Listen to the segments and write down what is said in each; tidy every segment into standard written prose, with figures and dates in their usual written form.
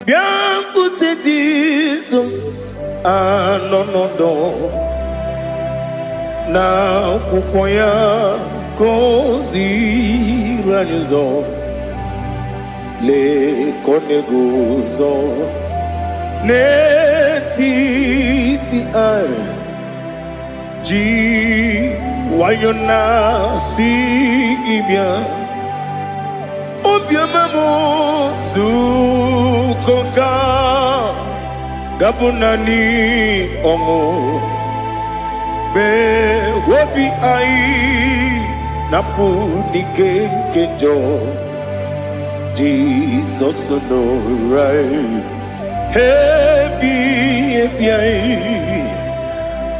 Bianco Jesus anonodo na kukoya kozi ranizo le koneguzo netiti ai ji wayona sigibia obiamamo zukoka gabunani omo be wobi ai napuni kenjo Jesus no right happy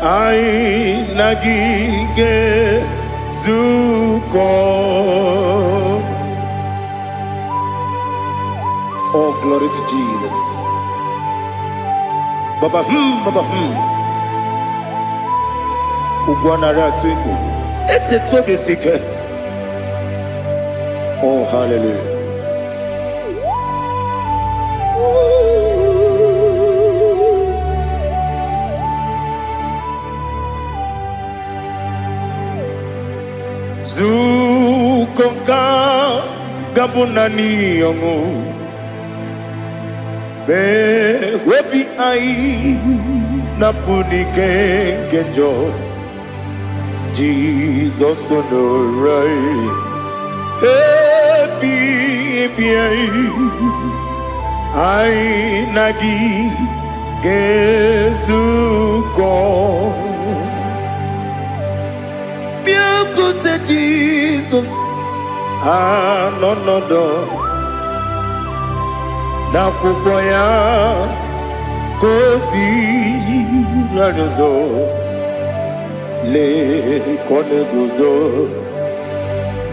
ai nagige zuko. Oh, glory to Jesus. Baba Baba Ugwanara twingu. Ete tobe sike. Oh, hallelujah. Zukonka gabunani yongu be webi ai napuni kenjo Jesus no right happy ai nagi gezuko biancote Jesus anonodo na kukoya kozi ranizo le koneguzo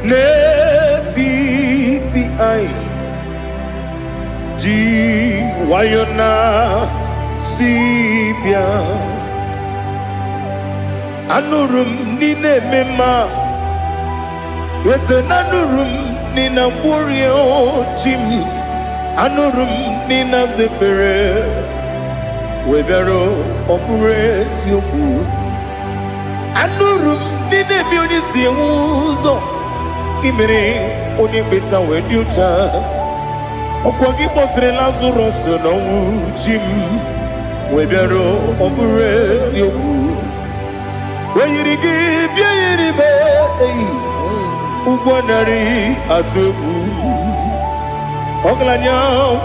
netiti ai ji wayona sibia anurum nine mema yese nanurum nina burio chim anurum nina zepere webero opure sioku anurum nina bioni siuzo imere oni beta weducha okwagi potre Lazarus no chim webero opure sioku weyirigi biiribe ugwanari atubu oglanya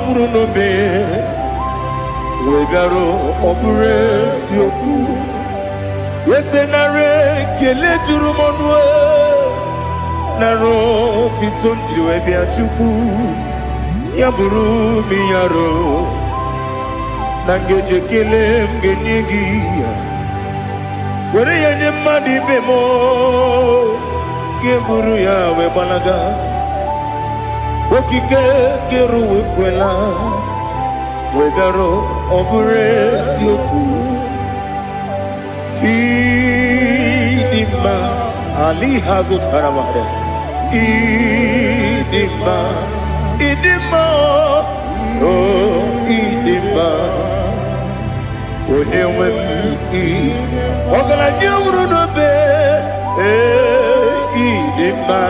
murunobe wegaro obure sioku yesenare kele jurumonwe naro titondriwe biachuku yaburu miyaro nangeje kele mgenyigia were yenye madi bemo geburu ya webalaga okike keru wekwela wegaro obure sioku idima ali hazut haramade idima oh idima onewem ogala nyumru no be idima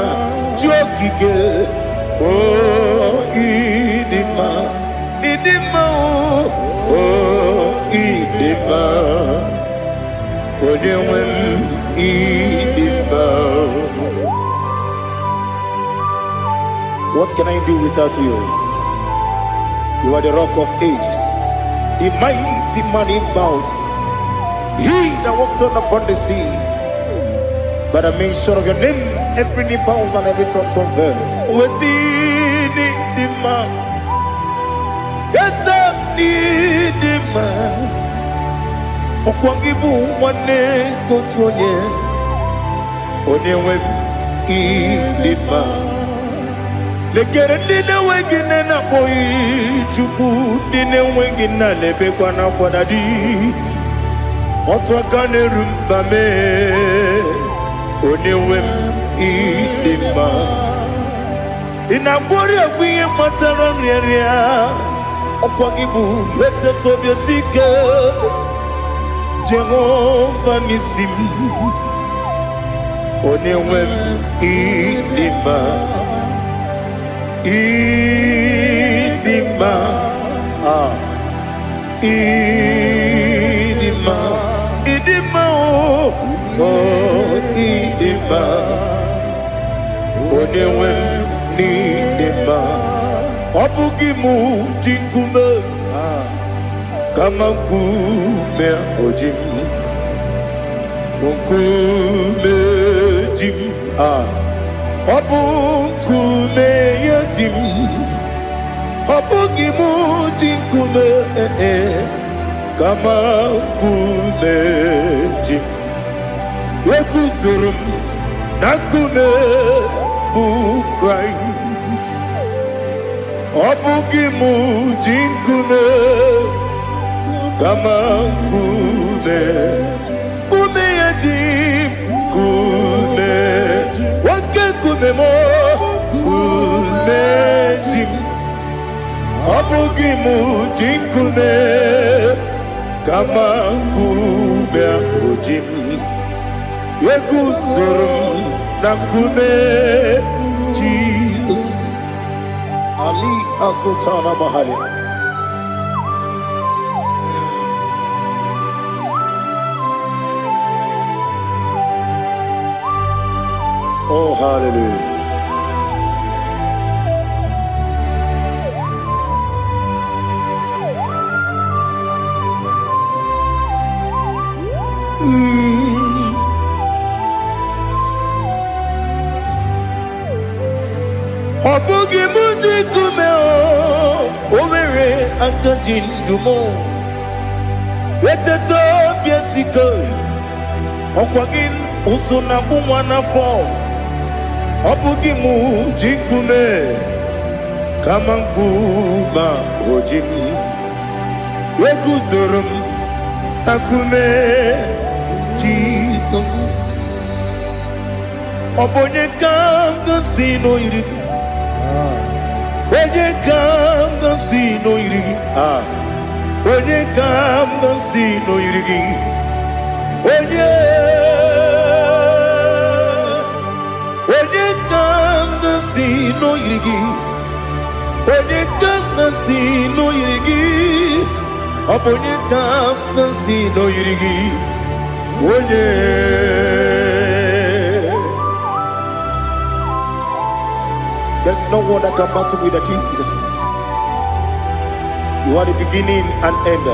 jokike oh idima oh idima onewem idima. What can I do without you? You are the rock of ages, the mighty man in battle, he that walked on upon the sea. By the mention of your name, every knee bows and every tongue confess. We see the man, yes, I need the man. Okwangibu wane kotonye, onewe idima. Lekere dine wengine na boy chuku dine wengine lebe kwa na kwa dadi. Otwa kane rumba me onewem idima. Inabori agwiye matara nyeria Okwangibu yete tobia sike Jehovah nisim Onewem idima Idima Idima Idima oh Idima Onewem nidima Obugimu jinkume Kama kume ojim Kume jim Obukume yajim Obugimu jinkume Kama kume jim Yekuzurum Nakume bukrai Obugimu jinkume Kama kume Kume yajim Kume Wake kume mo Kume jim Obugimu jinkume Kama kume ojim Yekuzurum Nakume Jesus Ali Asultana Mahali. Oh, hallelujah. Obugi muji kumeo Overe akajin dumo Weteto biasiko Okwagin usuna bumwana fo Obugi muji kume Kamankuma ojim Wekuzurum Akume Jesus Obonye kanga sino irigi When you come to see no irigi, when you come to see no irigi, when you come to see no irigi, when you come to see no irigi, when you come to see no irigi, when you there's no one that can battle with Jesus. You are the beginning and end.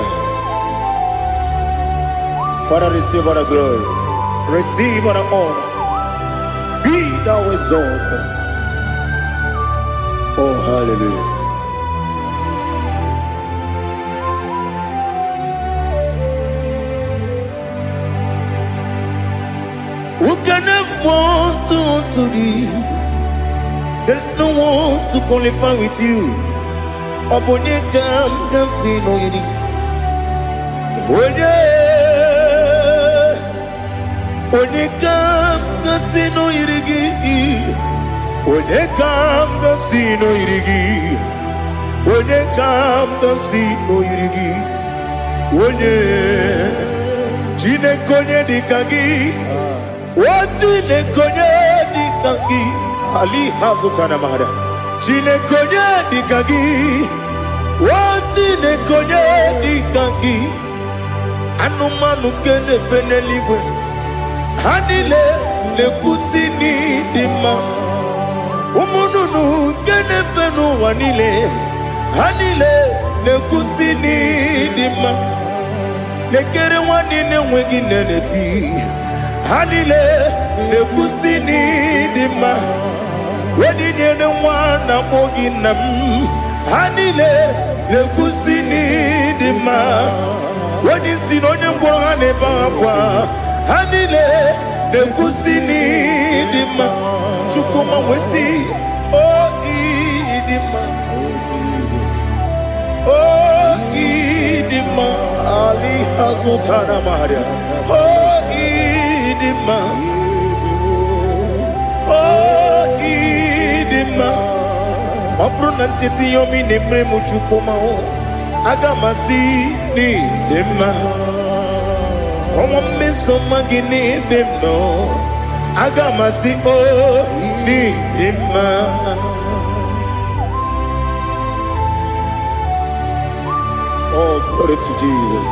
Father, receive our glory. Receive our honor. Be thou exalted. Oh, hallelujah. Who can have one to thee? There's no one to qualify with you. Obonye kam kasino yidi. Onye kam kasino yidi. Onye kam kasino yidi. Onye kam kasino yidi. Onye chine konye dikagi. Wachine konye dikagi. Ali Hazutana Mahada. Chine konye dikagi. Wachine konye dikagi. Anumanu kene feneligwe. Hanile le kusini dima. Umununu kene fenu wanile. Hanile le kusini dima. Lekere wanine wengi neneti. Hanile le kusini dima. Wedi nyene mwana mogi nam. Hanile le kusini dima. Wedi sinonye mbwangane bangwa. Hanile le kusini dima. Chukuma wesi oh idima. Oh idima. Ali Hazutana Maria. Oh idima. Oh idima. Opronantiti yomi nemre muchukuma o. agamasi ni dema. Come on, miss some magini dem no. Agamasi oh ni dema. Oh, glory to Jesus.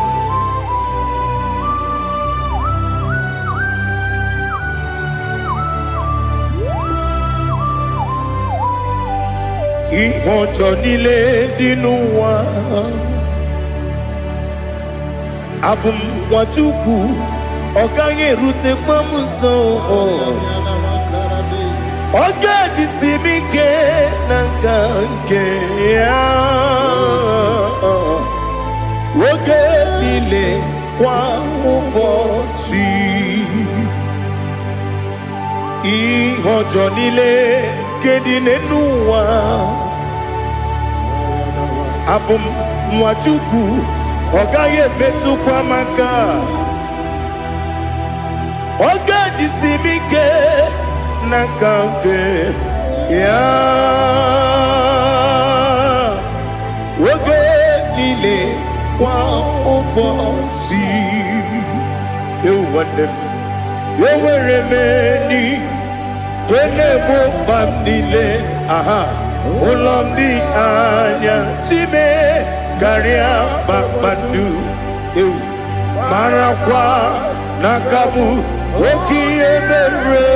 Ihojo nile dinuwa abum wajuku oganye rute pamuso ogaji simike nangange ya woge nile kwa ubosi ihojo nile kedinenuwa abum mwachuku ogaye betu kwa maka ogaji simike nakange ya woge nile kwa ubosi you want them you were many kene mo bandile aha ulomdi anya chime garia babandu eu marakwa nakabu okiemere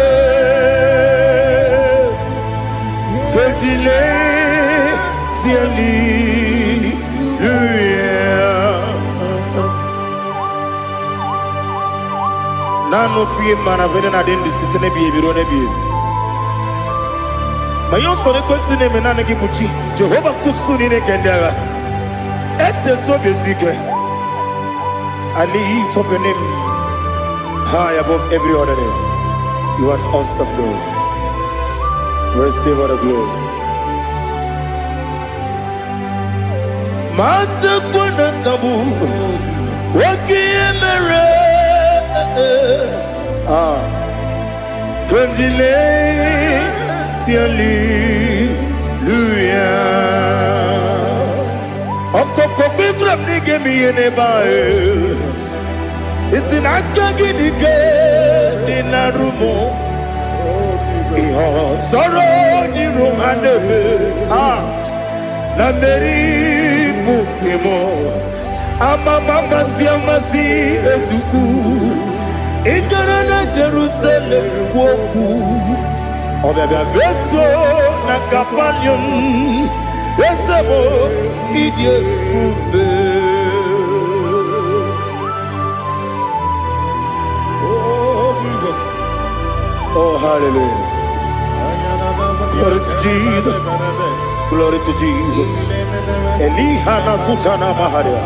kejile tiali nano fie mana vene na den disitene bi ebiro na bi mayo sore kwesi ne menane gibuchi Jehova kusuni ne kendara ete to besike I lift up your name high above every other name. You are awesome God. Receive all the glory. Mata kuna kabu wakiemere Kundile Hallelujah. Okoko grab ni gemi ene bae. Isina kagi ni ke na rumo. Iho soro ni romanebe. Na meri bukemo. Ama mama siamasi ezuku. Ikara na Jerusalem kwoku. Obebe beso na kapanion. Esemo idie ube. Oh Jesus. Oh hallelujah. Glory to Jesus. Glory to Jesus. Elihana sutana maharia.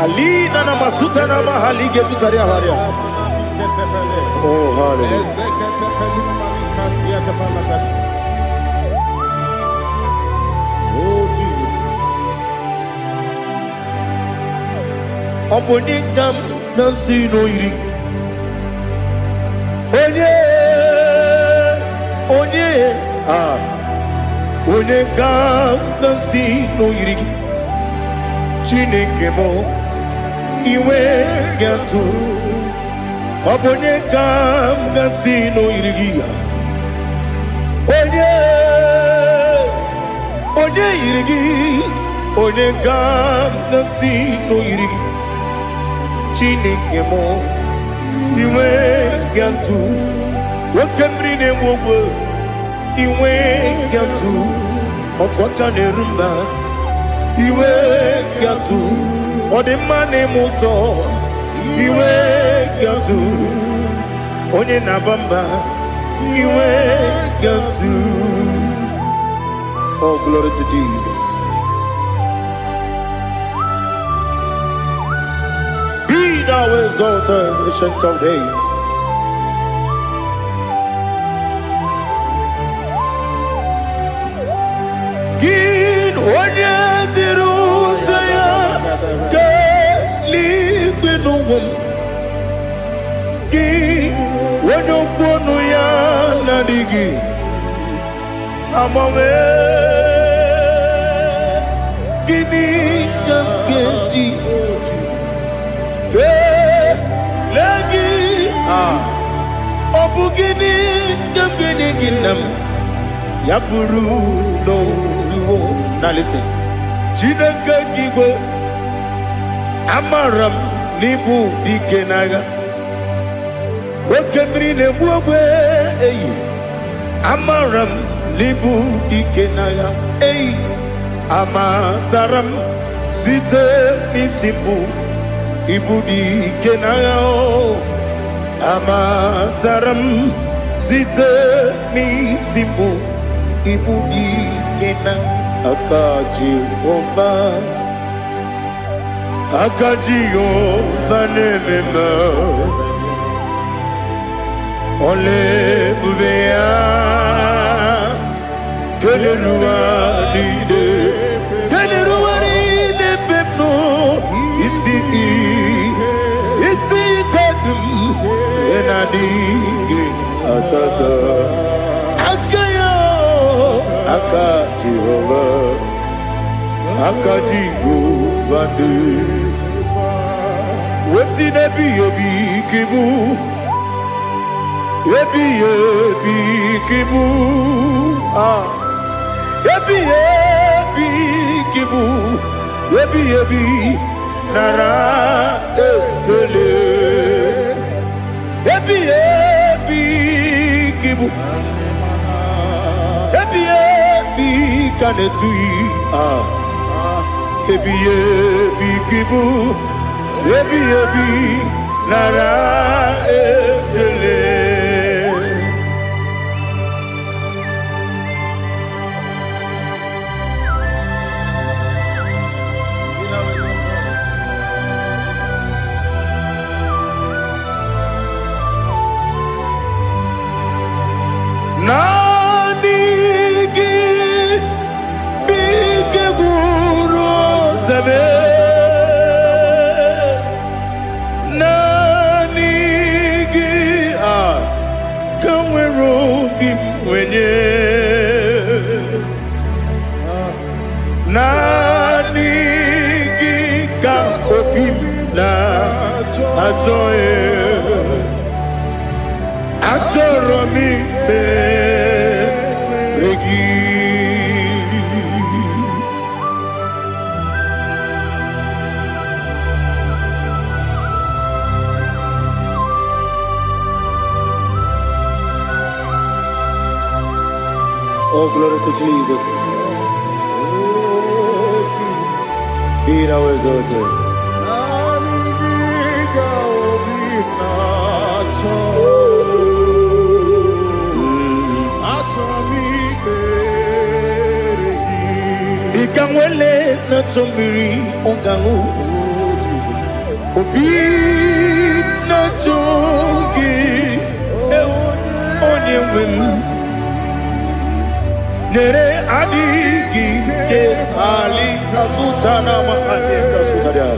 Alina na masuta na mahali gesutaria haria. Oh hallelujah. Oh Jesus. Obonikam nasino iri. Onye Onekam nasino iri. Chineke mo iwe gatu. Obonekam nasino iri. Onye irigi, onekam nasino irigi. Chineke mo iwe gatu. Wakemri ne mwogo iwe gatu. Otwaka ne rumba iwe gatu. Odemane moto iwe gatu. Onye nabamba iwe gatu. Oh, glory to Jesus. Be thou exalted, ancient of days. Gin onye tirutaya ke ligbinugum. Gin onye kwonu ya nadigi. Amame Gini Gamgeji Lagi Obugini Gamgini Ginam Yapuru no Zuo. Now listen. Chinaka Kigo Amaram Nibu Dikenaga Wakemrine Bube Amaram Nibu Dikenaga Amataram Site Nisibu Ibu Dikenaga Amataram Site Nisibu Ibu Dikenaga Akaji Ova nemema Ole bubea Keleruari de pepno Isi kadum Enadinge atata Akayo Akaji Ova Wesi nebi ebi kibu Ebi kibu Ebi kibu Ebi nara ekele Ebi kibu Ebi kanetui Ebi kibu Ebi nara ekele Nanigi bike guru zabe Nanigi ka opim na Atoromi be regi Oh, glory to Jesus. Be thou exalted. Ikamwele na chombiri ongangu Obi na chongi onye wim Nere adigi ke ali asutana mahane kasutaria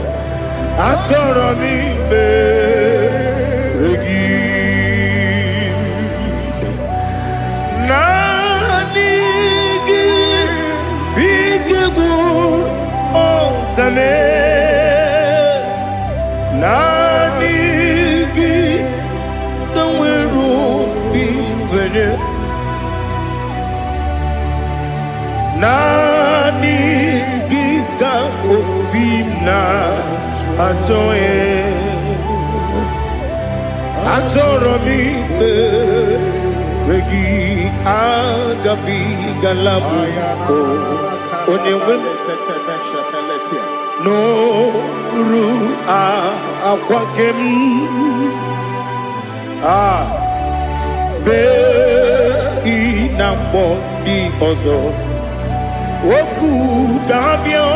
Atoromi be regi Nanigi bige gur ozame Nanigi kamweru bimvene Nanigi ka opimna Atoromi regi agabi galabu onyewe no ru akwakem be inambo di ozo oku gabio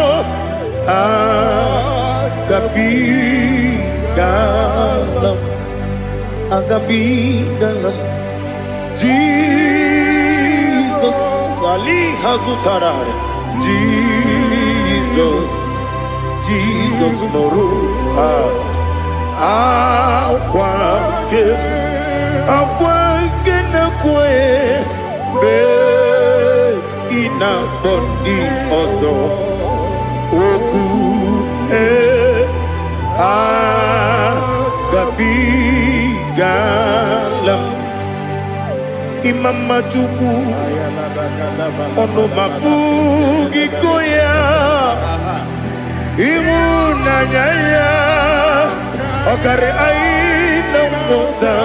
agabi galam Jesus Ali Hazutarare Jesus Moru akwake na kwe be ina bodi ozo oku mama chuku ono mapugi koya imu nanyaya okare aina mota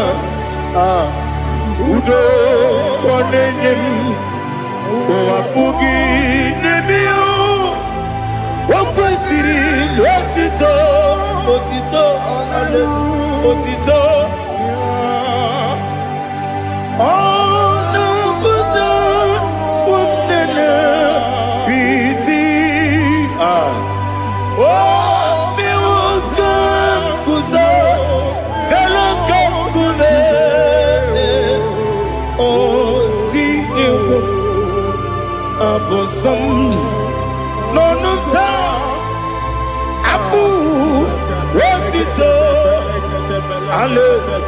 udo konenem mapugi nemio wakwesiri lotito otito ale otito no ta abu wotito hallelujah.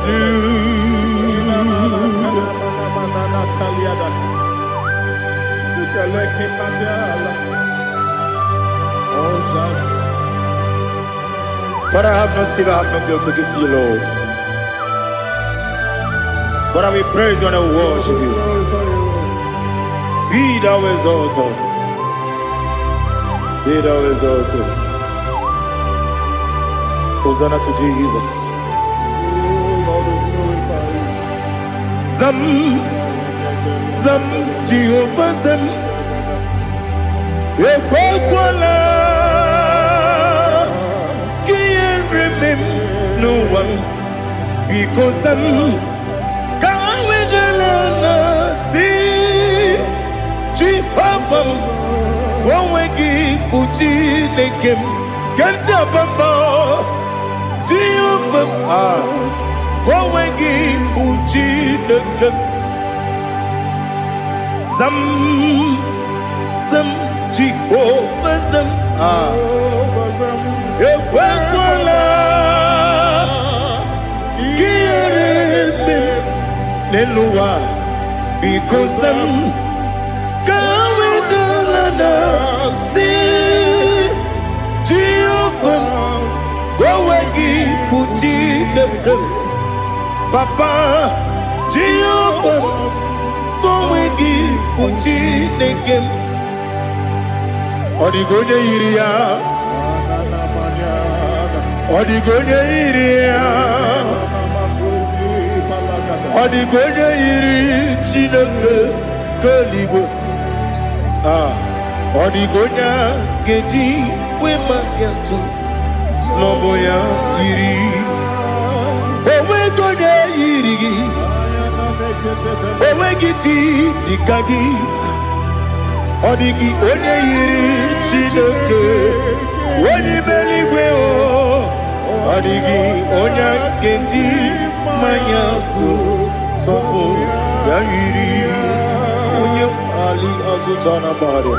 Father, I have no silver, I have no gold to give to you, Lord. But I will praise you and I will worship you. Be thou exalted. Be thou exalted. Hosanna to Jesus. Zam, Zam, Jehovah Zam. Ekokwala. Can't remember no one. Because Zam. Jehovah, Gowegi Puchi Nekem, Ganja Bamba, Jehovah, Gowegi Puchi Nekem, Zam, Jehovah Zam, Ekwakwala, Gieremim, Nelua, because Zam. See Jehovah, Gowegi Puchi Nekem, Papa Jehovah, Gowegi Puchi Nekem, Odigonya Iria, Odigonya Iria, Odigonya Iri Chineke Kaligo. Odigonya geji wema getu Sloboya iri Owe gonya iri Owe giti dikagi Odigi onye iri Chineke Onye meligwe o Odigi onya geji manya tu Sobo ya iri Onye ali azutana bade.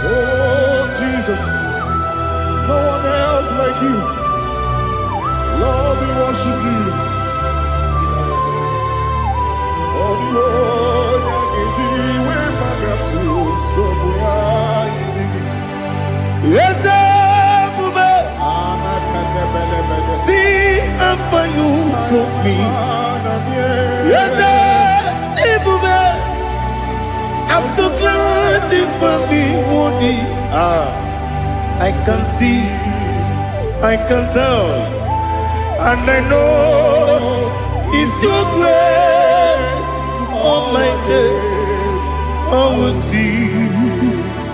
Oh, Jesus, no one else like you. Lord, we worship you. Yes, see how far you brought me. Yes, I'm so glad for me, Woody. I can see, I can tell, and I know it's your grace on my day. I will see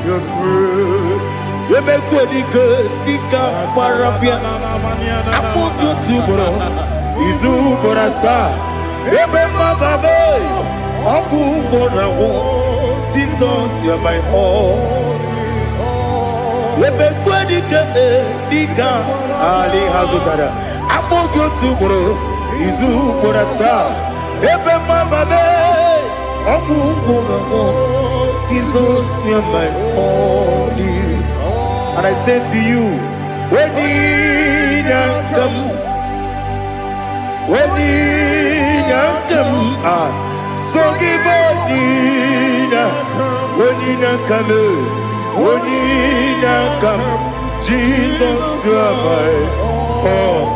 your grace. You make what you could, Dika Parapia. I put you to bro. Izu Borasa. Ebema Babe. Abu Bonawo. Jesus, you're my all. You make what you could, Dika Ali Hazutada. I put you to bro. Izu Borasa. Ebema Babe. Abu Bonawo. Jesus, you're my all. And I say to you, when you come, so give up, when you come, Jesus, you are my all.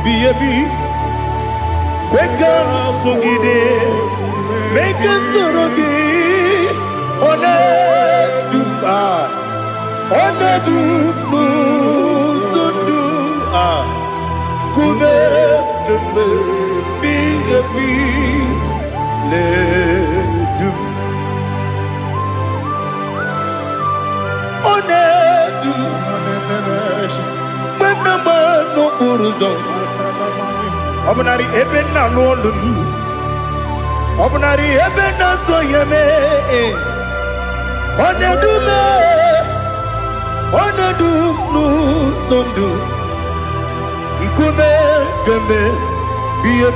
Baby, wake up, Sugide, make us to Ona du sundu kube bi le du ona du mama no buruzo obnari ebe na lolun obnari ebe na soyeme ona du me ona du nu sondu nkume gembe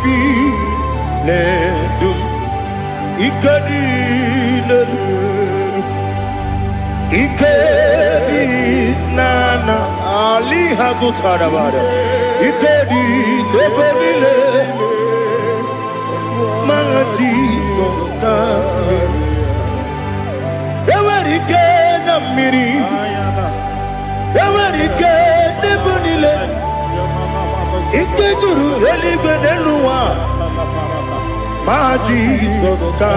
bi le dum ikadi nana ali hazutara bada ikadi nebele ma Jesus ka ewerike na miri ewerike nebele ikejuru eligbe neluwa ma Jesus ka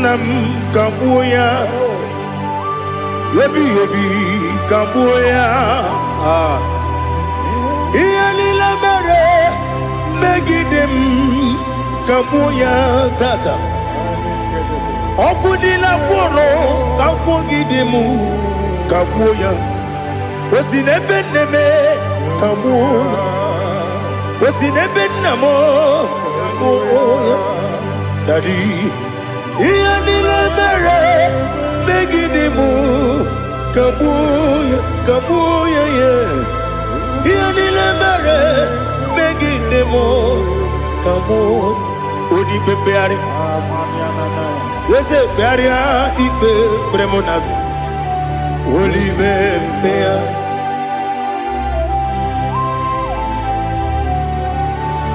nam kabuya yebi kabuya iyalila mere megidem kabuya tata okudila kworo kabugidemu kabuya osinebenneme kabuya osinebennamo kabuya daddy iyalila mere megidemu kabuya ye iyalila mere megidemu kabuya odi pepeari yese pearia ipe premonas oli bempea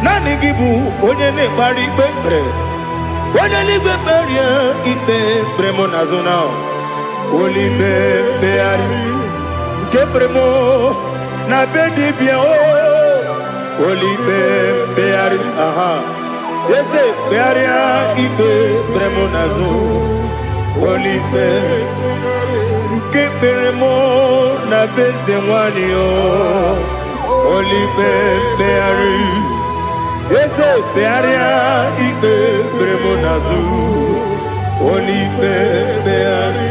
nani gibu onye ne bari pepre onye ligbe peria ipe premonazona oli bempeari nke premo na bedibia o oli bempeari aha yese pearia ipe premonazo oli be nke premo na bezemwani o oli bempeari yese pearia ipe premonazo oli bempeari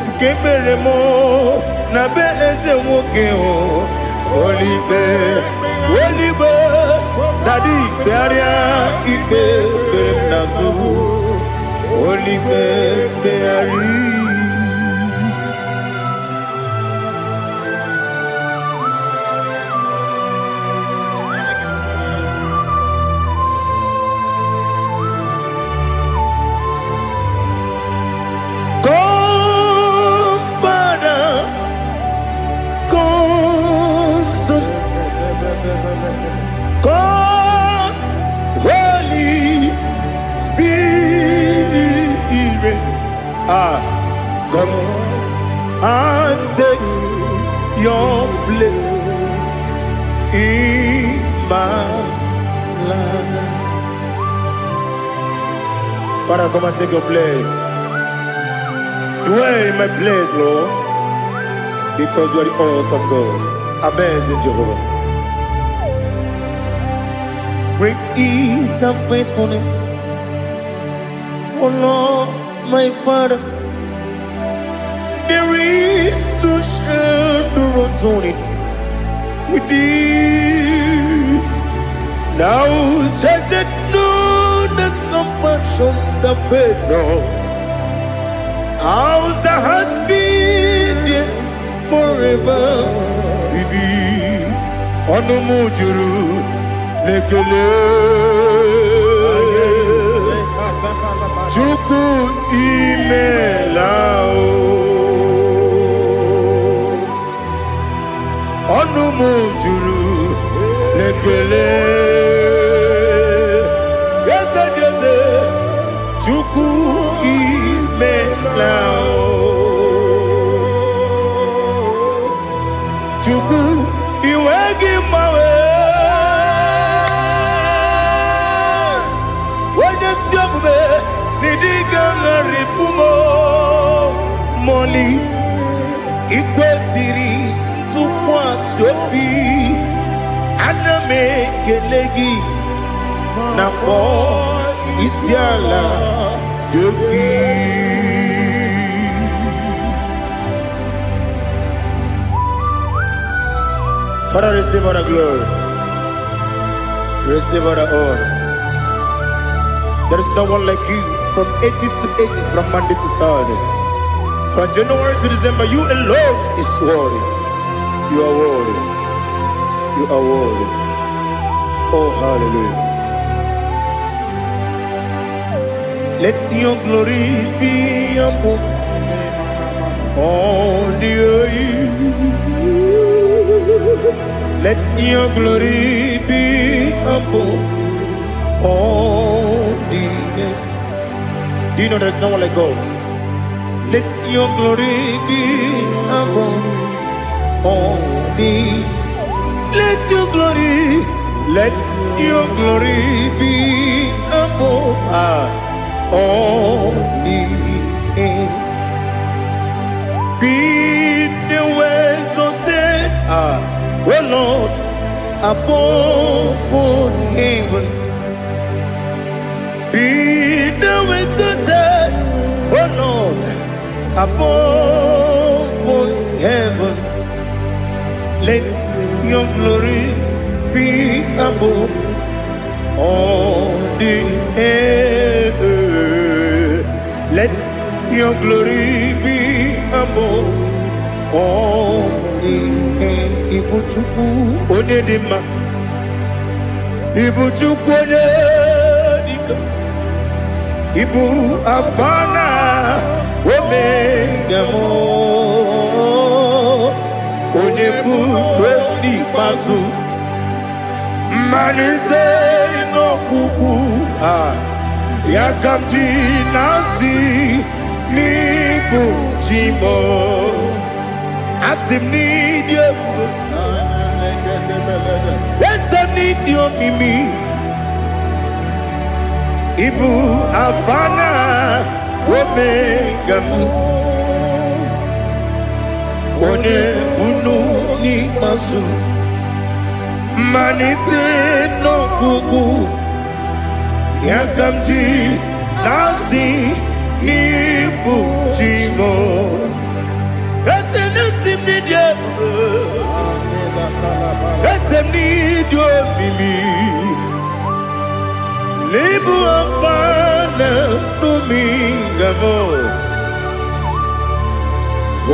nke premo na bezemwoke o oli be daddy pearia ipe premonazo oli bempeari. God, Holy Spirit, come and take your place in my life. Father, come and take your place. Dwell in my place, Lord, because you are the awesome God. Amazing Jehovah. Great is thy faithfulness, O Lord, my Father. There is no shadow of turning with thee. Now judged know that compassion that faith not. Ours that has been there forever with thee. Onomujuru lekele Chuku imelao Onumujuru lekele Yese Chuku imelao Chuku iwegi mawe ikwesiri ntụkwasị obi ana m ekele gị na kpọ isi ala gị. Father, receive all the glory, receive all the honor. There is no one like you from ages to ages, from Monday to Saturday. From January to December, you alone is worthy. You are worthy. You are worthy. Oh, hallelujah. Let your glory be above all the earth. Let your glory be above all the earth. Do you know there's no one like God? Let your glory be above all the. Let your glory be above all the earth. Be the ways of oh Lord, above all heaven. Be the ways of oh Lord, above all heaven. Let your glory be above all the earth. Let your glory be above all the earth. Ibuchukwu onedima, Ibuchukwu onedika, Ibu afana omega mo, onebu lodi pasu, manite no kuku yakamji nasi nibu chimo. Asim need you. Yes, I need you, Mimi. Ibu afana omega. One bunu ni masu. Manite no kuku. Yakamji nasi nibu chimo. Esem need you, Mimi. Lebu afana dominga mo.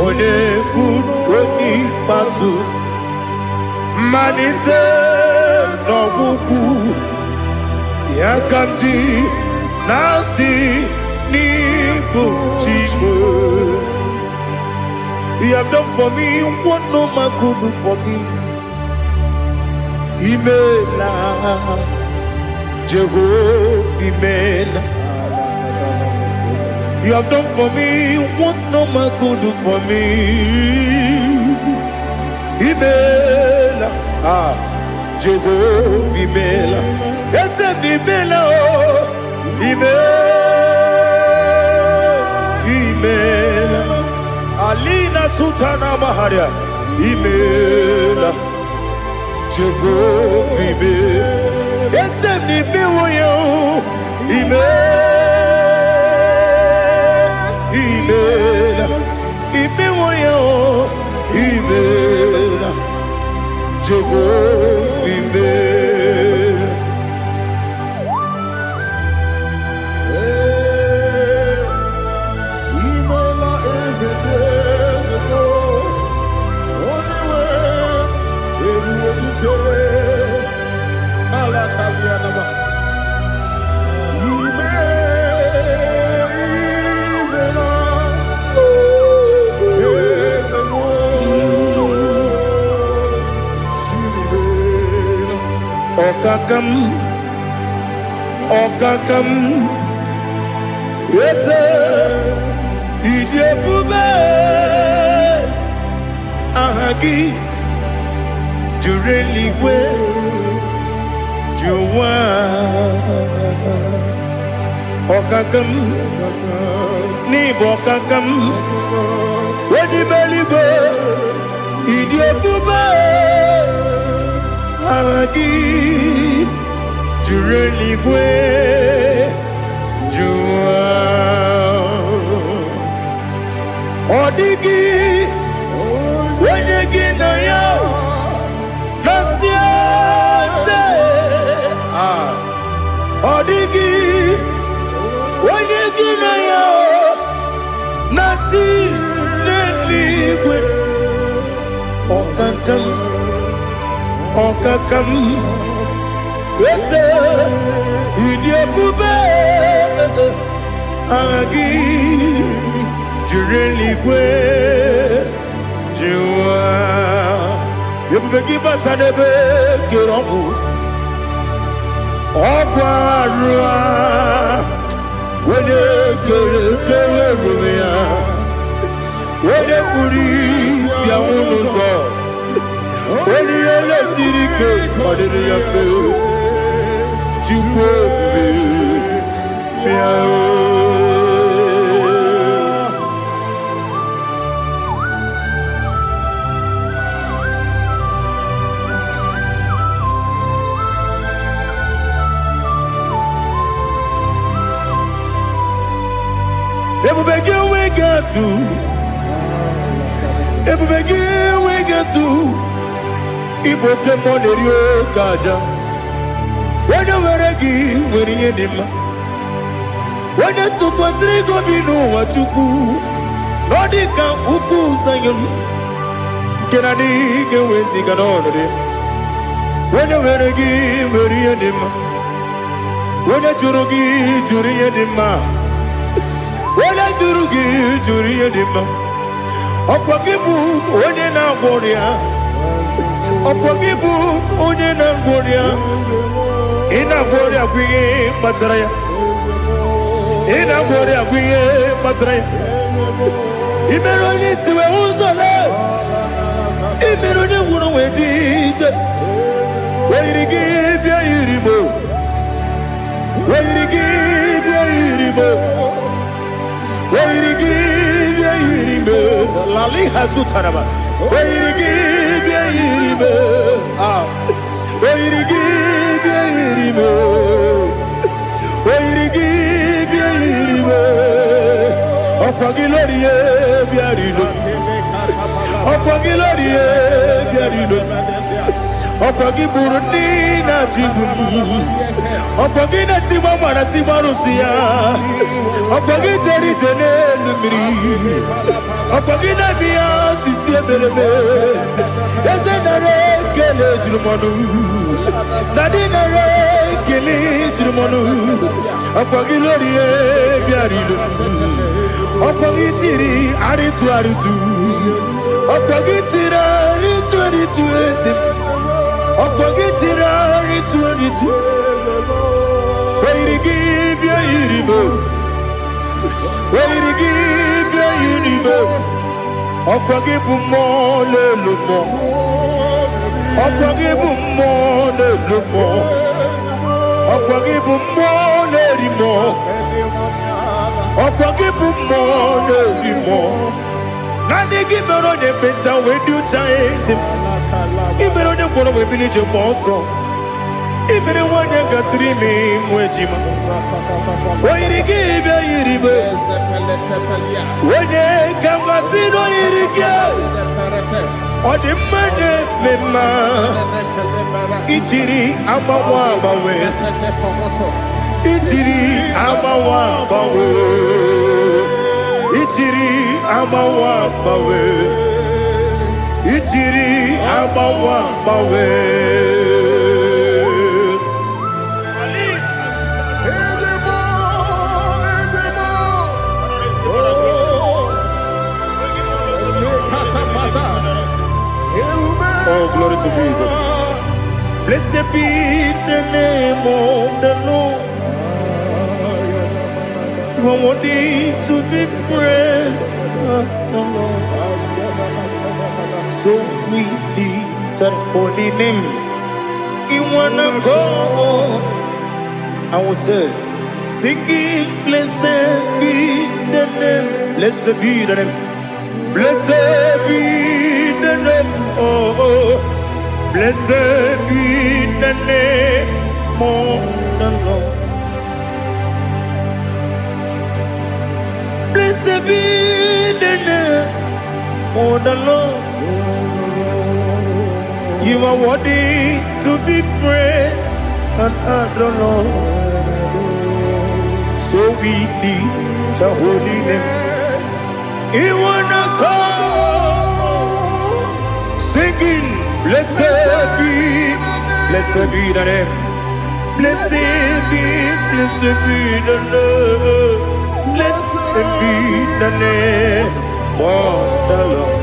One buni pasu. Manite no buku. Yakamji nasi ni buchimo. You have done for me what no man could do for me. Imela, Jehovah, Imela. You have done for me what no man could do for me. Imela, Jehovah, Imela. Yes, Imela, Imela. Alina Sutana Maharia, Imela, Jehovah, Imela. Yes, Imela, Imela, Imela, Jehovah, Imela. Okakam, yes, Idiabube, Ahagi, Jureli we, Juwa, Okakam, Nibokakam, when you belly go, idiot to buy, Agagi, Jureli Gwe, Jua, Odigi, when you get a yow, Nasia, Odigi, when you get a yow, Nothing. Okakam, yes, idiot, Bube, Agi, Jureli Gwe, Jua, you begin but a debate, Kirobu, Oquarua, when you go, when you police, Yamuno. When you let City Cake, what did you feel? You Ever begin we get to. Ever begin we get to. Iboke monerio kaja. When you were a give, when you did when you took was Rico Bino, what you do. Nodika Uku Sayon. Can I dig away Siganone? When you were a give, when you did when you Jurugi, Juria Dima. When I Jurugi, Juria Dima. Opagibu, when you now warrior. Opagibu, Unina Goria, Ina Goria, we Matraya, Ina Goria, we Matraya. Imeroni, we also love. Imeroni, wouldn't wait it. Where to give your Iribo? Where to give your Iribo? Where to give your Iribo? Lali Hasutaraba. Where to give your Iribo? Where to give your Iribo? Where to give your Iribo? Opagilorie, Biarino. Opagilorie, Biarino. Opagiburina Tibum. Opagina Timamana Timarusia. Opagiteri Tenelumri. Opagina Mia Sisia Berebe. Yazenare Kele Jumanu. Nadinare Kele Jumanu. Opagilorie Biarino. Opagitiri Aritu Aritu. Opagitira Aritu Aritu Esim. Opagitira Aritu Aritu. Where to give your Iribo? Where to give your Iribo? Opagibu more, little more. Opagibu more, little more. Opagibu more, little more. Opagibu more, little more. Nani give me on the better when you chase him. Even on the one of a village of Mosso. Even the one that got 3 names, Wejima. Why to give your Iribo? When they come, I see no Irigo. Or the money, Mema. Ichiri, Amawabawe. Ichiri, Amawabawe. Ichiri, Amawabawe. Ichiri, Amawabawe. Oh, glory to Jesus. Blessed be the name of the Lord. You are worthy to be praised, the Lord. So we lift that holy name. You wanna go? I will say, singing, blessed be the name. Blessed be the name. Blessed be the name, oh, blessed be the name of the Lord. Blessed be the name of the Lord. You are worthy to be praised and adored, Lord. So we lift your holy name. You wanna come singing, blessed be the name. Blessed be the Lord. Blessed be the name of the Lord.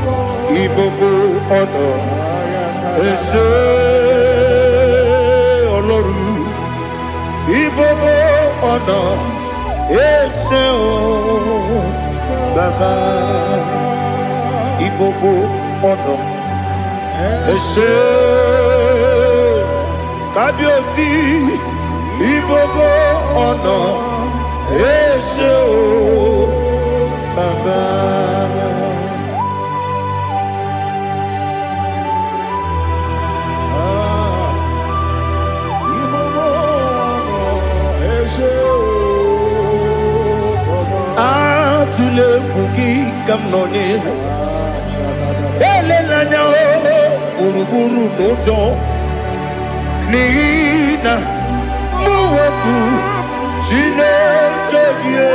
Ibogo honor, Ese Oloru. Ibogo honor, Ese Baba. Ibogo honor, Ese Kabiosi. Ibogo honor, Ese Baba. Tule kuki kamnone ele lanya uruburu nojo nina muwetu Chineke ye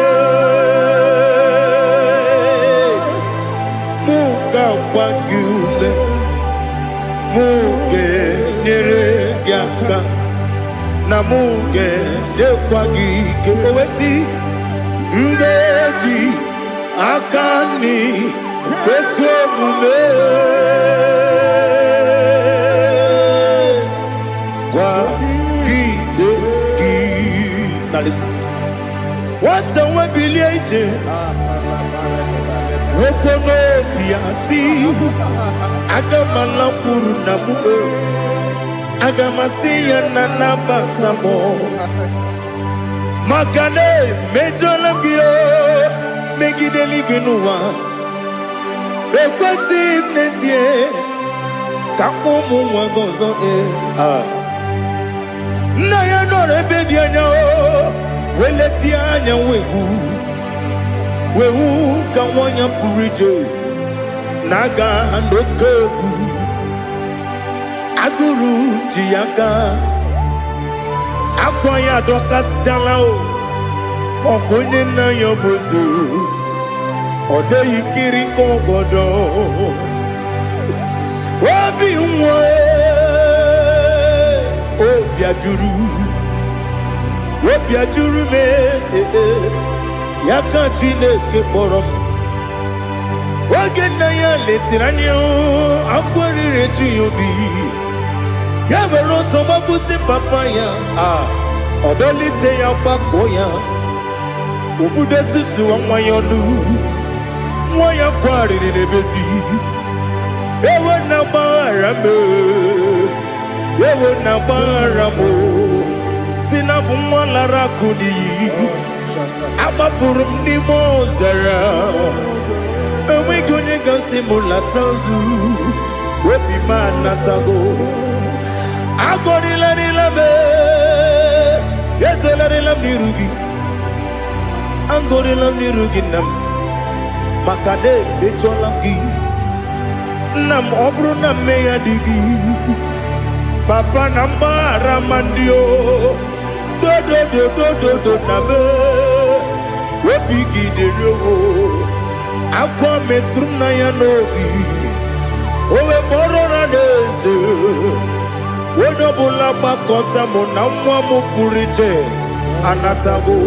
muka wangule muge nere gyaka na muge dekwagi ke owesi ngeji akani kwesomume kwa gidegi. Now listen. What's a webileje? Wokono piasi agamala puru namu agamasiya nanabatamo Makane mejolambio megideli benua ekwesi nesie kakomu wagozo na ya no rebedi anya weleti anya wehu kawanya purije naga ndokogu aguru jiyaka Akwaya dokas jalao Okunye na yobozu Ode yikiri kogodo Obi mwe Obi ajuru me Yaka Chineke borom Oge na ya letiranyo Akwari reji yobi Yabero soma buti papaya Odolite ya bakoya Ubude susu wa mwayonu Mwaya kwari nebezi Ewe na marame Ewe na maramo Sinabu mwalara kudi Abafurum ni mozara Ewe gune gasi mulatanzu Wepi manatago Agorila nilabe Yesela nilam nirugi Angorila nirugi nam Makade becholam gi Nam obru nam meya digi Papa nambara mandio Do nabe Wepigi de yo Akwa metrum na ya nogi Owe borona neze Wodobula bakota mona mwamu purije anatago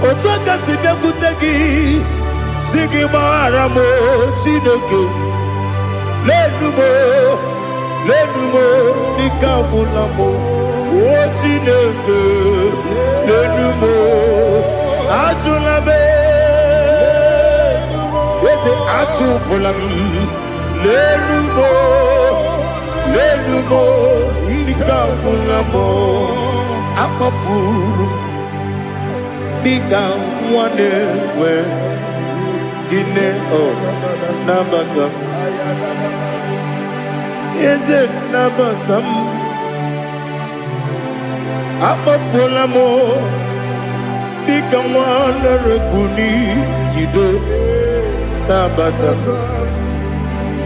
Otoka sibe kutegi Sigi baramo Chineke Lenumo Nikabulamo O Chineke Lenumo Ajulame Yese Ajupulam Lenumo Nikabulamo Akafuru Nika Wanewe ine oh nabata eze nabata abafola mo dika mwana rekuni yido nabata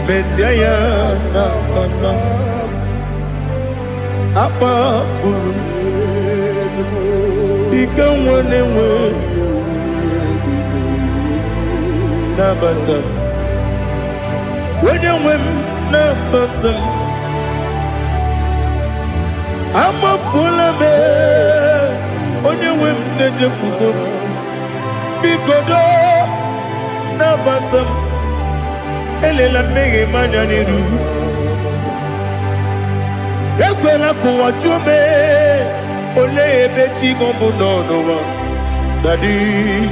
Messiah nabata abafuru dika mwana we nabata when you win nabata I'm a full of it on your win the fugo because nabata elela mege mananiru ekwela kuwa chume ole ebechi gombo no dadi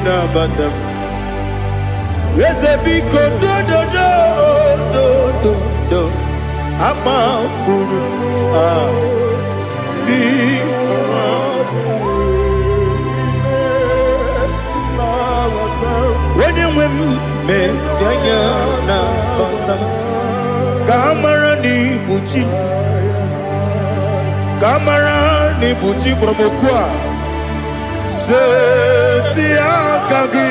nabata Ezebiko do ama furu di when you win Messiah na bata kamara ni buchi promokwa setia kagi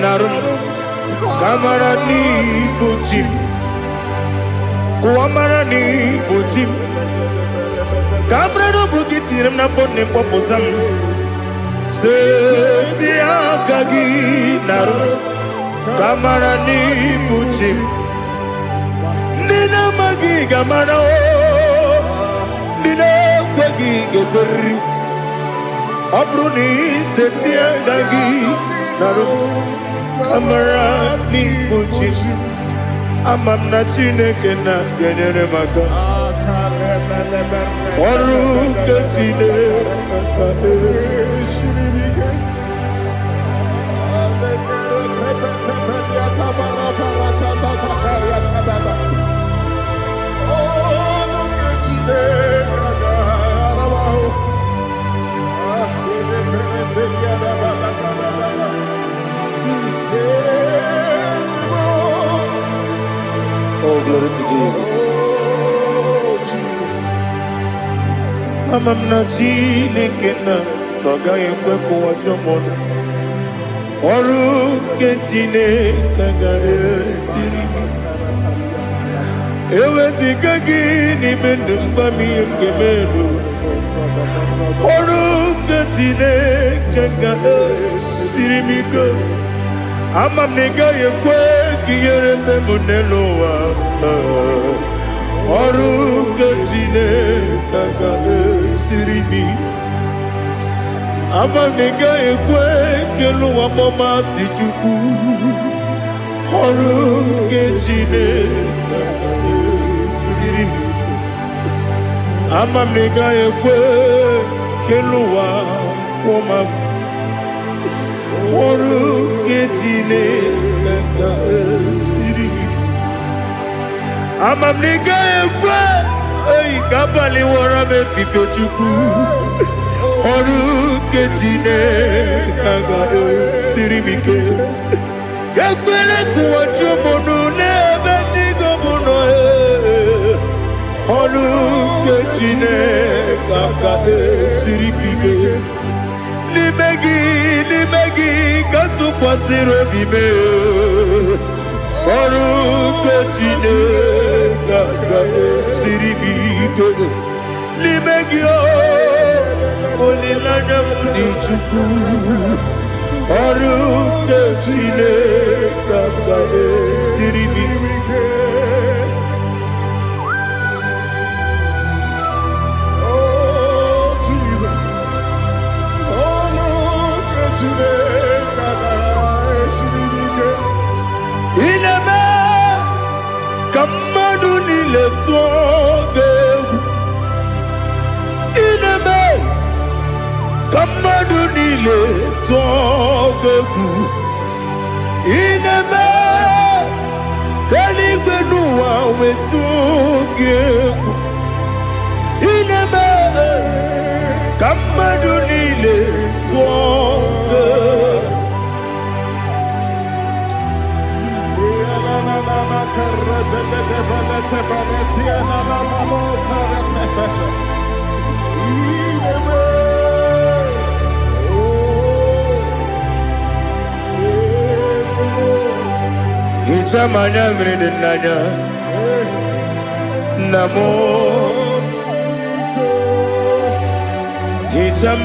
narum Kamarani bujim, kuamarani bujim. Kamrano bukitiram na phone popotam. Setia kagi naru. Kamarani bujim. Nina magi kamara o. Nina kwagi gekuri. Abruni setia kagi naru. Kamarani bujim amamna chineke na genere maka oru kachine shiribike Oh, glory to Jesus. I'm not Jinekena, Nogay Kweko Wajomono. Oru Ketine Kagare Sirima. Ewezikagini Mendumbami Gemedo. Oru Ketine Kagare Sirimiko. Amam nega ye kwe kiyere me muneloa oru kachine kaga sirimi amam nega ye kwe kelu wamoma sichuku oru kachine kaga sirimi amam nega ye kwe kelu wamoma oru ketine kaka sirimi amam nega ekwe ei kabali wara me fifo chuku oru ketine kaka sirimi ke ekwele kuwa chumono ne betigo mono oru ketine kaka sirimi ke Limegi, katu pasiro bime. Oru ketine kaka siribike. Limegi olilana mudi chuku. Oru ketine kaka siribike. Ineme kamadu nile tuoge. Ineme kamadu nile tuoge. Ineme kaligwenu wawe tuoge. Ineme kamadu nile tuoge. Itamanya mridinanya Namo Itam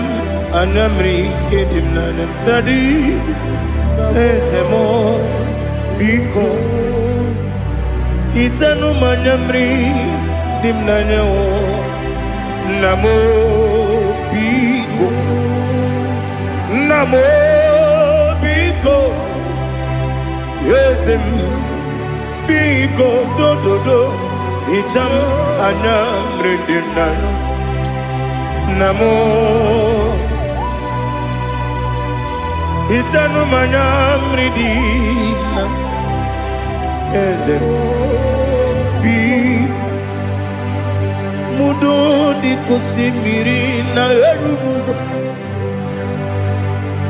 anamri kedimnana Dadi Ezemo Biko Itanu manyamri dimnanya Namo Biko Namo Biko Yesem Biko do Itam anamri dimnanya Namo Itanu manyamri dimnanya Ezem Biko Mudo di kusimiri na erumuzo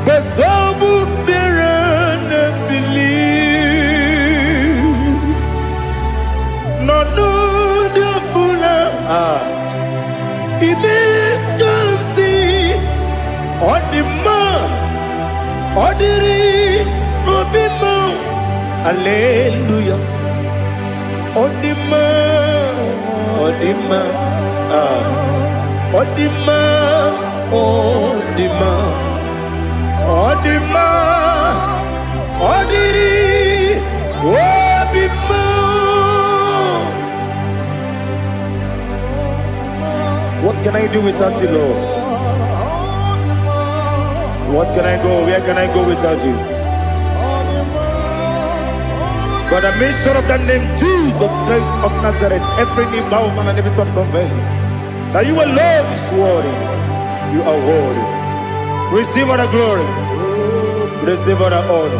Basabu birana believe No de bula Ime kansi Odima Odiri Obima Alleluia Odima Odima Odima Odima Odima Odiri Obima. What can I do without you, Lord? What can I go? Where can I go without you? But the mention of that name, Jesus Christ of Nazareth, every knee bows down and every tongue confesses that you alone is worthy. You are worthy. Receive all the glory. Receive all the honor.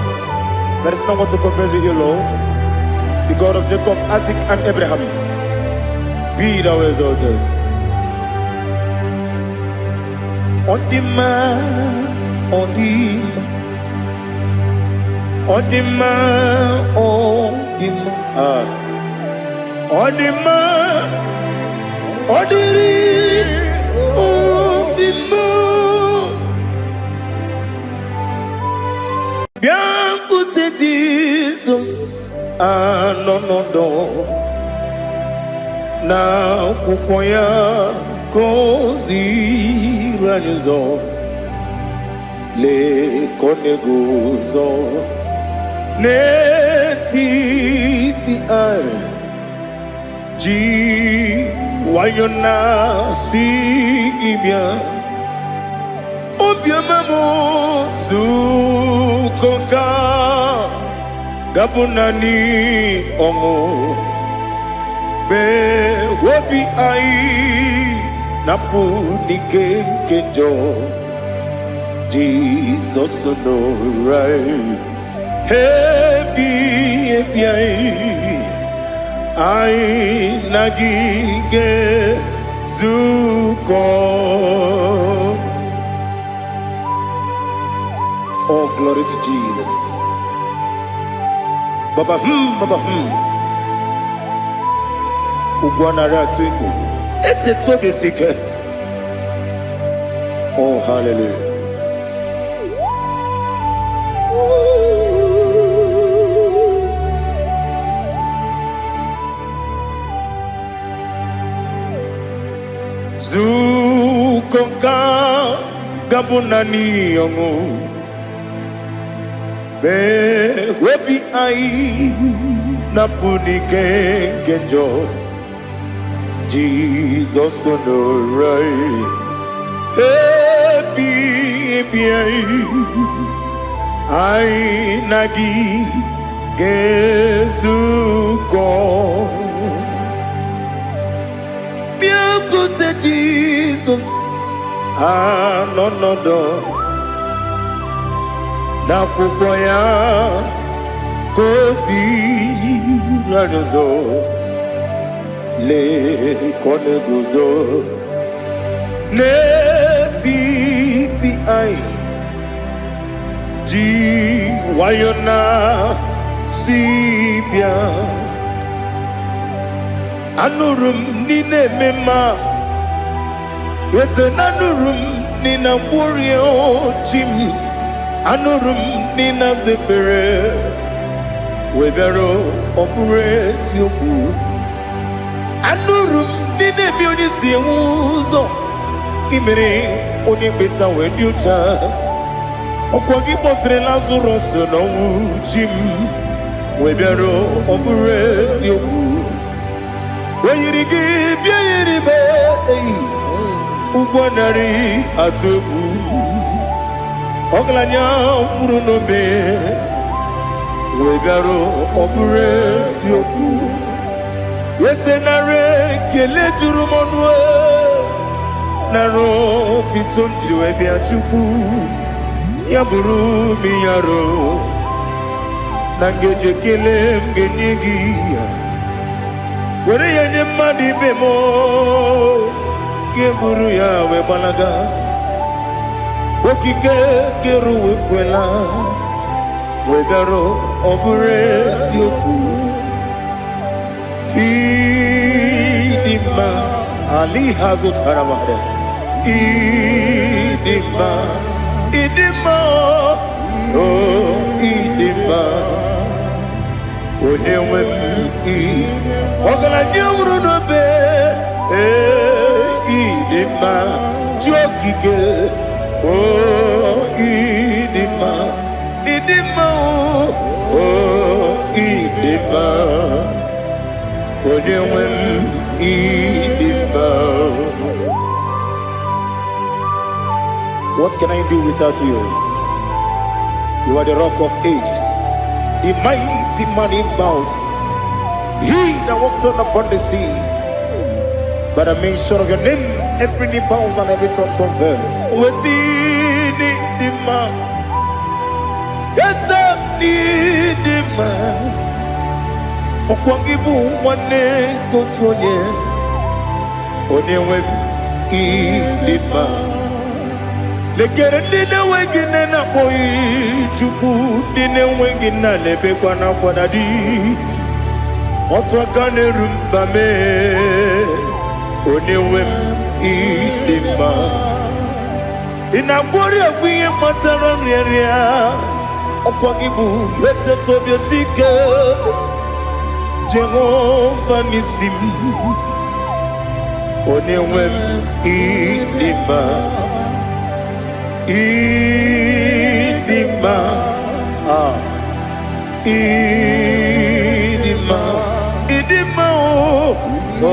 There is no one to confess with you, Lord. The God of Jacob, Isaac, and Abraham. Be thou exalted. On the man, on the man. On the man, on the man, on the man, on the man. Bianco te Jesus, no. Na kukoya kozi ranizo, le koneguzo. Netiti ai ji wayona sigibia obiamamo zukoka gabunani omo be wobi ai napunike kenjo Jesus no right. Happy I nagige zuko. Oh, glory to Jesus. Baba Ugwana ratwingu. Ete tobe sike. Oh, hallelujah. Zukonka gabunani yongu be webi ai napunike kenjo Jesus no right happy ai nagi gezuko Jesus, no. Na kukoya kozi ranizo le koneguzo netiti ai ji wayona sibia Anurum nine mema. Yes, anurum nina warrior Jim. Anurum nina zepere. Webero operates yoku. Anurum nine munisi uzo. Imere onibeta weducha. Okwagi potre Lazarus no Jim. Webero operates yoku. Weyirigi biayiribe Ugwanari atubu Oglanya murunobe Wegaro oburesi yoku Yesenare kele turumonwe Naro titondiriwe biachuku Yaburu miyaro Nangeje kele mgenyigia Where ya ni madi bemo Geburu ya we balaga Okike keru we kwela Wegaro obure siyoku Idima Ali hazut haramade Idima Oh idima Onewem Ogala nyumru no be idima jokike idima idima Onewem idima. What can I do without you? You are the rock of ages, the mighty man in battle. He that walked on upon the sea, by the mention of your name, every knee bows and every tongue converse. We see the man, yes, I need the man. Okwangibu wane kotuonye, onewe the man. Lekere dine wengine na boy chuku, dine wengine lebe kwa na kwa dadi. Otwakane rumba me Onewem idima Inabori agwiye matara nyeria Okwangibu yete tobye sike Jehova nisim Onewem idima Idima Idima Idima,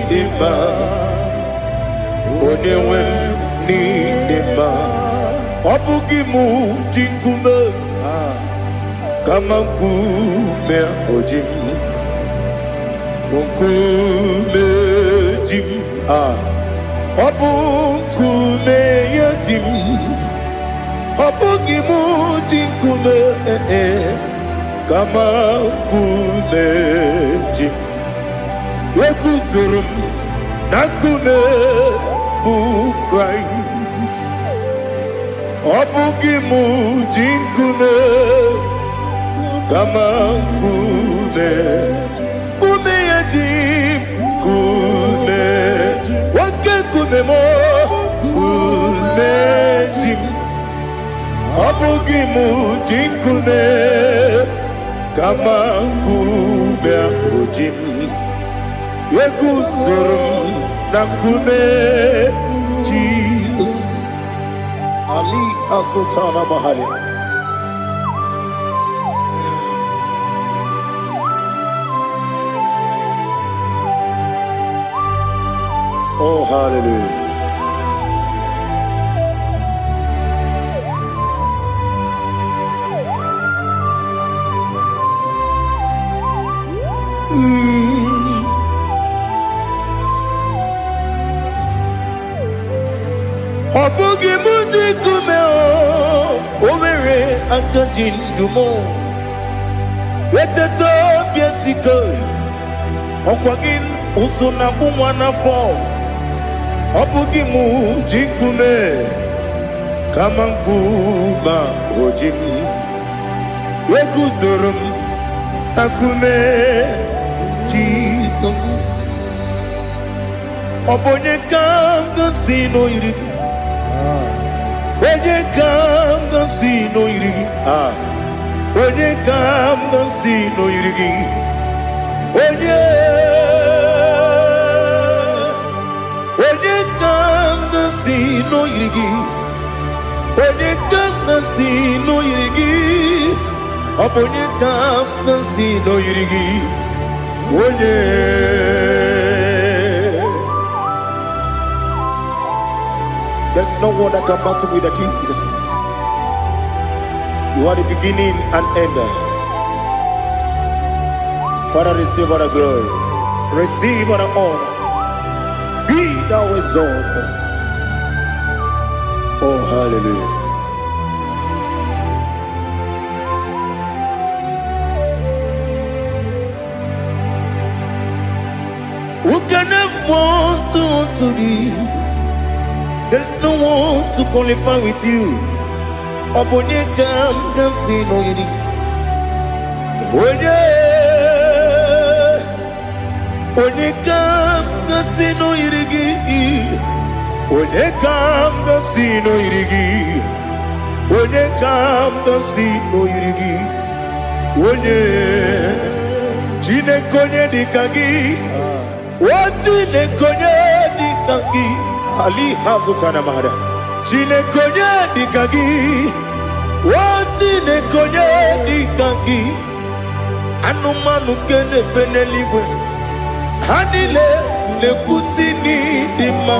idima, onewem ni idima. Obugimu jinkume, kama kume ojim, unkume jim. Obukume yajim, obugimu jinkume Kama kumeji Yekuzurum Nakume Christ Obugimu jinkume Kama kume Kume yajim Kume Wake kume mo Kume jim Obugimu jinkume Kama kume ojim Yekuzurum Nakume Jesus Ali Asotana Mahali. Oh hallelujah. Obugi muji kumeo Overe akajin dumo Yeteto biesiko Okwagin usuna bumwana fo Obugi muji kume Kamankuba ojim Yekuzurum Akume Jesus Jesus. Obonye kanga sino irigi. Onye kanga sino irigi. Onye kanga sino irigi. Onye kanga sino irigi. Onye kanga sino irigi. Obonye kanga sino irigi. Onye. There's no one that can battle with Jesus. You are the beginning and end. Father, receive all the glory. Receive all the honor. Be thou exalted. Oh, hallelujah. Who can have one to thee? There's no one to qualify with you. Obonye kanga sino yiri. Onye kanga sino yirigi. Onye kanga sino yirigi. Onye kanga sino yirigi. Onye Chinekonye dikagi. Chinekonye dikagi. Ali hazutana mahada. Chinekonye dikagi. Chinekonye dikagi. Anumanu kene feneligwe. Hanile le kusini dima.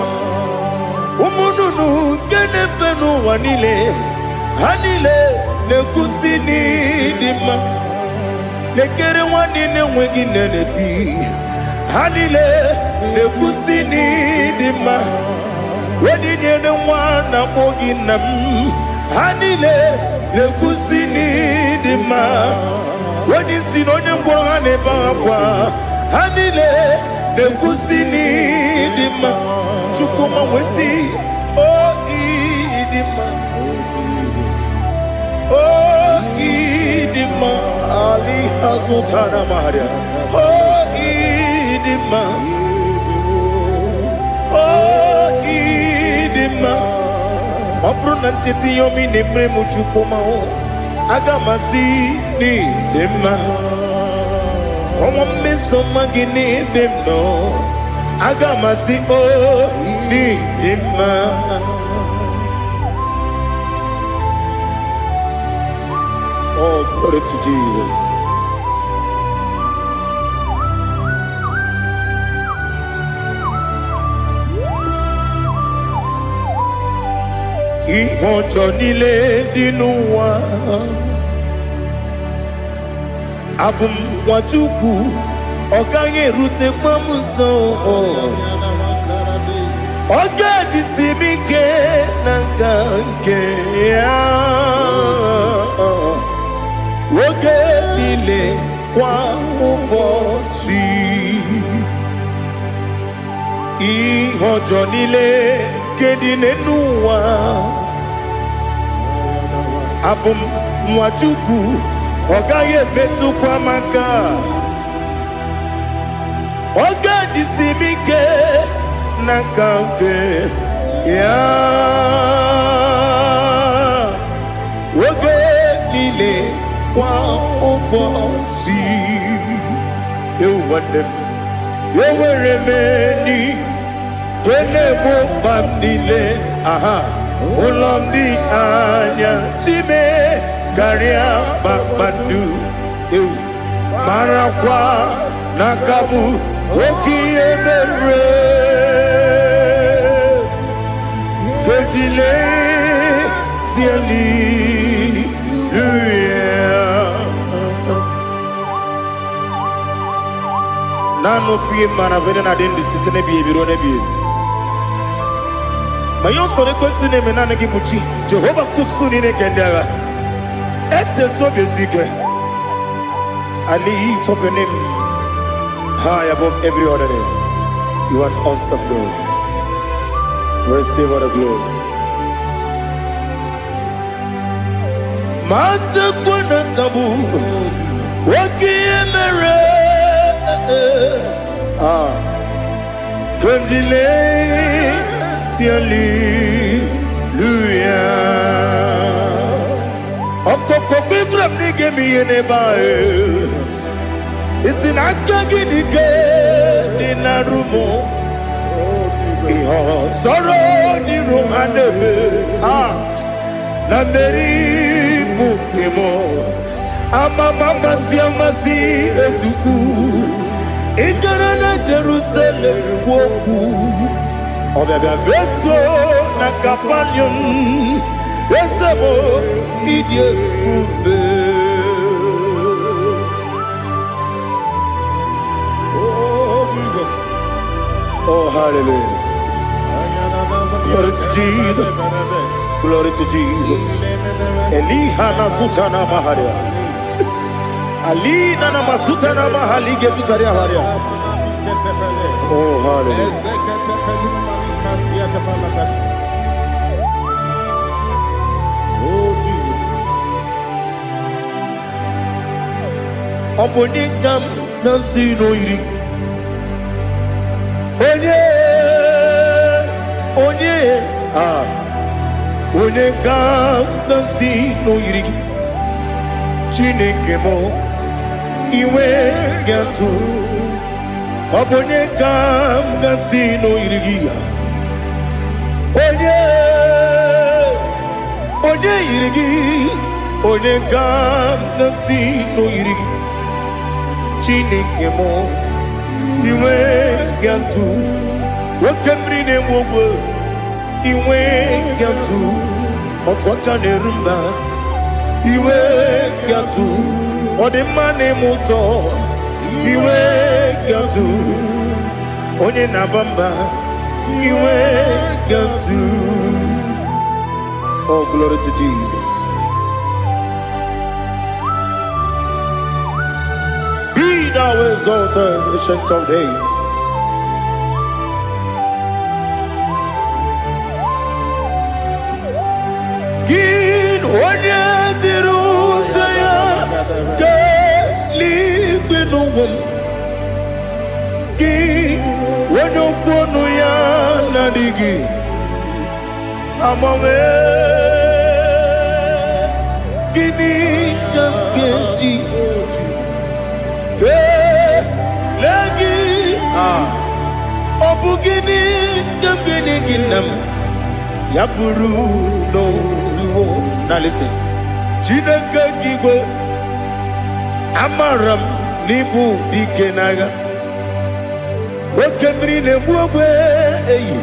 Umununu kene fenu wanile. Hanile le kusini dima. Lekere wanine wengi neneti. Hanile le kusini dima. Wedi nyene wana mogi nam. Hanile le kusini dima. Wedi sinonye mbwangane bangwa. Hanile le kusini dima. Chukuma wesi oh idima. Oh idima. Ali hazutana maria. Oh idima. Oh idima. Opronantiti yomi nemre muchukuma o. Agamasi ni dema. Como me somagini demno. Agamasi o ni dema. Oh, glory to Jesus. Ihojo nile dinuwa. Abum wajuku. Ogange rute mamuso. Oga jisimike nangange ya. Oge nile kwa ubosi. Ihojo nile kedine nuwa. Abum mwachuku. Ogaye betu kwa maka. Oga jisimike nangange ya. Oge nile kwa ubosi. You want them. You were remaining. Kene mo bandile. Aha. Ulomdi anya. Chime. Garia babandu. Marakwa. Nakabu. Oki emere. Kejile. Tiali. Nano fiye mana vene na den disitene biye birone biye. Mayon sore kwesune menane kibuchi. Jehova kusuni ne kendera. Ete tobe zike. I lift up your name high above every other name. You are awesome God. Receive all the glory. Mata kwana kabu. Waki emere. Gondile Hallelujah. Okoko Bibram nige mi enebae. Isin akagi nige dinarumo. Iho soro ni romanebe. Na meri bukemo. Ama mama siamasi ezuku. Ikarana Jerusalem woku. Obebe beso na kapanion. Besamo idie ube. Oh, Jesus. Oh, hallelujah. Glory to Jesus. Glory to Jesus. Elihana sutana maharia. Alina na masutana mahalige sutaria haria. Oh, hallelujah. Oh, Jesus. Oponingam nasino iri. Onegam nasino iri. Chineke mo iwe gantu. Oponegam nasino iri. Onye irigi, onegam nasino iri. Chineke mo iwe gantu. Wakemri ne mwogo iwe gantu. Otwaka ne rumba iwe gantu. Odemane moto iwe gantu. Onye nabamba iwe gantu. Oh, glory to Jesus. Be thou exalted, ancient of days. Gin onye tirutaya kelibinugum. Gin onye kwonu ya nadigi. Amame gini kamgeji ke lagi obu gini kamgini ginam ya buru no zuo. Now listen. Chineke kigwe amaram nibu dikenaga wakemri ne buogwe eyi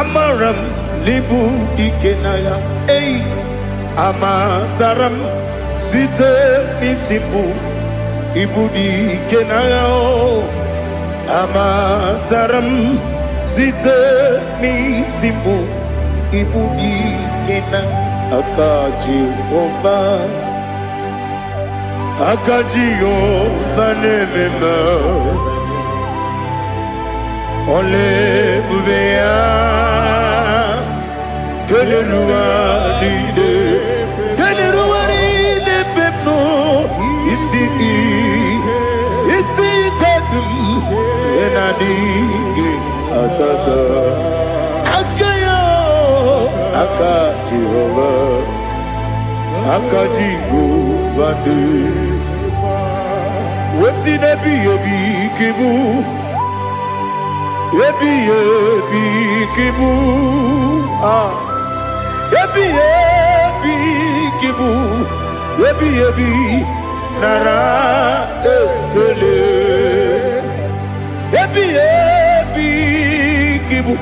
amaram libu dikenaya ei amataram site nisimbu ibu dikenaya o amataram site nisimbu ibu dikenaya akaji ova nemema ole bubea que le ruaride pepno ici kadum enadinge atata akayo akajigo vande wesi nebi kibu ebi kibu ebi kibu ebi nara ekele ebi kibu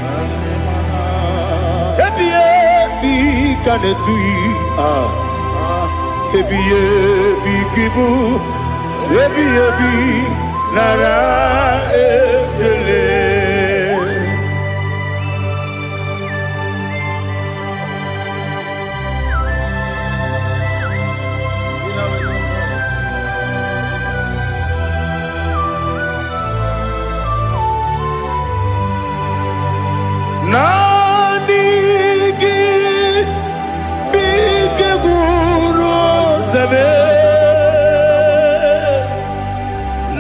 ebi kanetui ebi kibu ebi nara ekele. Nanigi bike guru zabe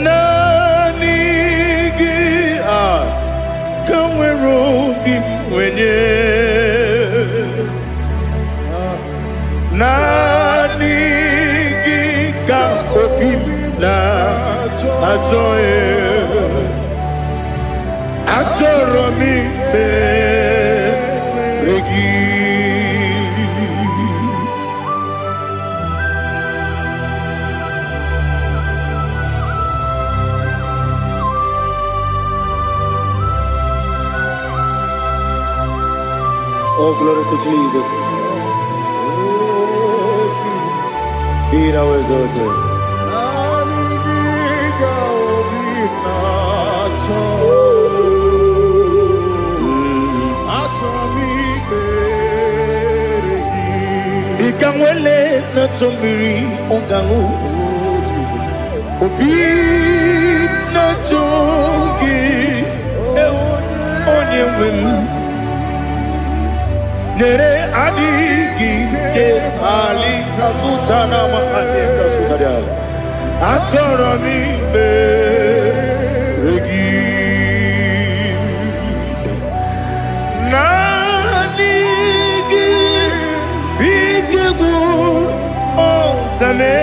nanigi bim wenye nani kika obim na ajoye ajoro mi be regi. Oh, glory to Jesus. Be thou exalted. Ikangwele na chombiri ongangu obi na chogi onyewem nere adigi ke ali asutana mahane kasutaria atoro mi be regi nanigi bigegu otame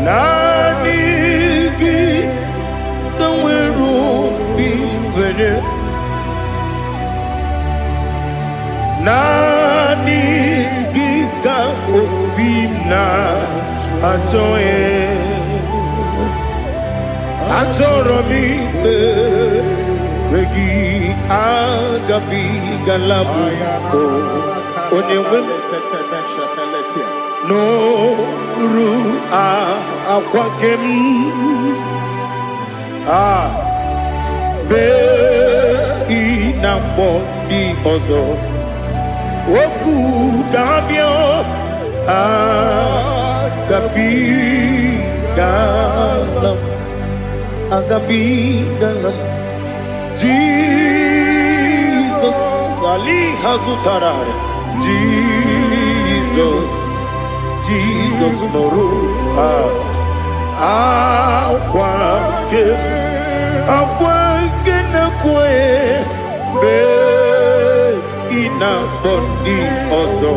nanigi kanweru bingwene nani gika obina atoye atoro mi regi agabi galabu onyewe no ru akwakem be inambo di ozo Oku gabio agabi galam Jesus Ali hazutarare Jesus noru akwake na kwe be ina boni ozo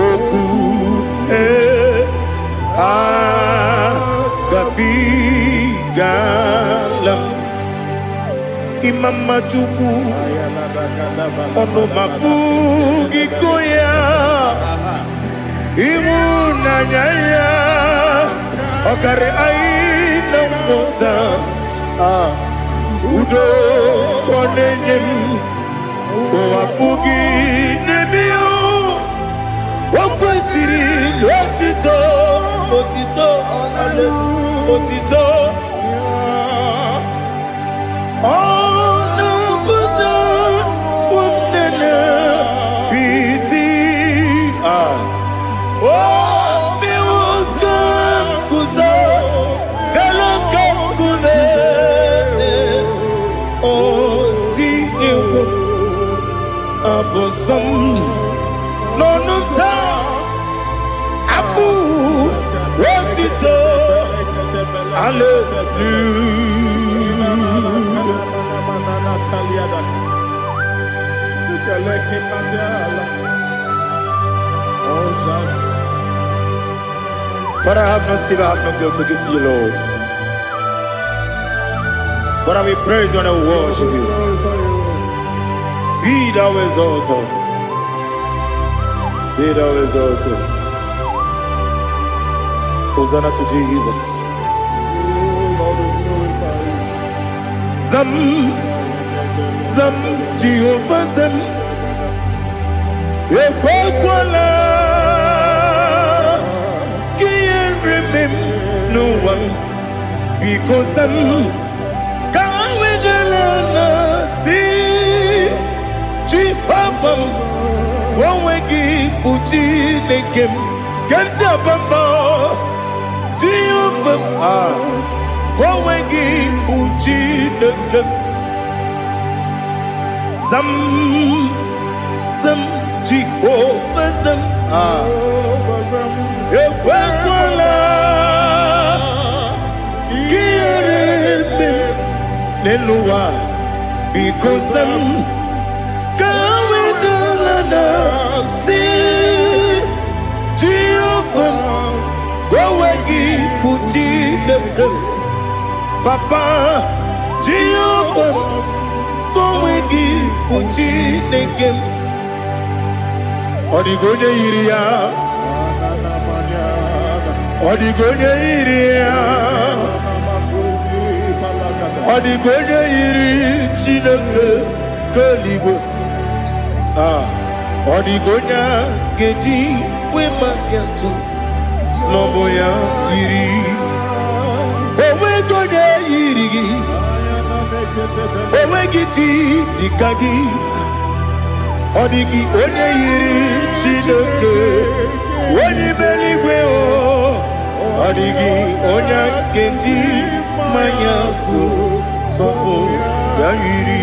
oku gabi galam imama chuku ono mapugi koya imuna nyaya okare aina mota udo konenyem wapugi nemio wakwesiri lotito ale otito ono buto umnene piti miwaka kuza galaka kune abosom nonuta abu rotito hallelujah. But I have no silver, I have no gold to give to you, Lord. But I will praise you and I will worship you. Be thou exalted. Be thou exalted. Hosanna to Jesus. Zam Jehovah Zam Ekwakwala Can't remember no one because Zam Kawedalana see Jehovah Wawegi Puchi Nekem Kenta Bamba Jehovah Wawegi Puchi Nekem Zam Jehovah Zam Ekwakwala Kieremem Nelua because I'm going to see Jehovah. Go away, Puchi the Papa Jehovah. Go away, Puchi the Odigonya iria, Odigonya iria, Odigonya iri chineke keligo. Odigonya geji we magetu snoboya iri. Owe gonya iri, owe giti dikagi. Odigi onye yiri Chineke onye meligwe o. Odigi onye kenji manya to sopo ya yiri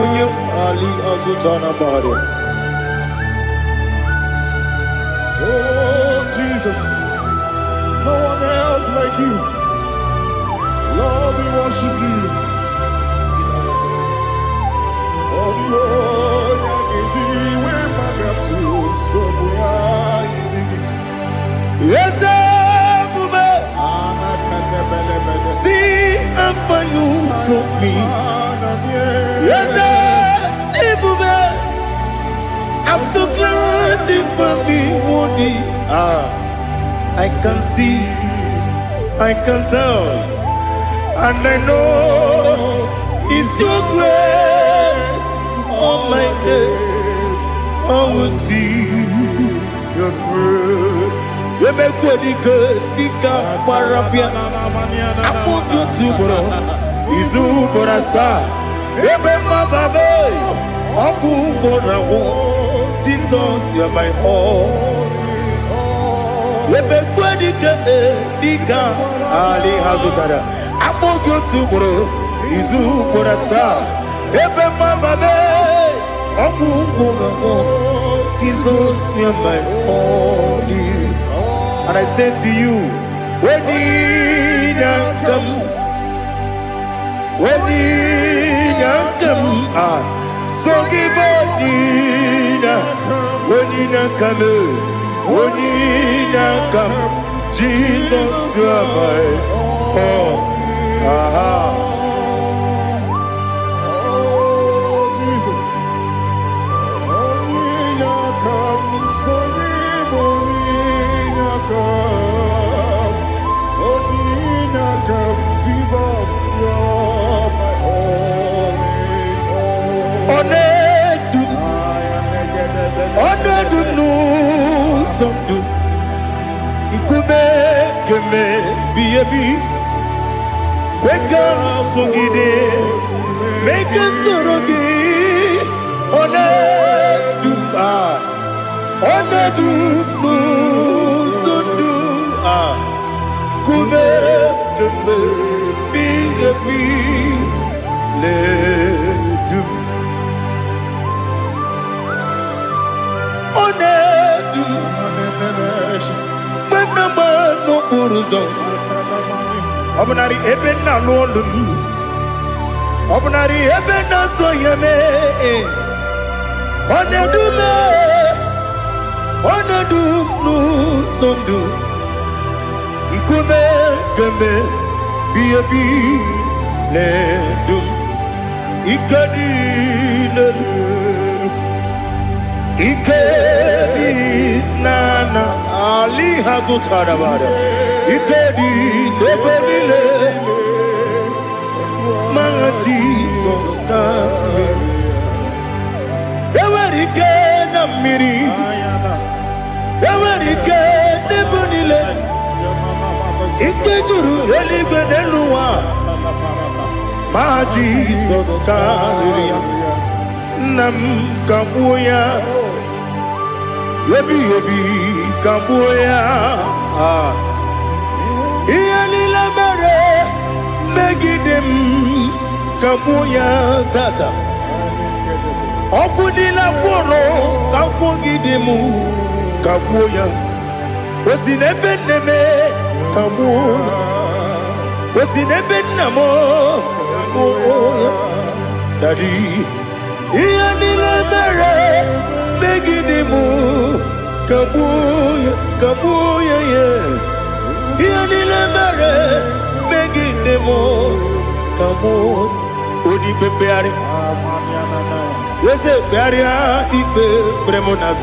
onye ali azutana bade. Oh Jesus, no one else like you. Lord, we worship you. Yes, see how far you brought me. Yes, I'm so glad for me, Woody. I can see, I can tell, and I know it's your grace. On my day, I will see your grace. You make what you could, Dika Parapia. I want you to bro. Izu Borasa. You make my baby. Aku Borawo. Jesus, you're my all. You make what you could, Dika Ali Hazutada. I want you to bro. Izu Borasa. Ebe mababe, Jesus, you're my only. And I say to you, when you come, so give up when you come, Jesus, you're my all. Make us Obnari ebena lolum, Obnari ebena soyeme, Onedu no sondu, Nkume keme biabi ledum, Ikedi nana Ali Hazutarabada. Ikedi nebenile ma Jesus kame. Ewerike na miri, Ewerike nebenile. Ikejuru eligwe neluwa ma Jesus kame. Nam kabuya, yebi kabuya. Iyalila mere megidem kabuya tata. Okudila kworo kabugidemu kabuya. Osinebenneme kabuya. Osinebennamo kabuya. Daddy, Ianile mere, Megidimu, Kabuya, Kabuya, yeah. Ianile mere, Megidimu, Kabuya, Udi Bebeari, yes, Bearia, Ibe, Bremonas,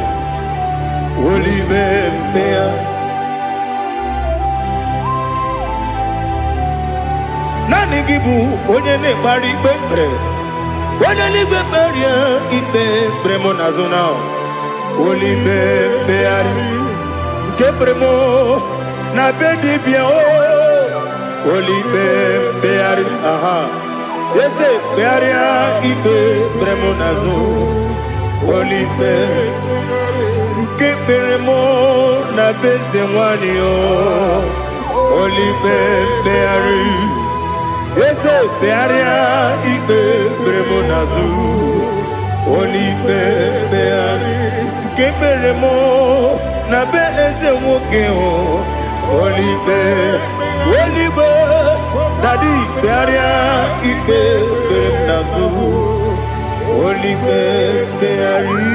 Uli Bebeari. Nani gibu onye ne-ekpari ikpe ekpere onye n'igwe kperie ikpe bremo na zona olibe mkpegharị nke bremo na be dibịa olibe mkpegharị aha eze kpegharịa ikpe bremo na zo olibe nke bremo na be eze nwanyị olibe mkpegharị eze bearia ikpe bremo nazu olibe beari nke beremo na be eze nwoke olibe dadi bearia ikpe brem nazu olibe beari.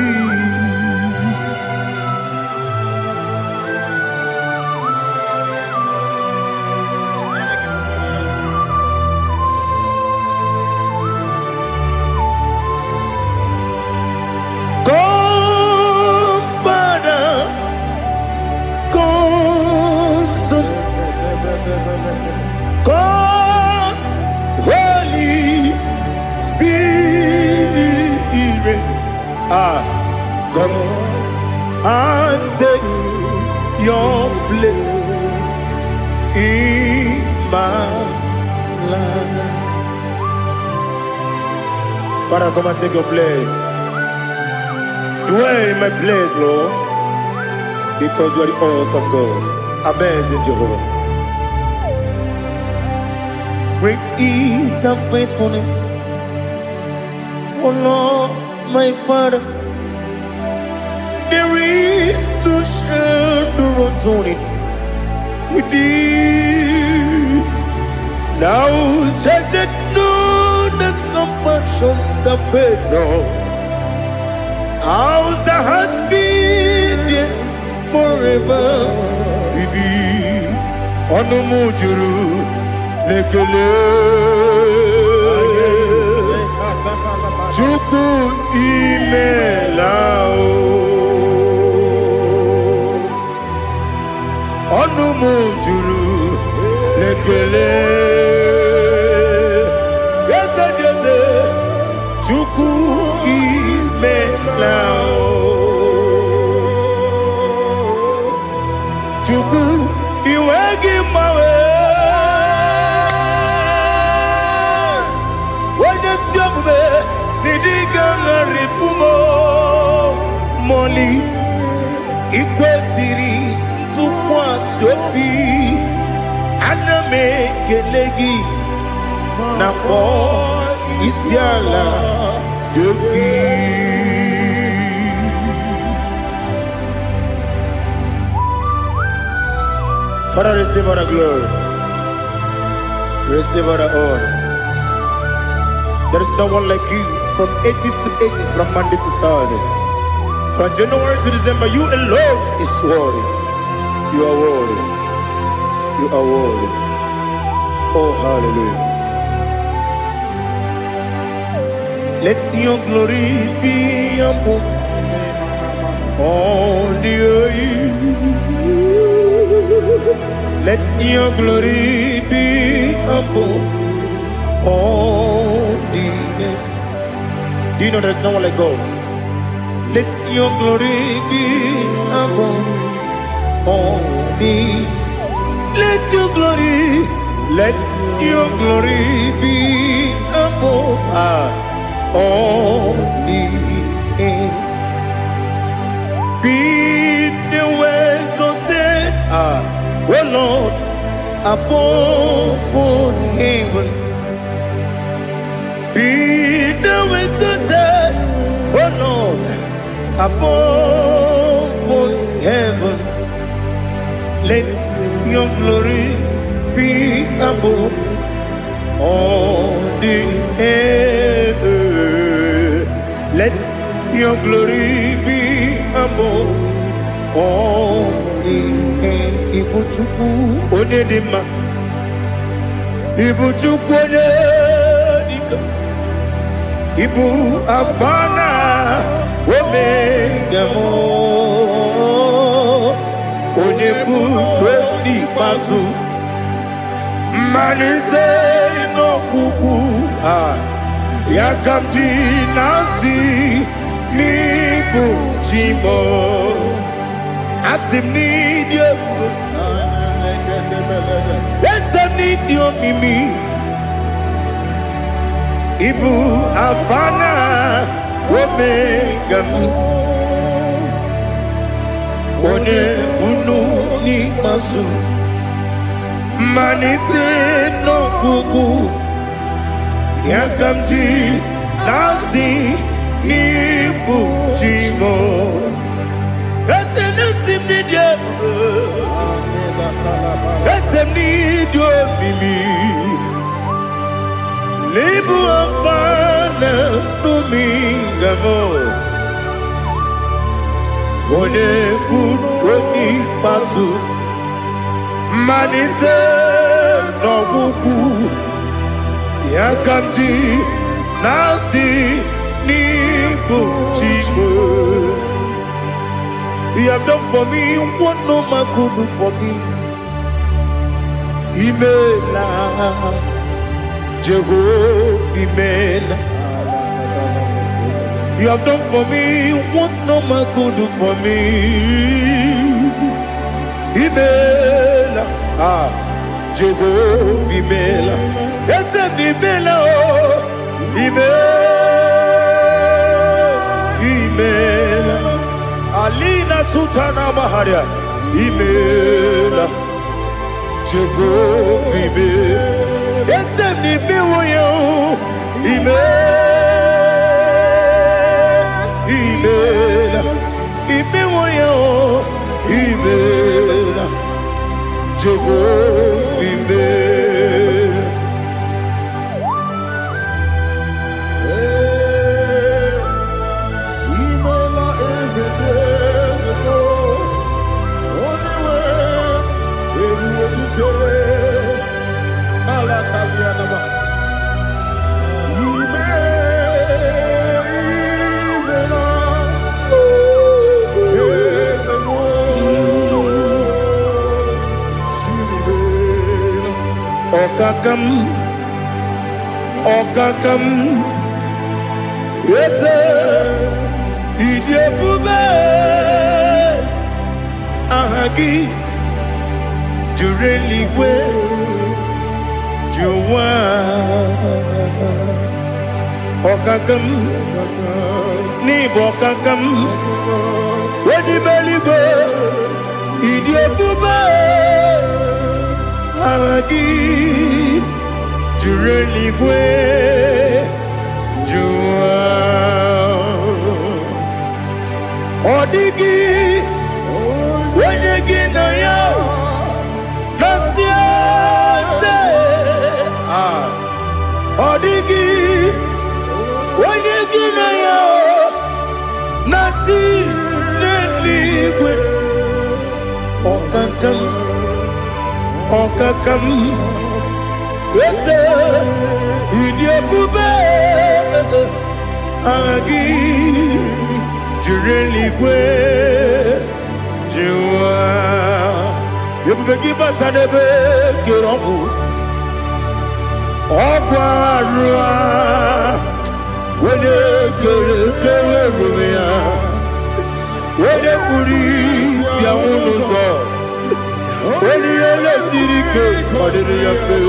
God, Holy Spirit, come and take your place in my life. Father, come and take your place. Dwell in my place, Lord, because you are the awesome God. Amazing Jehovah. Great is thy faithfulness, O Lord, my Father. There is no shadow of turning with thee. Thou judgest none that compassion that faith not. Ours that has been there forever with thee. Onumujuru lekele Chuku imelao Onumujuru lekele Yese Chuku imelao Chuku iwegi mawe Moli ikwesiri tụkwasị obi ana m ekele gị na kpọ isi ala gị. Father, receive all the glory, receive all the honor. There is no one like you. From ages to ages, from Monday to Saturday, from January to December, you alone is worthy. You are worthy. You are worthy. Oh, hallelujah. Let your glory be above all the earth. Let your glory be above all the earth. Do you know there's no one like God? Let your glory be above all the. Let your glory be above all the earth. Be the exalted, oh Lord, above all heaven. Be the exalted, oh Lord, above all heaven. Let your glory be above all the heaven. Your glory be above all the earth. Ibuchukwu onedima, Ibuchukwu onedika, Ibu afana omega mo, onebu lodi pasu, manite no kuku yakamji nasi. Nibu Jimo Asim need you. Yes, I need you, Mimi. Ibu Afana Omega One Bunu Ni Masu Manite no Kuku Yakamji Nasi Nibu Jimo Esenesim Nidia Esem Nidio Mimi Libu Afana Numingamo One Buni Pasu Manite Nobuku Yakamji Nasi Nibu Jimo. You have done for me what no man could do for me. Imela Jehovah Imela. You have done for me what no man could do for me. Imela Jehovah Imela. Yes, Imela Imela Alina Sutana Maharia Imela Jehovah Imela Yes, Imela Imela Imela Jehovah Imela. Okakam, yes, Idiabube, Ahagi, Jureliwe, Juwa, Okakam, Nibokakam, Wedibeligo, Idiabube, Ahagi. Jureligwe Jua Odigi Wenyegi na yo Nasia se Odigi Wenyegi na yo Nati Neligwe Okakam Okakam Yes, Idiabube Agi Jureligwe Jua Yebubegi Batanebe Kirobu Okwarua Wede Kere Rumia Wede Kuri Siamunuzo Wede Ele Sirike Kodiri Yafe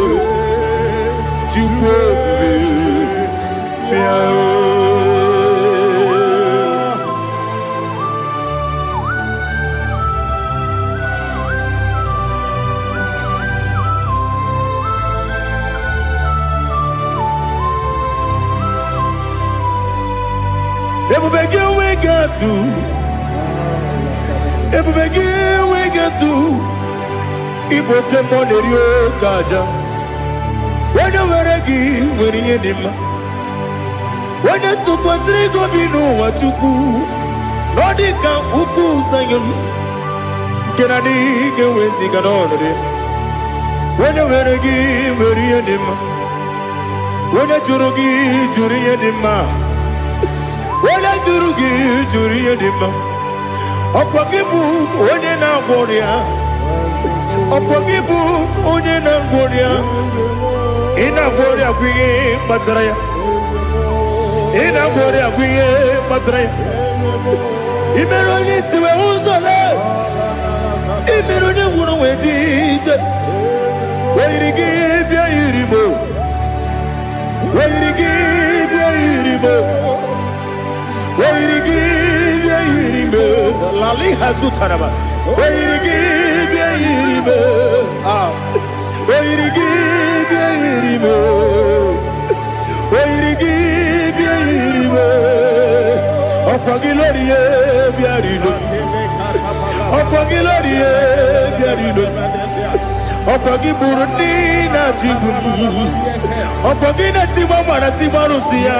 Ebubegi we get to Iboke Monerio Kaja. When you were a gee, when you did, onye tụkwasịrị gị obi n'ụwa Chukwu ọ dị ka ukwu Zion nke na adịghị ga-eweziga n'ọnọdụ ya. Onye nwere gị nwere ihe dị mma, onye jụrụ gị jụrụ ihe dị mma, onye jụrụ gị jụrụ ihe dị mma. Ọkwa gị bụ onye na-agwọ ọrịa, ọkwa gị bụ onye na-agwọ ọrịa. Ị na-agwọ ọrịa bụ ihe kpatara ya, ị na-agwọ ọrịa bụ ihe kpatara ya. I mere onye isi wee ụzọ lee, I mere onye nwụrụ wee dị ije. Oyiri gị bịa yiri m, oyiri gị bịa yiri m, oyiri gị bịa yiri m. Lali hazutara ma, oyiri gị bịa yiri m, oyiri gị bịa yiri m, oyiri gị bịa yiri m. Ọkwa gị lori ye bịa rilo, ọkwa gị lori ye bịa rilo. Ọkwa gị bụrụ ndị na-achịgbu m, ọkwa gị na-etigba mara tigba arụsị ya,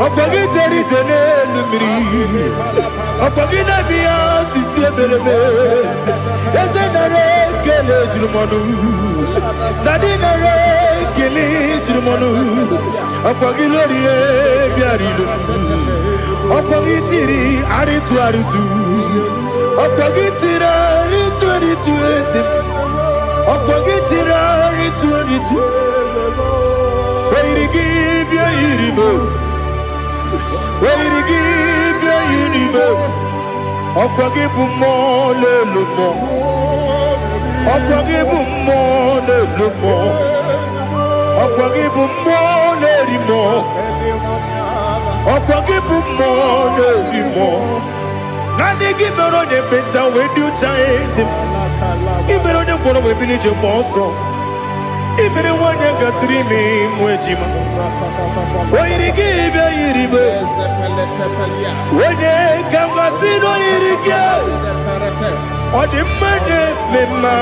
ọkwa gị jere ije n'elu mmiri, ọkwa gị na-eme ya osisi emereme. Eze nara ekele juru m ọnụ, na dị nara ekele juru m ọnụ. Ọkwa gị lori ihe bịarilo, ọkwa gị tiri arịtụ arịtụ, ọkwa gị tiri arịtụ arịtụ eze. Ọkwa gị tiri arịtụ arịtụ, oyiri gị bịa yiri m, oyiri gị bịa yiri m. Ọkwa gị bụ mmụọ n'elu mmụọ, ọkwa gị bụ mmụọ n'elu mmụọ, ọkwa gị bụ mmụọ n'eri mmụọ, ọkwa gị bụ mmụọ n'eri mmụọ. Naanị gị mere onye ekpenta wee dị ụcha eze m, I mere onye mkpọrọ wee bili ije gba ọsọ, I mere nwanyị gatụrụ ime mụ ejima. Oyiri gị bịa yiri m, onye ka m gasị n'oyiri gị. Ọ dị mma na-eme mma,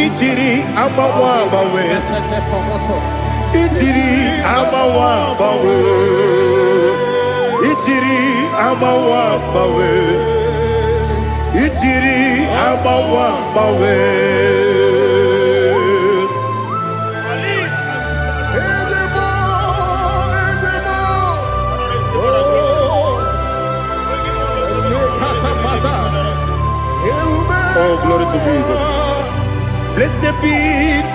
ijiri agbanwe agbanwe, ijiri agbanwe agbanwe, ijiri agbanwe agbanwe, ijiri agbanwe agbanwe. Oh, glory to Jesus. Blessed be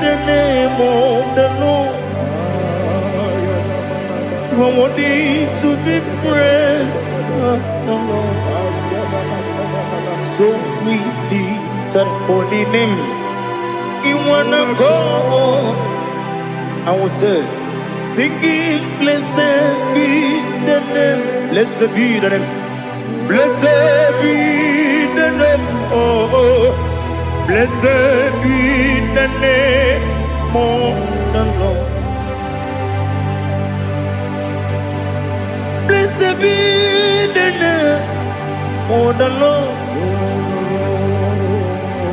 the name of the Lord. You are worthy to be praised, the Lord. So we lift that holy name. You wanna go, I will say, singing, blessed be the name, blessed be the name, blessed be the name, oh, blessed be the name of the Lord. Blessed be the name of the Lord.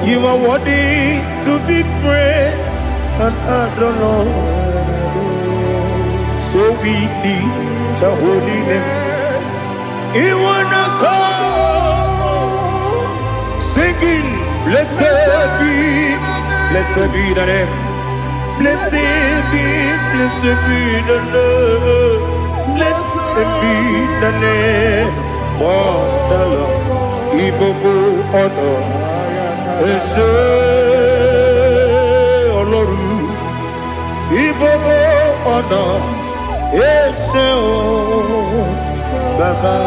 You are worthy to be praised and adored, Lord. So we lift the holy name. You wanna come singing, blessed be the name, blessed be the Lord, blessed be the name of the Lord. Ibobo honor. Ese Oloru, Ibobo ọ̀nà, Ese o Baba,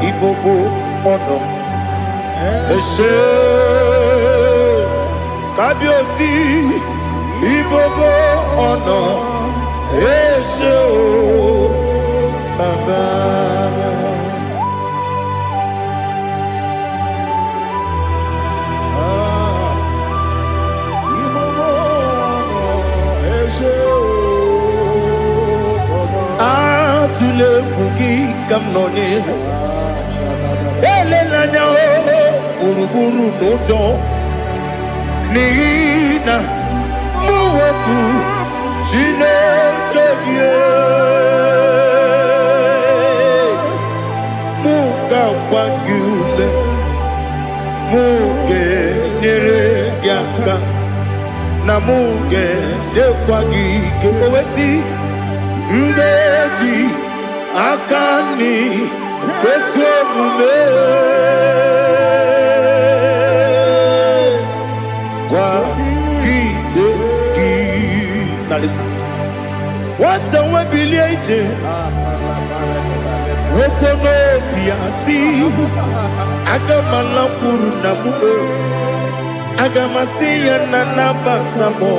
Ibobo ọ̀nà, Ese Kábíyèsí, Ibobo ọ̀nà, Ese o Baba. Tule kuki kamnoni ele lanya o buruburu nojo nina muwetu Chineke ye aka na muge dekwa gike owesi ngeji akani kweso mume kwa gide gi. Now listen. What's a webileje? Wokono biasi agamala puru na mume agamasi ya nana batamo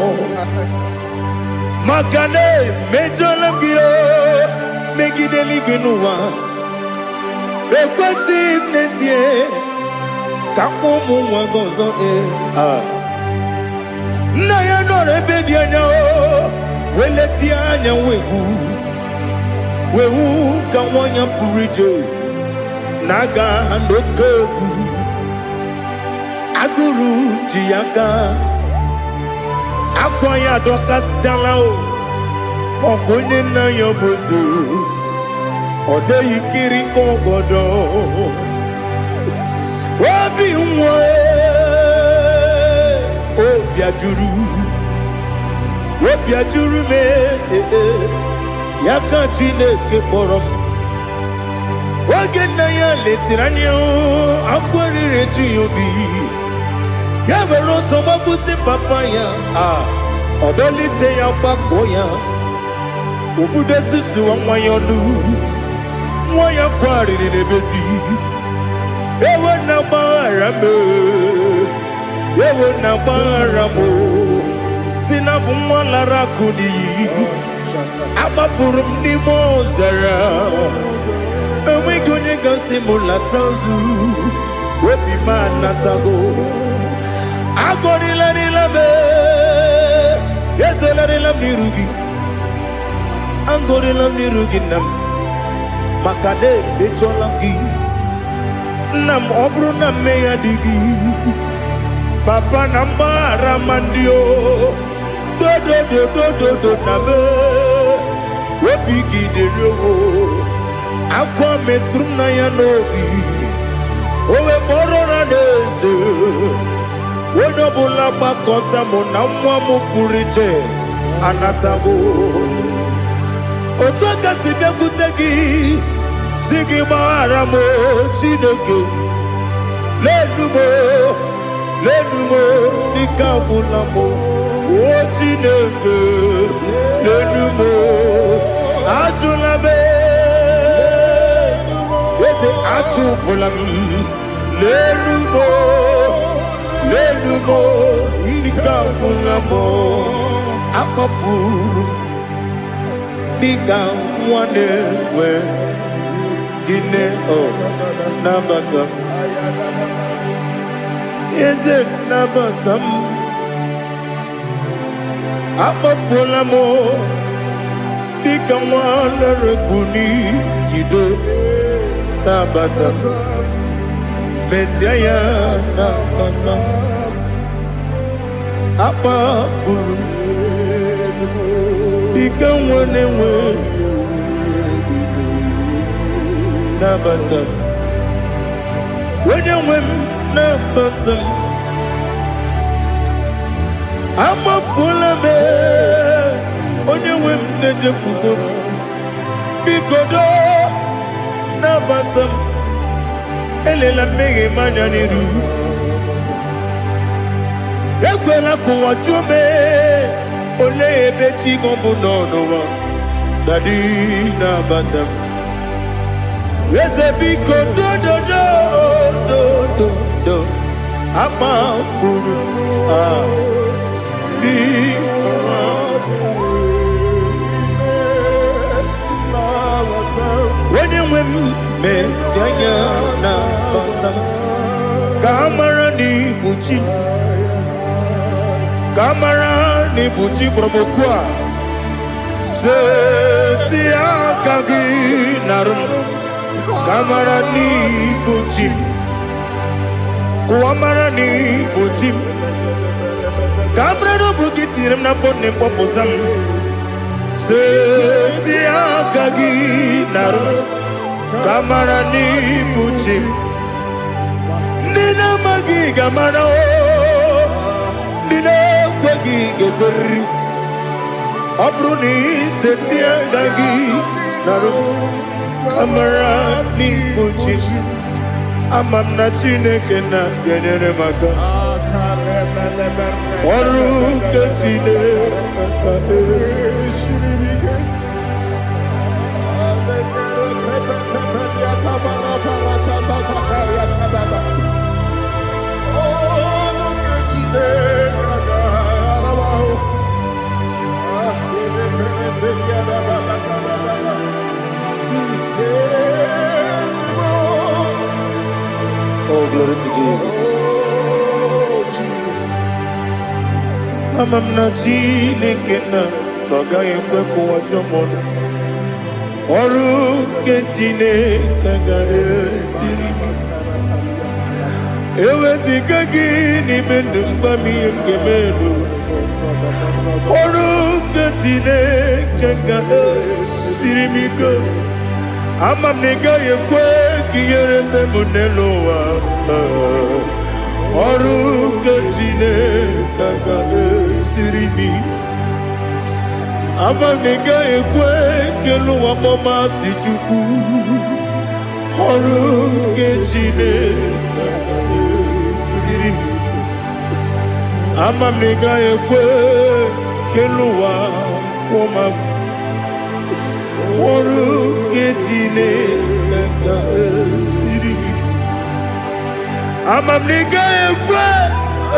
makane mejolamgio megideli binuwa ekwesi nesie kakomu wagozo na ya nore bedi anya weleti anya wehu kawanya purije naga ndokogu aguru jiyaka akwanya doka stalao okunye na yobozu ode yikiri kogodo obi nwa obi ajuru me yaka Chineke kpọrọ oge nna ya letiri anya akwarịrị ji obi ya were ọsọ gbapute papa ya ọdọlite ya gbakọ ya obodo susu nwa ya ọnụ nwa ya kwarịrị n'ebezi ewe na gbaghara m si na bụ nwa lara akụ n'iyi agbafuru m n'ime ọzara enweghị onye gasị m lata nzu obi m anatago agọrịlarịla m ezelarịla m n'iru gị agọrịla m n'iru gị nna m maka na emejọla m gị nna m ọ bụrụ na mmehie dị gị papa na mgbaghara ma ndị o dodododododo na me obi gị dịrị o akwa metụrụ na ya n'obi owe kpọrọ na n'eze onye ọbụla gbakọta mụ na nwa m pụrụ iche anatago otu aka si bịakwute gị si gị gbaghara m Chineke lenumo dịka ọbụla m o Chineke lenumo ajụla m eze ajụpụla m lenumo dịka ọbụla m akpafuru dịka nwa na-enwe gịnị nabata eze nabata m akpafuola m dịka nwa na-erekuni yido nabata mesia ya nabata akpafuru dịka nwa na-enwe nabata onye nwe m nabata m amafuola m onye nwe m na-ejefugo m biko do nabata m elela mmehie m anya n'iru ekwela ka ụwa jụọ m olee ebe chi gị bụ n'ụwa dadi nabata m eze biko do amafuru di onye nwe m mesi anya na bata ka amara n'ibu chi ka amara n'ibu chi kpọrọmokwu a seti aka gị narụ kamara n'ibu chi kuamara n'ibu chi kamara n'obu gị tiri m n'afọ na mkpọpụta m seti aka gị narụ kamara n'ibu chi ndị na-amaghị gamara o Dine kwagi gekori Abruni setia gagi Naro Kamara ni kuchishi Amam na chineke na genere maka Oru ketine Shirimike Oh, glory to Jesus. Amam na chineke na Nogaye kweko wajomono Oru ketine kaga esirimike Ewezika gini mendumba miyemgemelo Oru ketine kaga esirimike Amam negaye kwe kiyere memunelo wa Oru ketine kaga esirimi Amam negaye kwe kelu wa mama sichuku Oru ketine kaga esirimi Amam negaye kwe kelu wa mama Oru ketine kaga esirimi Amam negaye kwe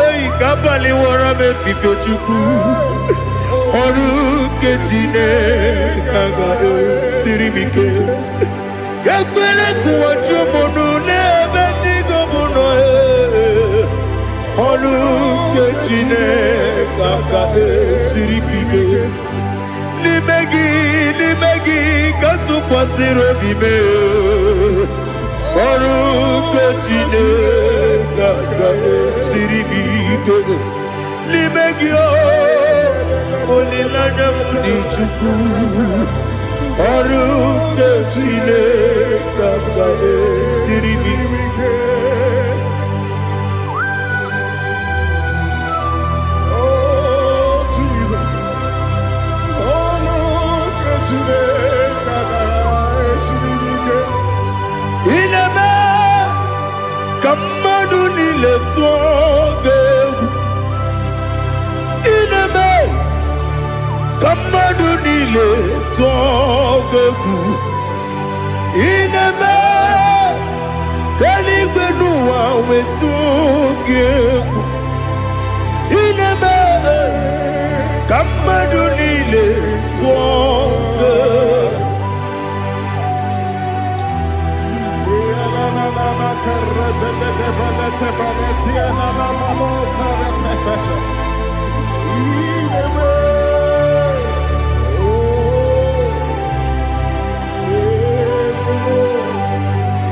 Ei kabali wara me fifo chuku Oru ketine kaga esirimike Yakwele kuwa chumono nebe tigo mono Oru ketine kaga esirimike Limegi katu pasiro bime Oru ketine kaga esirimike Limegi Olilana mudi chuku Oru ketine kaga esirimike Kamadu nile tuogegu Ineme Kamadu nile tuogegu Ineme Kaligwenu wawe tuogegu Ineme Kamadu nile tuogegu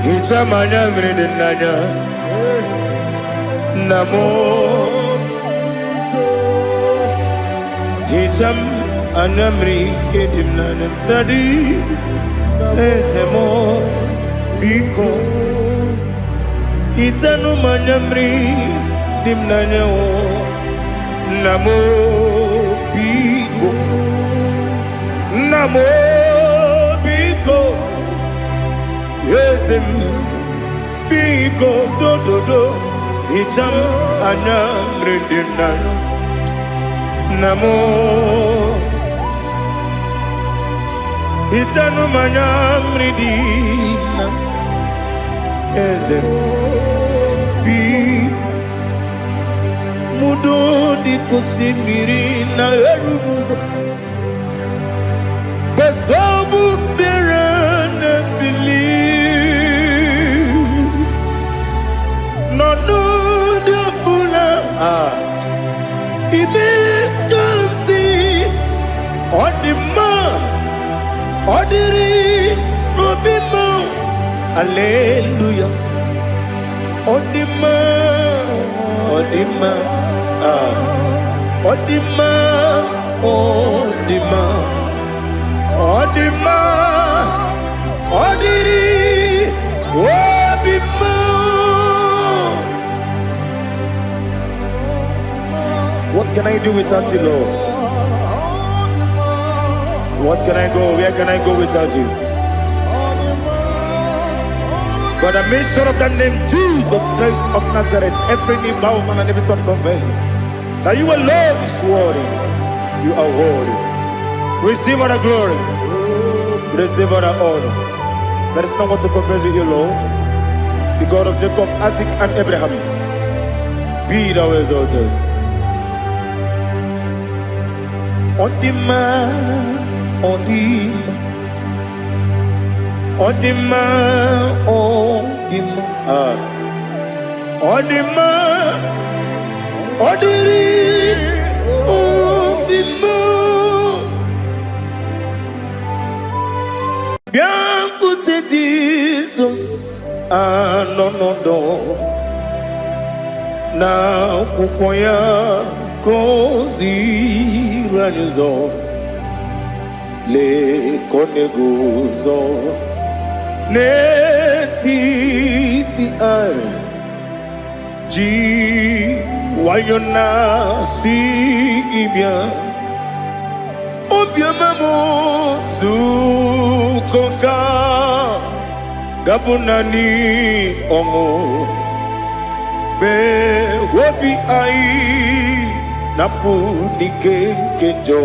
Itamanya mridinanya Namo Itam anamri kedimnana Dadi Ezemo Biko Itanu manyamri dimnanya o Namo Biko Namo Biko Yesem Biko do do do Itam anamri dimnanya Namo Itanu manyamri dimnanya Ezem Biko Mudo di kusimiri na erumuzo Basabu birane believe No de bula Ime kansi Odima Odiri Obima Hallelujah. Odima, Odima, Odima, Odima, Odima, Odiri, Odima. can I do without you, Lord? What can I go? Where can I go without you? But the mention of that name, Jesus Christ of Nazareth, every knee bows and every tongue confesses that you alone is worthy. You are worthy. Receive all the glory. Receive all the honor. There is no one to compare with you, Lord. The God of Jacob, Isaac, and Abraham. Be thou exalted. On the man, on the man. On the man, on the man, on the man, on the man. Bien écoutez Jesus, no. Na kukoya kozi ranizo, le koneguzo. Netiti ai ji wayona si ibia obia mamo zukoka gabunani omo be wobi ai napu nikenjo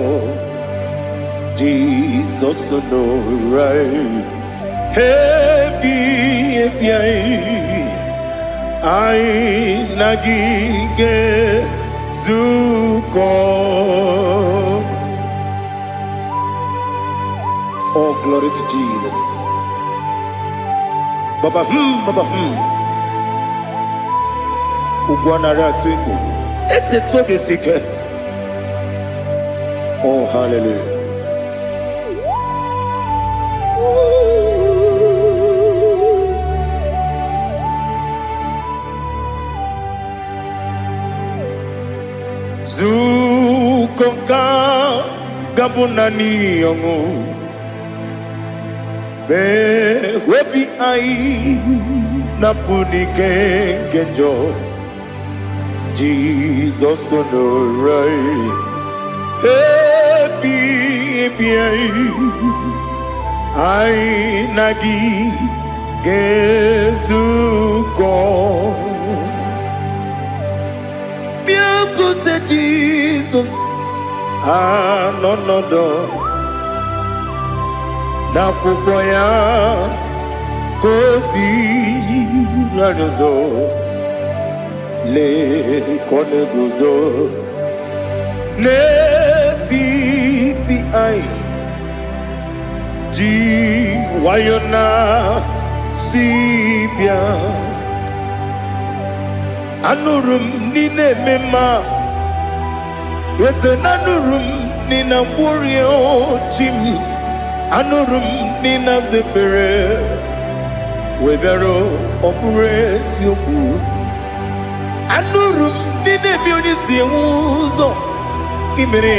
Jesus no right. Happy, I nagige zuko. Oh, glory to Jesus. Baba, Ugwanara twingu. Ete tobe sike. Oh, hallelujah. Zukonka gabunani yongu be webi ai napuni kenjo Jesus no right happy ai nagi gezuko. Écoute Jesus, no. Na kukoya kozi ranizo, le koneguzo. Netiti ai ji wayona sibia. Anurum nine mema, yese nanurum nina warrior chim. Anurum nina zepere, webero opures yoku. Anurum nine mionisi uzo, imere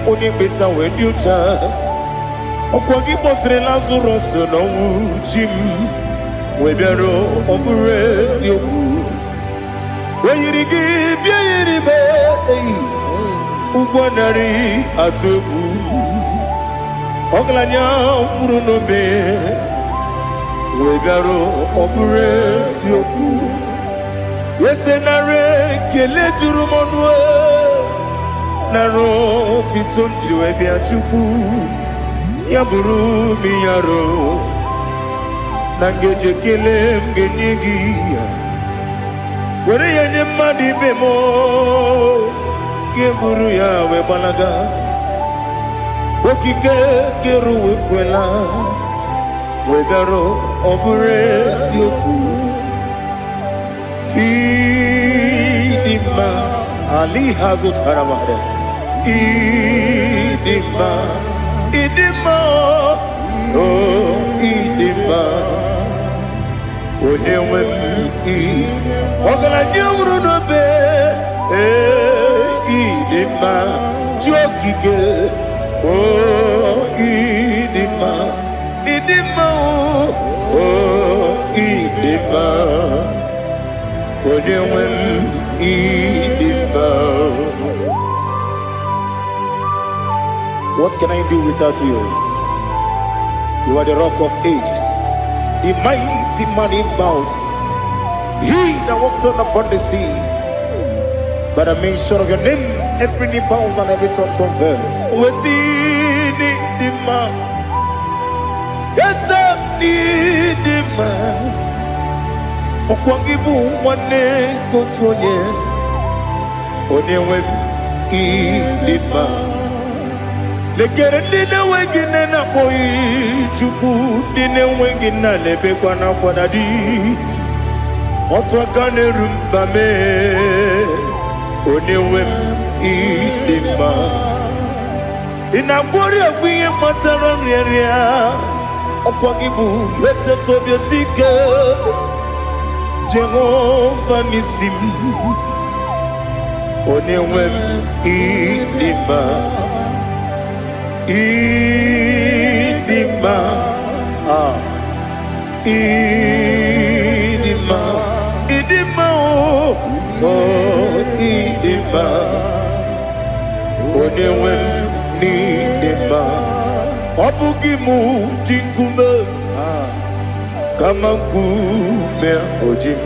onibeta weducha. Okwagi potre lazuro sono chim, webero opures yoku. Weyirigi biyiribe ugwanari atubu oglanya murunobe wegaro oburesi oku yesenare kele turumonwe naro titondriwe biachuku yaburu miyaro nangeje kele mgenyigia. Where you need money, bemo, Geburu ya we balaga, Okike keru we kwela, Wegaro obures yoku, Idima Ali hazut haramade, Idima, oh Idima. Onewem ogala nyumru no be idima jokike idima idima onewem idima What can I do without you? You are the rock of ages, the mighty man in battle. He that walked on upon the sea. By the mention of your name, every knee bows and every tongue converse. We see the man. Yes, I need the man. Okwangibu wane kotonye. Onyewe the man. Lekere dine wengine na boyi chuku dine wengine lebe kwa na kwadadi. Otwa kane rumba me. Onyewe the man. Inabori agwiye matara nyeria. Okwangibu yete tobye sike. Jehovah Nisim. Onyewe the man. Idima, Idima, Idima, oh, Idima, Onewe Nidima, Obugimu Jinkume, Kamakume Ojim,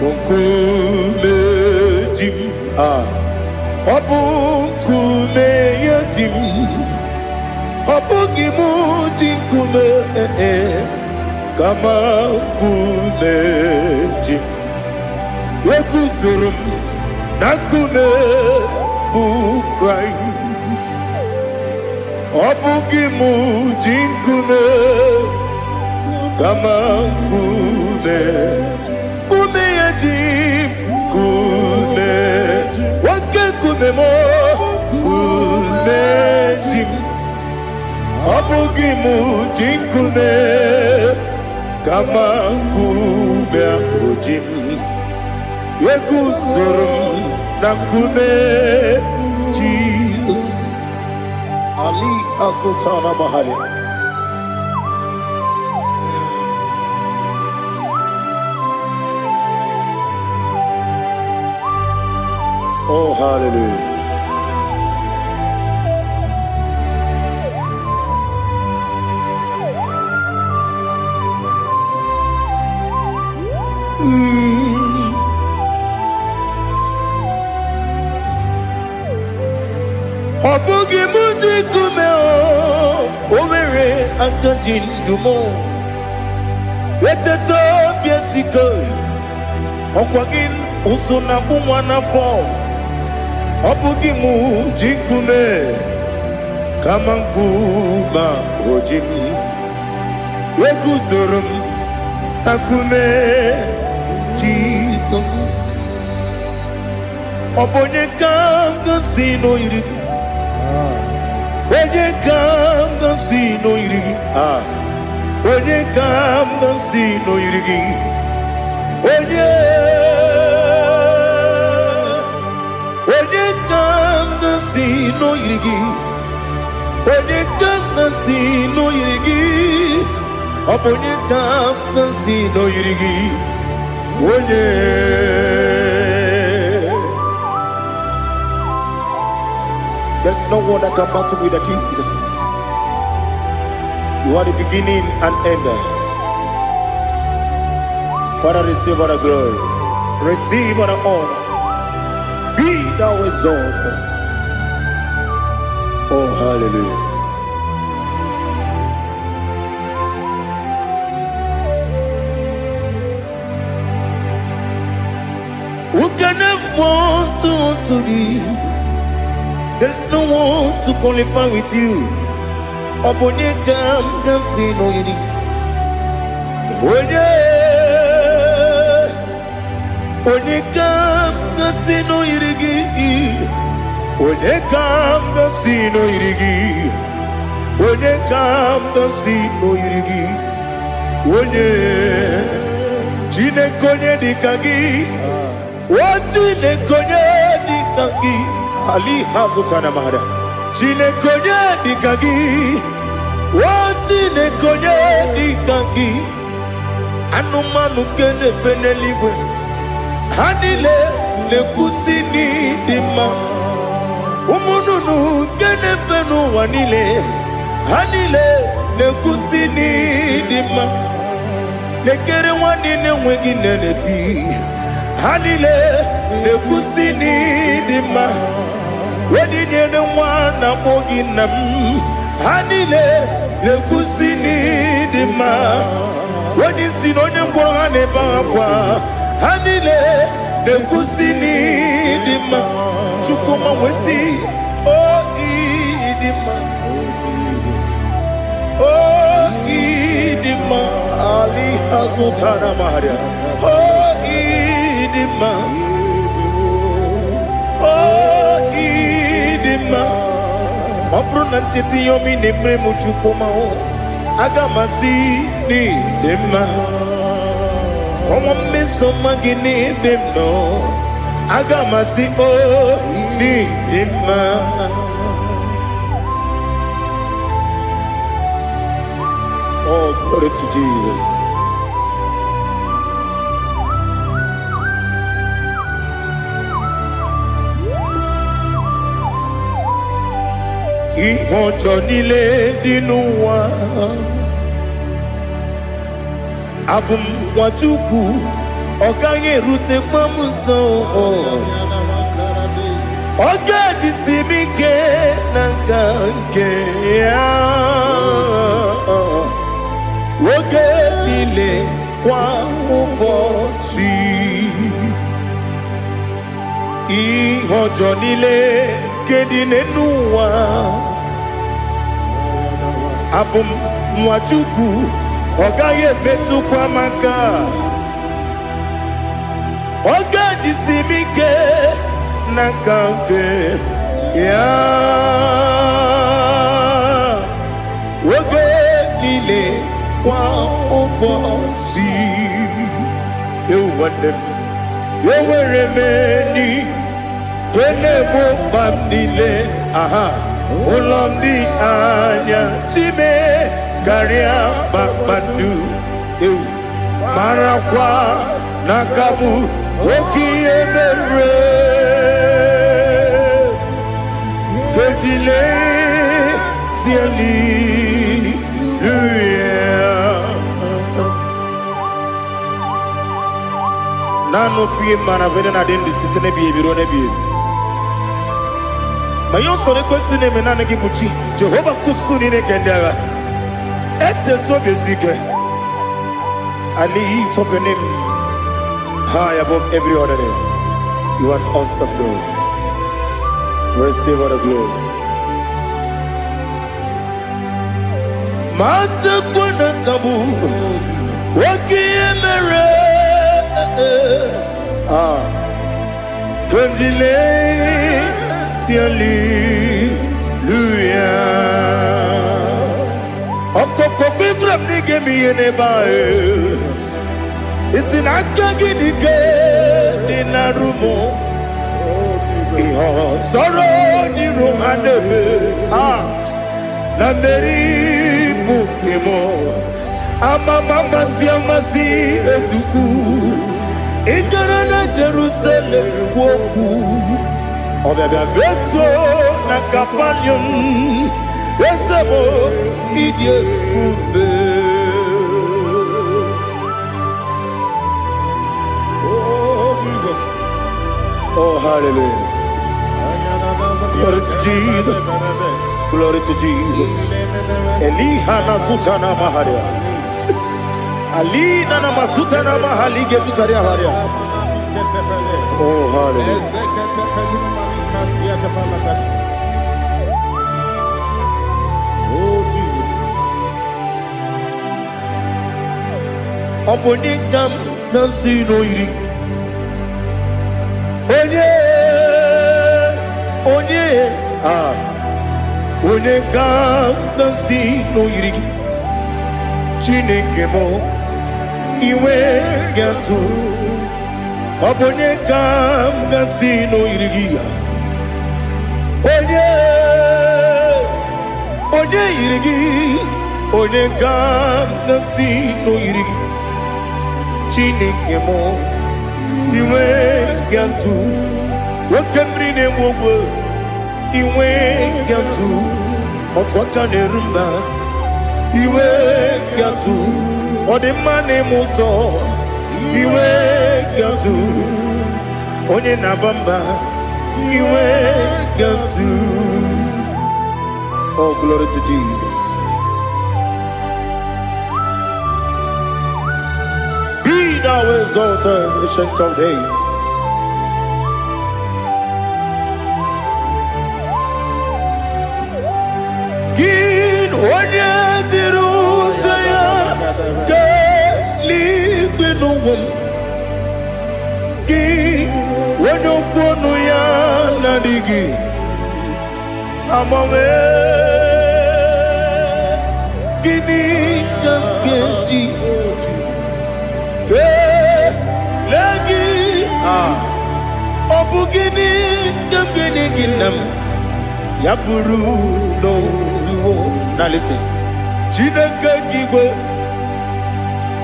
Unkume Jim, Obukume Yajim, Obugimu Jinkume, Kamakume Jim, Yakuzurum, Nakume Christ, Obugimu Jinkume, Kamakume, Kume Yajim, Kume. Kumemo, kumejim, abugimu jinkume, kama kume abujim, yekusurum na kume Jesus. Ali Asultana Mahali. Oh, hallelujah. Obugi muji kumeo, overe akajin dumo. Eteto biesiko, okwagin usuna bumwana fo. Obugimu jikume kamankuba ojim yeguzurum akume Jesus obonye kanga sino irigi onye kanga sino irigi onye kanga sino irigi onye no yirigi, onye kanga si no yirigi, onye kanga si no yirigi, onye. There's no one that can battle with Jesus. You are the beginning and end. Father, receive all the glory, receive all the honor. Be thou exalted. Oh, hallelujah. Who can have one to thee? There's no one to qualify with you. Obonye kam kasi no yidi. Onye kam kasi no yidi. Onye kam kasi no yirigi, onye kam kasi no yirigi, onye chinekonye dikagi, o chinekonye dikagi, Ali Hazutana Mahada, chinekonye dikagi, o chinekonye dikagi, anumanu kene feneliwe, hanile le kusini dima. umununu kenefenu wanile hanile nekusini dima nekere wanine wengi neneti hanile nekusini dima wedine ne wana moginam hanile nekusini dima wedisi nonye mbwangane bakwa hanile nekusini dima chukuma wesi o idima o idima ali hazutana maria o idima o idima opronantiti yomi nemre muchukuma o agamasi ni dima como me somagini demno agamasi o ni dima. Oh, glory to Jesus. Ihojo nile dinuwa abum wajuku oganye rute mamuso ogaji simike nanganke ya woge nile kwa ubosi ihojo nile kedine nuwa abum wajuku ogaye betu kwa maka ogaji simike nakanke ya woge nile kwa ubosi ewandem yeweremeni kene mo bamdile aha ulomdi anya chime Garia Babandu Marakwa Nakabu Oki Emere Kejile Tiali Nano fiye manavene na dendi sitene biye birone biye Mayon sore kwesune menane kibuchi Jehova kusuni ne kendera Ete to besike. I lift up your name high above every other name. You are awesome God. Receive all the glory. Mata kuna kabu waki emere Kundile tiali luya Okokokwe grabni gemi yenebae Isinaka gidike dinarumo Iho soro ni romanebe Na meri bukemo Ama mama siamasi ezuku Ikara na Jerusalem kwoku Obebe beso na kapanion Esemo idie ube. Oh Jesus. Oh hallelujah. Glory to Jesus. Glory to Jesus. Elihana sutana maharia. Alina na masutana mahali gesutaria haria. Oh hallelujah. Obonikam nasino iri Onekam nasino iri Chineke mo iwe gantu Obonekam nasino iri iri Onekam nasino iri Chineke mo iwe gantu Wakemrine mwogo iwe gatu otwaka nerumba iwe gatu odimane muto iwe gatu onye nabamba iwe gatu. Oh, glory to Jesus. Be thou exalted, ancient of days. Gin onye tirutaya ke ligbinugum. Gin onye kwonu ya nadigi amame gini kamgeji ke lagi obu gini kamgeni ginam ya buru no zuo. Now listen. Chineke kigwe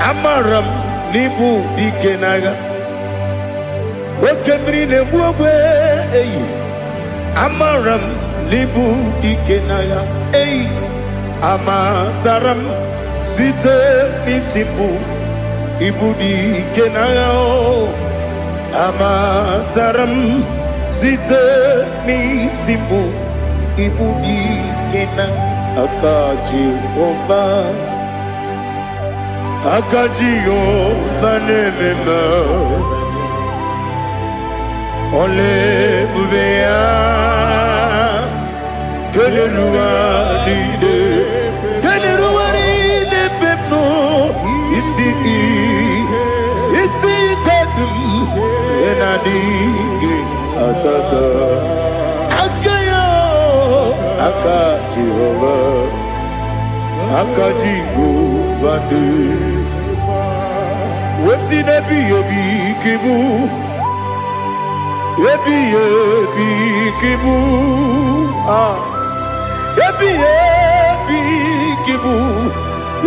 amaram nibu dikenaga okemri ne buogwe eyi amaram nibu dikenaga eyi amataram site nisimbu ibu dikenaga o amataram site nisimbu ibu dikenaga. Akaji Ova nemema ole bubea keleruwa ride pepno isi kadum enadinge atata Akaji Ova de Wesi nebi ebi kibu ebi kibu ebi kibu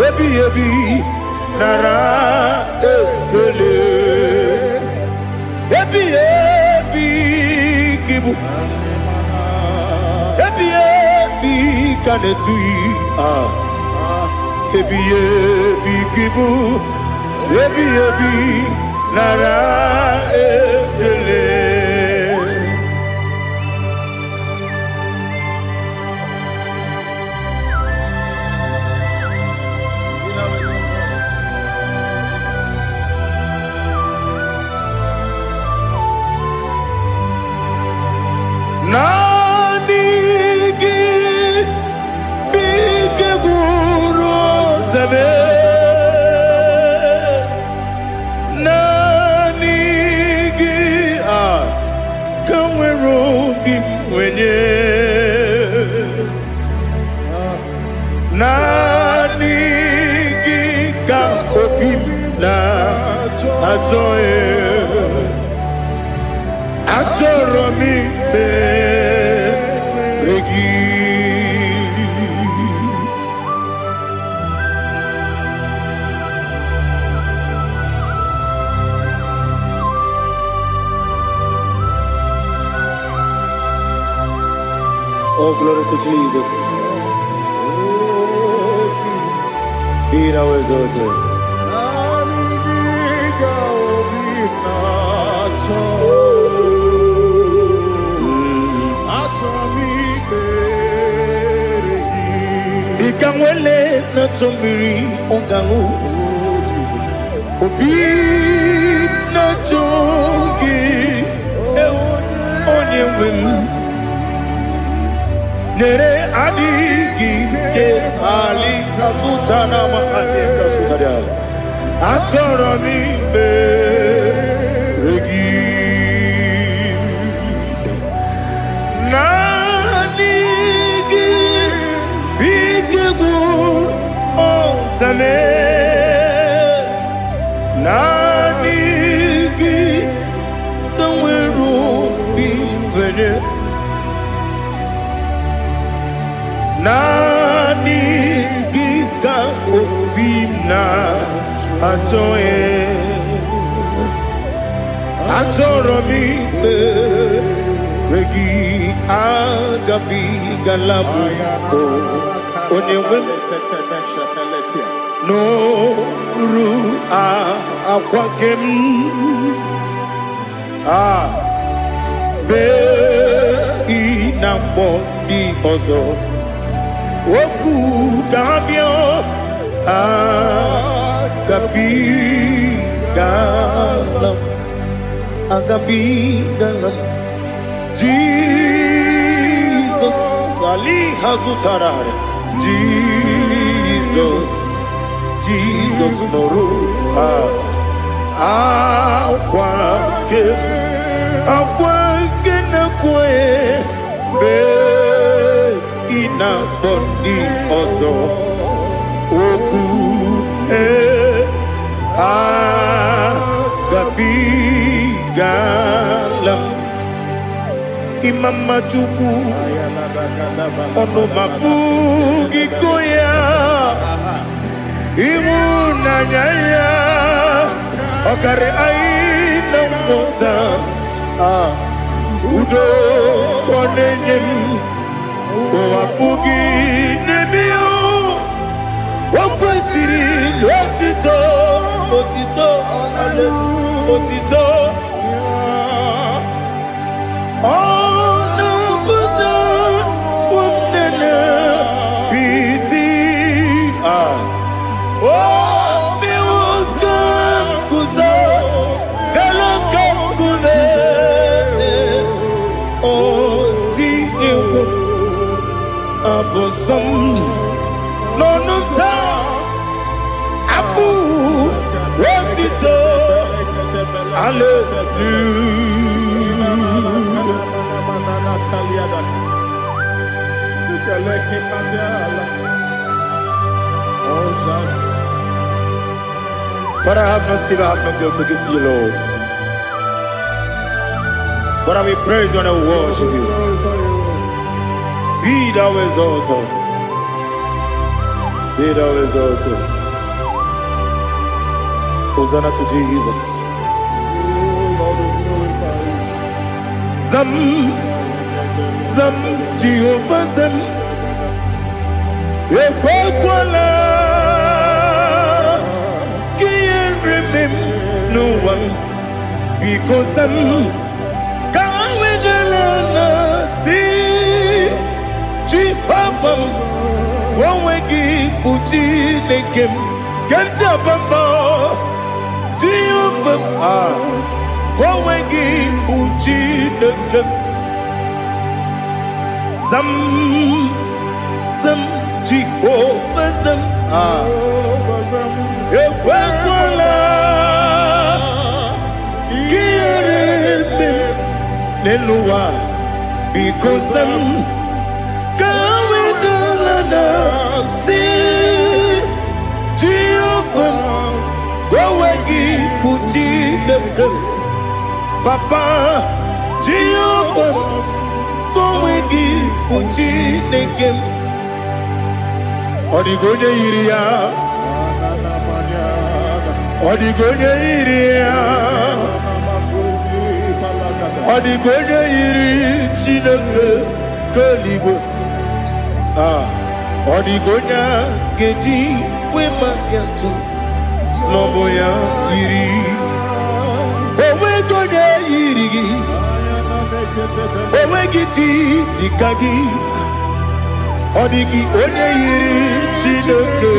ebi nara ekele ebi kibu ebi kanetui ebi kibu ebi nara ekele. Oh, glory to Jesus. Be thou exalted. Ikamwele na chombiri ongangu obi na chogi onye wim nere adigi ke ali kasutana mahane kasutaria atoro mi be regi nanigi bigegu otame nanigi kanweru bimbere nani gika obina atoro mi regi Agabi galabu onyewe n'oru akwakem be inakpọ dị ọzọ okwu ga-abịa agabi galam Jesus Ali Hazutarare Jesus Noru akwake na kwe be ina boni ozo oku gabi galam Imam Majuku ono mapugi koya imuna nyaya okare aina mota udo konenyem mapugi nemio wakwesiri lotito otito no ta abu wotito hallelujah Father, I have no silver, I have no gold to give to you, Lord. But I will praise you and I will worship you. Be thou exalted. Be thou exalted. Hosanna to Jesus. Zam Jehovah Zam Ekwakwala Can't remember no one because Zam Kawedalana see Jehovah Wawegi Puchi Nekem Kenta Bamba Jehovah Wawegi Puchi Nekem Zam Jehovah Zam Ekwakwala Kieremem Neluwa because Zam Kawedalana see Jehovah Wawagi Puchi Nekem Papa Jehovah Wawagi Puchi Nekem Odigonye iria Odigonye iri Chineke Keligwe Odigonya Geji Wemagetu Sloboya iri Owegonye iri Owegiti Dikagi Odigi onye yiri Chineke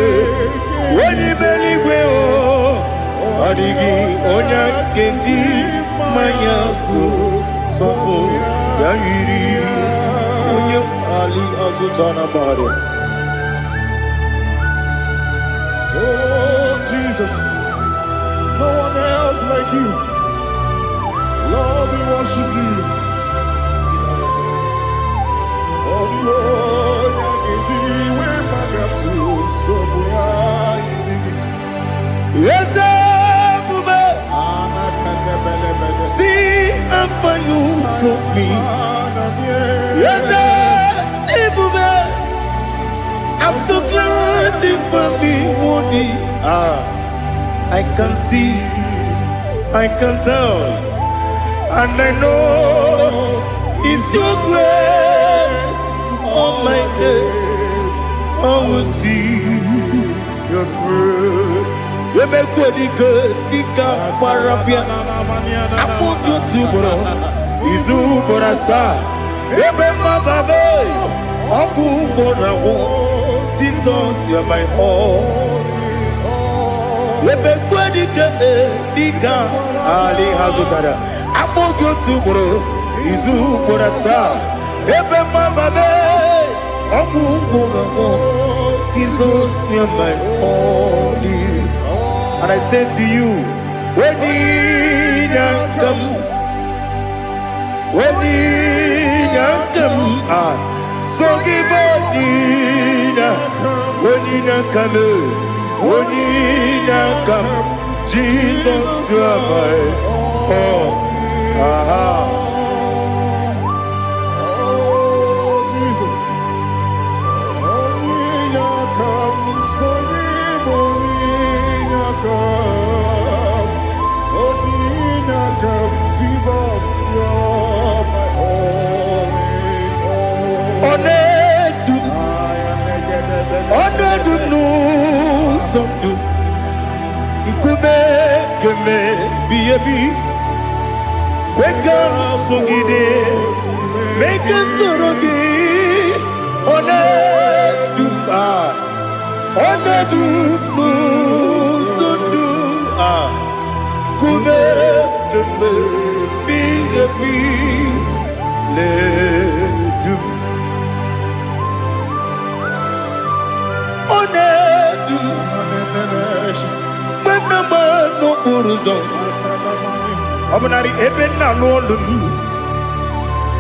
onye meligwe Odigi onye kendi manya to sopo ya yiri onye Ali Azutana Bade. Oh Jesus, no one else like you. Lord, we worship you. Oh Lord, yes, see how far you brought me. Yes, I'm so glad for me, Woody. I can see, I can tell, and I know It's your grace on my day. I will see your grace. You make what you could, you can't parapia. I put you to bro. Izu borasa. You make my baby. Aku bonawo. Jesus, you are my all. You make what you could, you can't. Ali Hazutada. I put you to bro. Izu borasa. You make my baby. Jesus, you are my only. And I say to you, when you come, so give up, when you come, Jesus, you are my all. Make us to Obnari ebena lolum,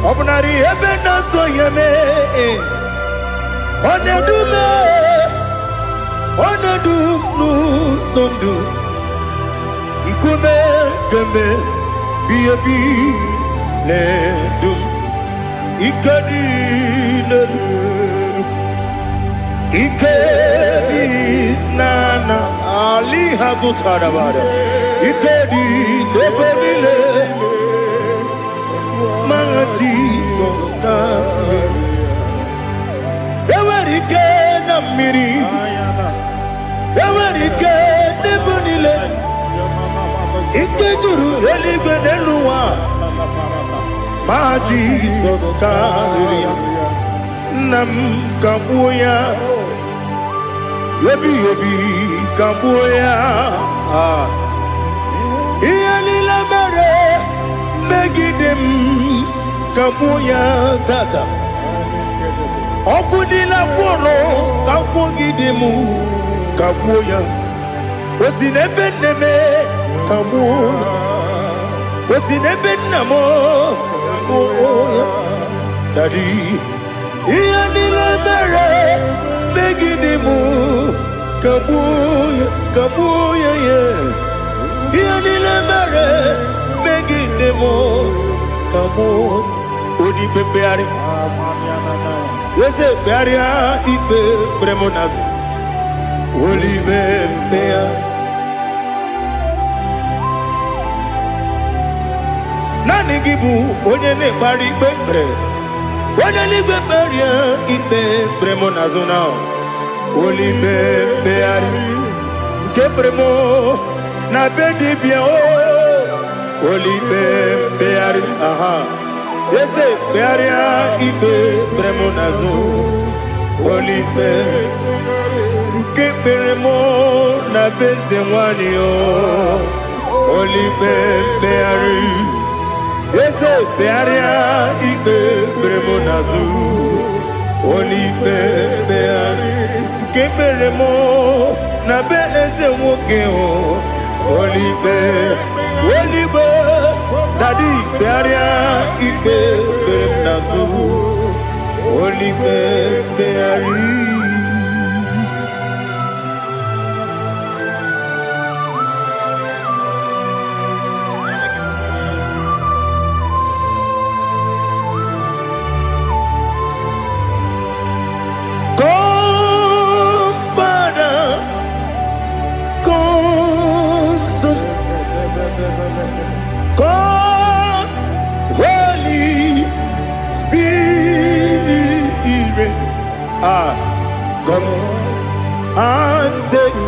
obnari ebena soyeme, onedu nu sondu, nkume keme biyebi ledum, ikadi nana ali hazutarabada, ikadi nebelile. Jesus, ewerike na miri, ewerike nebonile, ikejuru eligwe neluwa. Ma Jesus kariya, nam kabuya, yebi kabuya. Iyalila mere megidem. Kabuya tata Okudila kworo Kabugidemu Kabuya Osinebendeme Kabuya Osinebenamo Kabuya Daddy Iyanila mere Megidemu Kabuya yeah Iyanila mere Megidemu Kabuya Odi bebeari, yese bearia ibe bremonas. Oli bebea, nani gibu onye ne bari bebre, onye ni beberia ibe bremonazona. Oli bebeari, ke bremo na bedi bia o. Oli bebeari, aha. Yese bearia ibe bremonazo olibe nke beremo na beze nwani o olibe beari yese bearia ibe bremonazo olibe beari nke beremo na beze nwoke o olibe Daddy, bearia ibe bernazu, olibe beari. Come, Father, come, Son, come. Come and take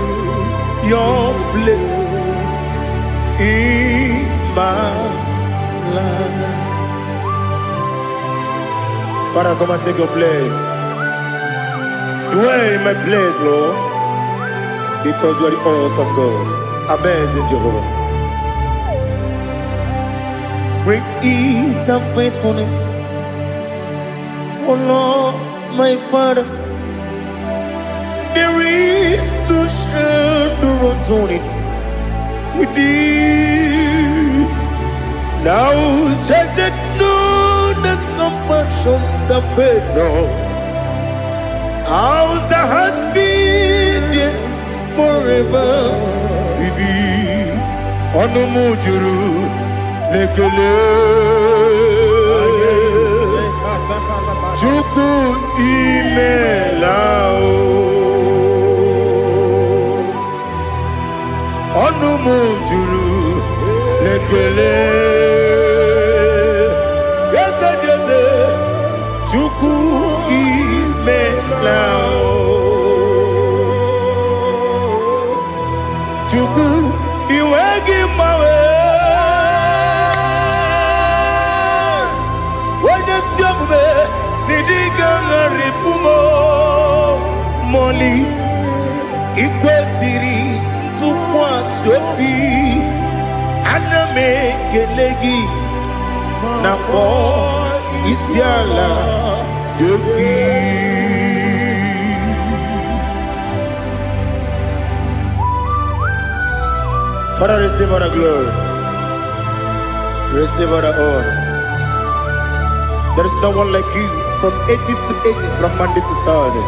your place in my life. Father, come and take your place. Dwell in my place, Lord, because you are the awesome God. Amazing Jehovah. Great is thy faithfulness, O Lord, my Father. There is no shadow of turning with thee. Thou judgest none that compassion that faith not. Ours that has been there forever with thee. Onomujuru lekele Chuku imelao Onomujuru lekele Yese Chuku imelao Chuku iwegi mawe Wanyasiamume nidiga ngaripumo Moli ikwesiri tukwa sopi Aname kelegi na po isiala yoki Father, receive all the glory, receive all the honor. There is no one like you from ages to ages, from Monday to Saturday.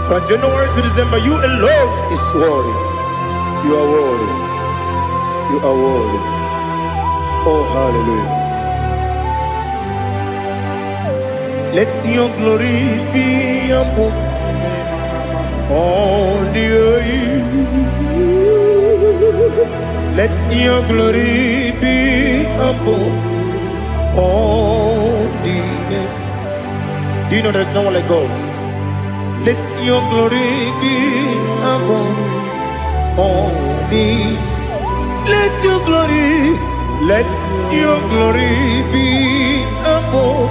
From January to December, you alone is worthy. You are worthy. You are worthy. Oh, hallelujah. Let your glory be above all the earth. Let your glory be above all the earth. Do you know there's no one like God? Let your glory be above all the. Let your glory be above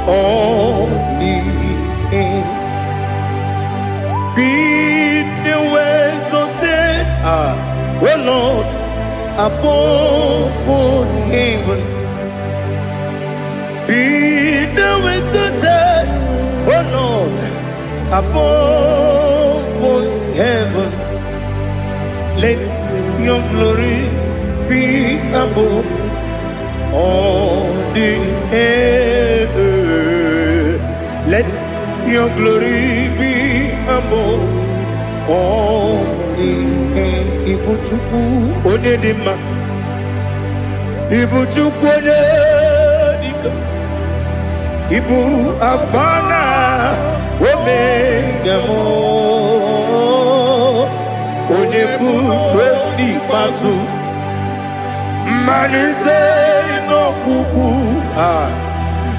all the earth. Be the ways of oh Lord, above all heaven. Be the ways of oh Lord, above all heaven. Let your glory be above all the heaven. Let your glory be above all the heaven. Ibuchuku onedima, Ibuchuku onedika, Ibu afana omega mo, onebu doni pasu, manite no kuku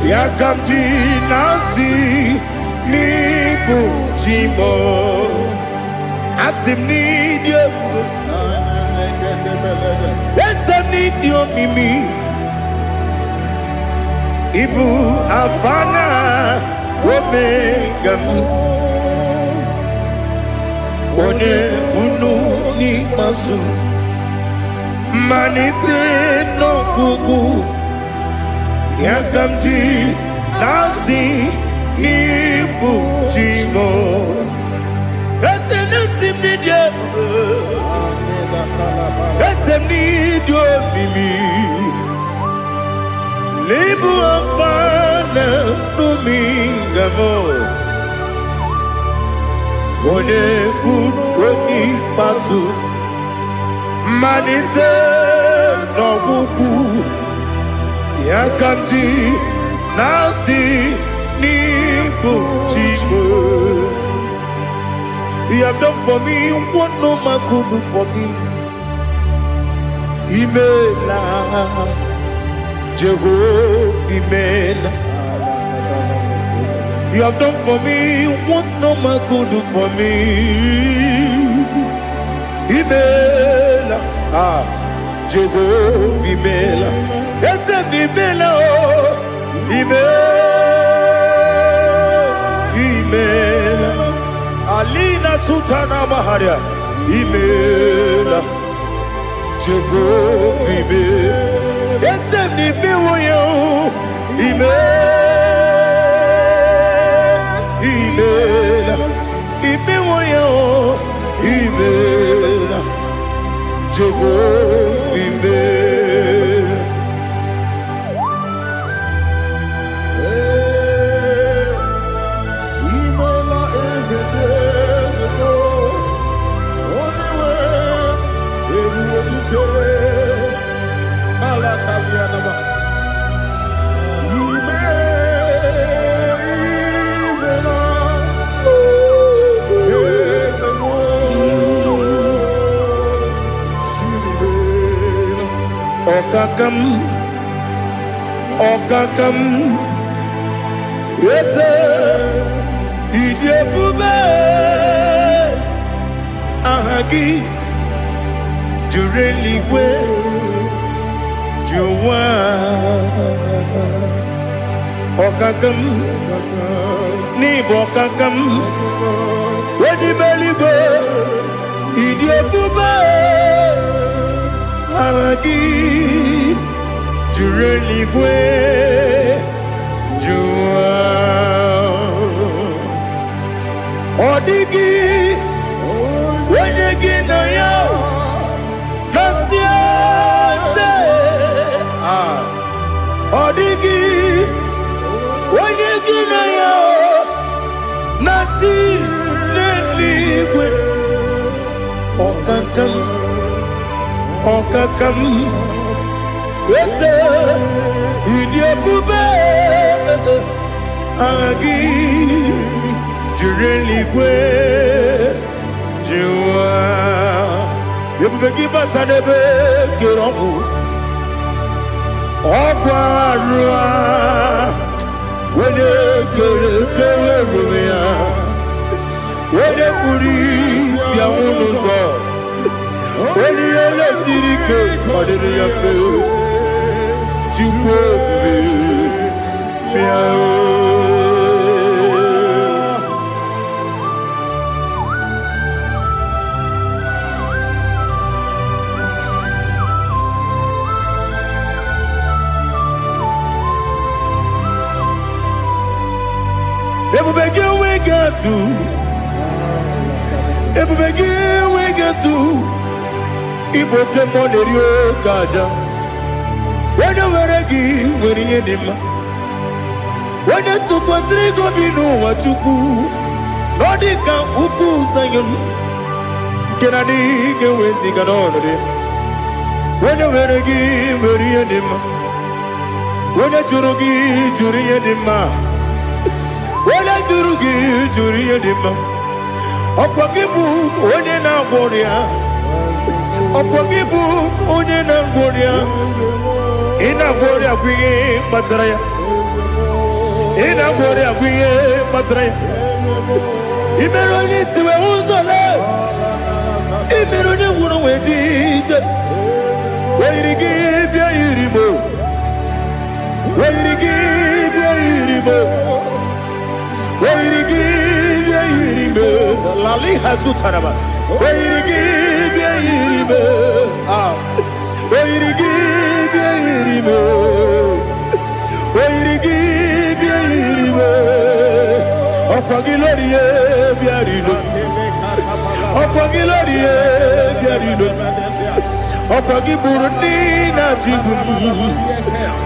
yakamji nasi nibu jimo. Asim need you. Yes, I need you, Mimi. Ibu afana omega. One bunu ni masu. Manite no kuku. Yakamji nasi nibu jimo. Esem need you, Mimi. Lebu afana dominga mo. One put pasu. Manite no buku. Yakamji nasi ni buchimo. You have done for me what no man could do for me. Imela, Jehovah, Imela. You have done for me what no man could do for me. Imela, Jehovah Imela, yes, Imela, Imela, Alina Sultana Maharia, Imela, Jehovah Imela, yes, Imela, Imela, Imela, Jehovah Imela. Imela is a devil. Only way it will be Malakavianaba. Okakam, yes, Idiabube, Ahagi, Jureliwe, Juwa, Okakam, Nibokakam, Wedimeligo, Idiabube, Ahagi, Jureligwe, Jua, Odigi, Wenegi na yo, Nasia se, Odigi, Wenegi na yo, Nati neligwe, Okakam, Okakam. Yes, Idiabube, Agi, Jureligwe, Jua, Yabubeki Batanebe, Kirobu, Okwarua, when you Rumia, when you Kuris, Yamunuzo, when you let Sirike, what did you feel? When you were a gift, when you had him, when you took was Rico, you know what you do. Nodika, Uku, Sayon, Kennedy, get with Siganoni. When you were a gift, when you had him, when you Jurugi, Juri had him, when you Jurugi, Juri had him, Opakibu, when you now warrior, Opakibu, when you now warrior. Ina gloria kuye matraya. Ina gloria kuye matraya. Imeroni siwe uzole. Imeroni wuno wejije. Weirigi bia irimo. Weirigi bia irimo. Weirigi bia irimo. Lali hasutaraba. Weirigi bia irimo. Weirigi bia irimo. Weirigi bia irimo. Okwagilorie bia irimo. Okwagilorie bia irimo. Okwagi Burundi na jibu.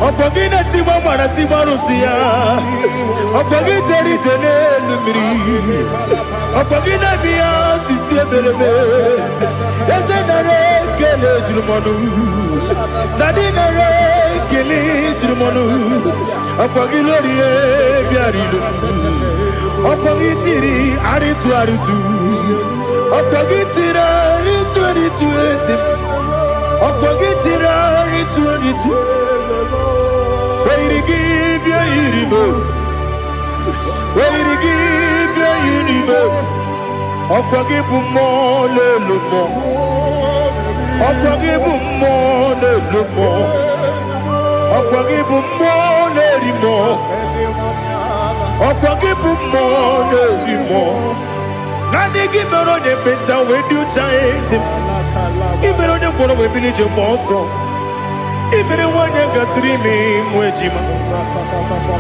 Okwagi na timama na timarusia. Okwagi jeri jene numiri. Okwagi na biya sisi eberebe. Eze nare kele jirumonu. Nadi nare kele jirumonu. Okwagi lorie biarilo. Okwagi tiri aritu aritu. Okwagi tira aritu aritu esim. Okogitira ritu. Weirigi bia irimo. Where you give your universe. Okwagibu mo lelumo. Okwagibu mo lelumo. Okwagibu mo lerimo. Okwagibu mo lerimo. Nani gimero de beta we do chase. Ibero de bono we village moso. Ibero wanya gatrimi mwejima.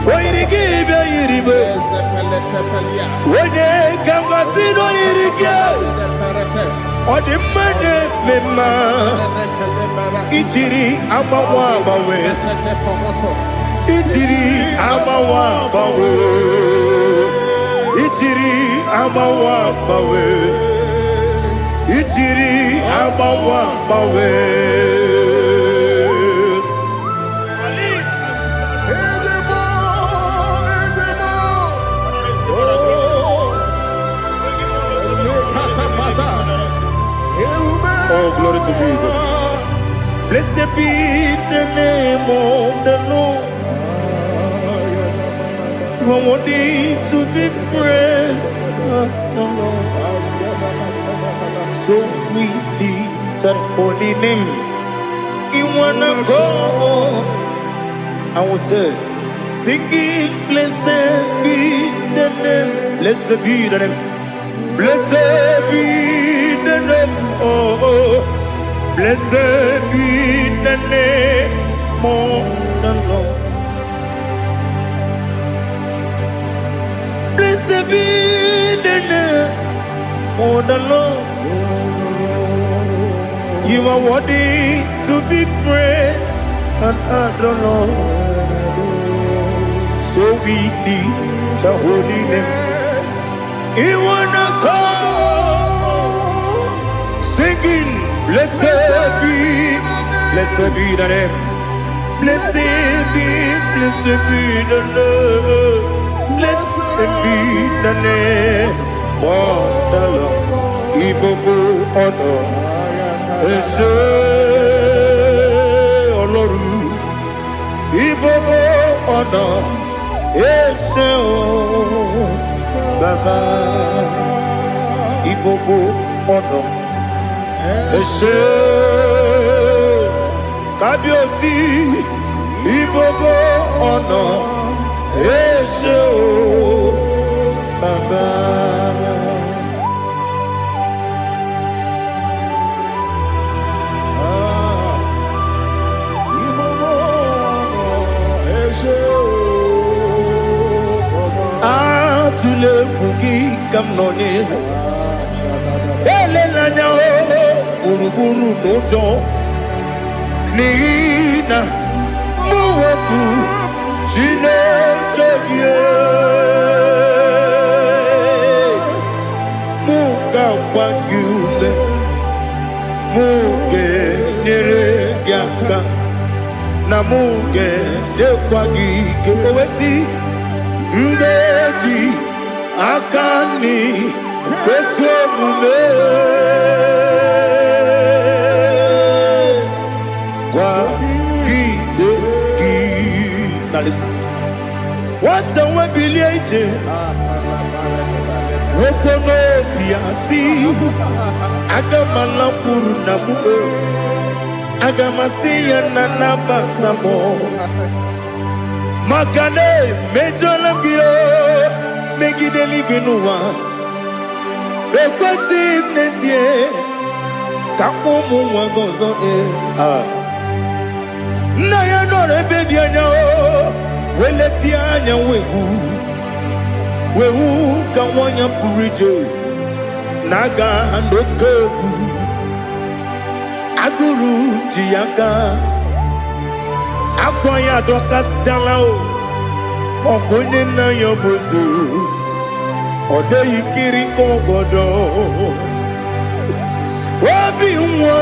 Where give your universe. Wene kamasino irikia Ode mane mema Ichiri amawa bawe Ichiri amawa bawe Ichiri amawa bawe Ichiri amawa bawe Oh, glory to Jesus. Blessed be the name of the Lord. You are worthy to be praised, the Lord. So we lift that holy name. You wanna go? I will say, singing, blessed be the name. Blessed be the name. Blessed be the name. Oh, blessed be the name of the Lord. Blessed be the name of the Lord. You are worthy to be praised and adored, Lord. So we lift the holy name. You wanna call, singing, blessed be the name. Blessed be the Lord. Blessed be the name of the Lord. Ibobo honor, Ese Oloru. Ibobo honor, Ese Baba. Ibobo honor. Ese Kabiosi Ibobo ono Ese Baba Ibobo ono Ese Atule kuki kamnoni Elena Uruburu nojo Nina Muwabu Jinekeye Muga wangule Muge nere gyaka Na muge dekwagi Owesi Mbeji Akani Kweso mume Now listen. What's the way biliaje? Wokono biasi. Agama lampuru namu. Agama siya nanabatamo. Makane mejolamgio. Megideli binua. Ekwasi nesie. Kakomu wagozo na ya no rebedi anya o weleti anya wehu ka wanya purije naga ndokogu aguru jiyaka akwanya dokastala o okonye na yobozu ode yikiri kogodo obi nwa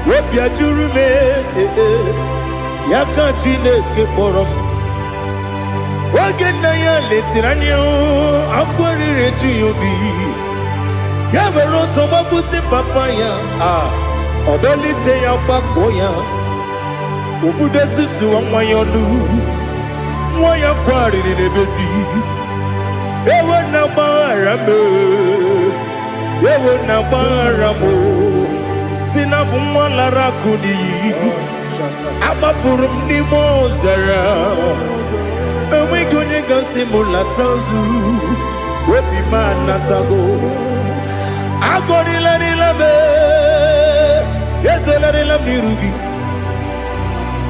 Obiajuru me Yaka Chineke kpọrọ Oge na ya letiri anya akwarịrị eju ya obi Ya mere ọsọ mabute papa ya Ọdọlite ya gbakọ ya Ubudesisu wamayonu Waya kwari ni nebesi Ewe na barame Ewe na baramo Sinabu mwalara kudi Abafurum ni mozara Ewe gune gasimula tanzu Wepi manatago Agori lani labe Yeze lani lamni rugi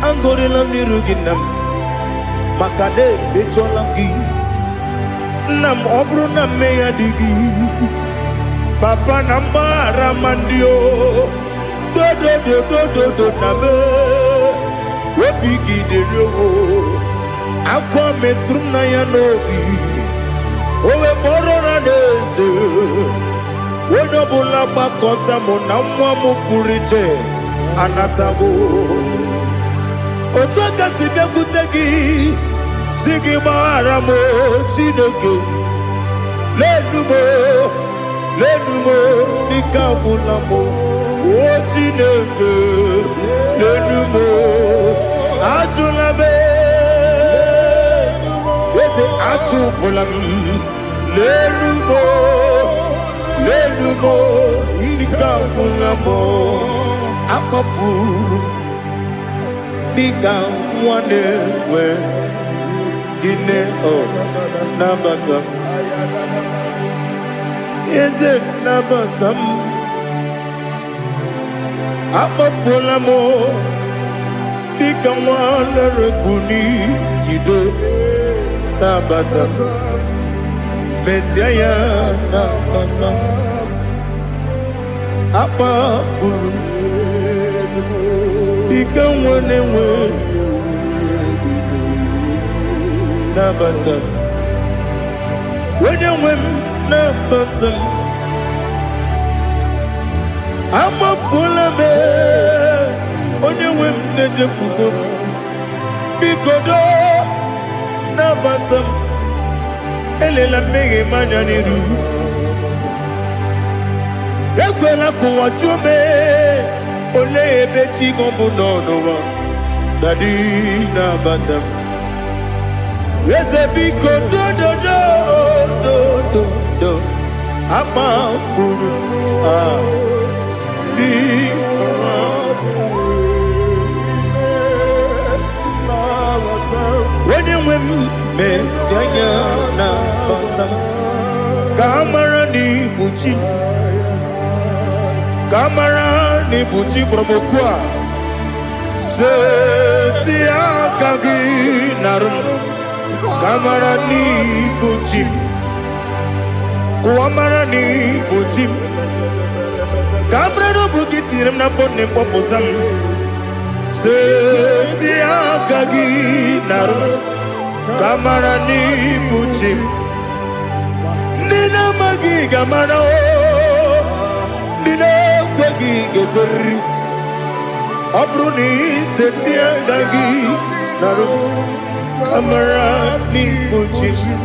Angori lamni rugi nam Makade becho lamgi Nam obru nam meya digi Papa namara mandio Do nabe Wepi gidero Akwa metrum na yanobi Owe borona neze Wodobula bakota mona mwamu puriche Anatago Otoka sibe kutegi Sigi baramo chineke Lenumo Nikabulamo O chineke Lenumo Ajulabe Yese ajupulam Lenumo Nikabulamo Akafu Bika wane we Gine o Nabata Is it Nabatam Akafulamo Bika wane rekuni Yido Nabata Messiah Nabata Akafuru Bika wane we Nabatam When you win Nabatam I'm a full of it On you win Nejefugo Bikodo Nabatam Elela mege manjaniru Ekwela kuwa chume Ole ebechi gombu nonowa Dadi Nabatam Yes, a big do. I'm a fool. When you win, Messiah, Kamara ni buchi promokwa. Setia kagi narum. Kamarani Bujim Kuamarani Bujim Kamrano Bukitiram na phone Popotam Setia Kagi Naru Kamarani Bujim Nina Magi Gamano Nina Kwagi Geberi Abruni Setia Kagi Naru Kamarani Bujim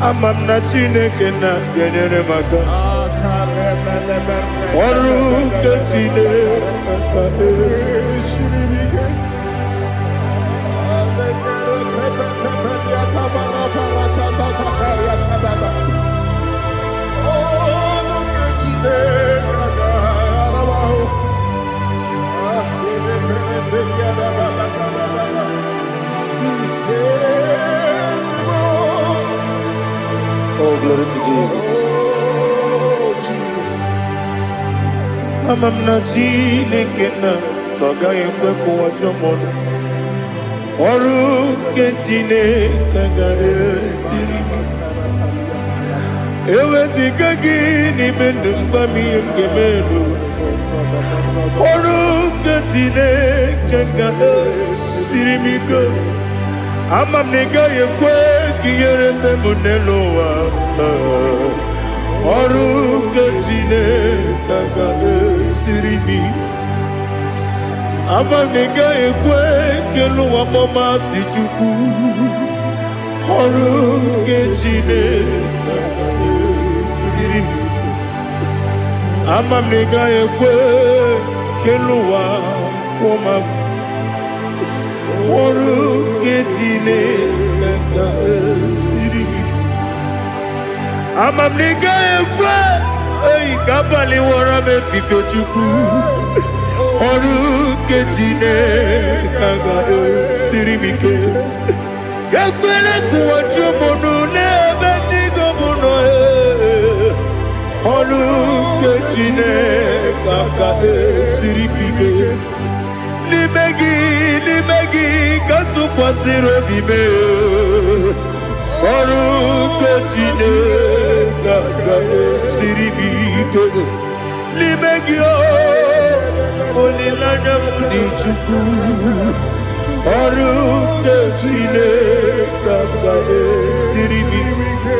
Amam na Chineke na genere maka Oru kachine Shiribike Oh, glory to Jesus. Amam na Chineke na Nogaye kweko wajomono Oru Chineke ga-esiri Ewezika gị n'ime ndụ mgbami nke melu Oru Chineke ga-esiri m ike Ama m na ị gaghị ekwe ka ihere mme m n'elu ụwa Oru Chineke ga-esiri m ike Ama m na ị gaghị ekwe ka elu ụwa mọmasị Chukwu Oru Chineke ga-esiri m Ama m na ị gaghị ekwe ka elu ụwa kwụma m Oru ketine kaka siri. Amamnika ekwa ei kapali wara me fifo chuku. Oru ketine kaka siri bike. Yakwele kuwa chumono ne beti gomono e. Oru ketine kaka siri bike. Limegi, kantu pasiro bime. Oru ketine kaka siribike. Limegi olilana mudi chuku. Oru ketine kaka siribike.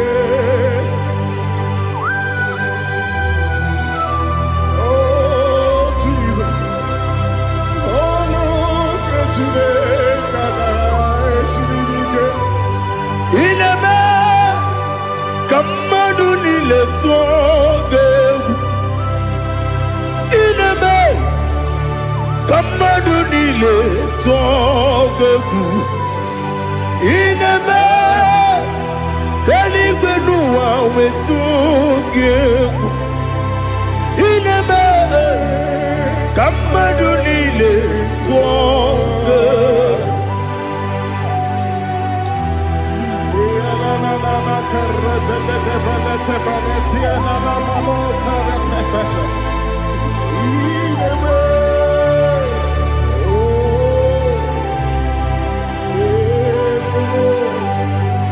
Kamadunile togeku ineme kaligwenuwa wetugeku ineme kamadunile togeku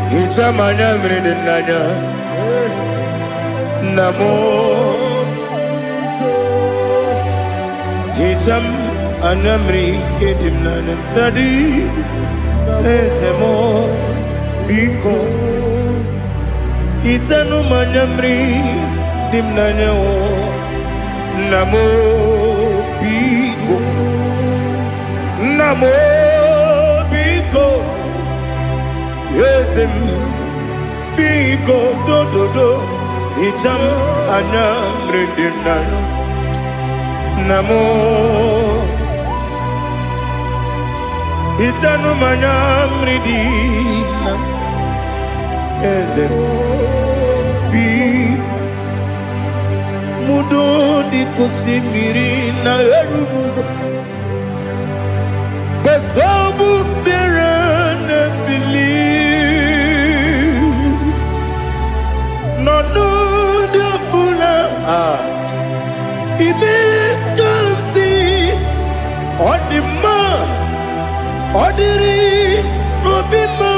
Itamanya mridinanya Namo Itam anamri kedimnanya Dadi Ezemo Biko Itanu manyamri dimnanya Namo Biko Namo Biko Yesem Biko do Itam anamri dimnanya Namo Itanu manyamri dimnanya Ezem Biko Mudo di kusimiri na erumuzo Basabu birane believe No de bula Ibe kansi Odima Odiri Obima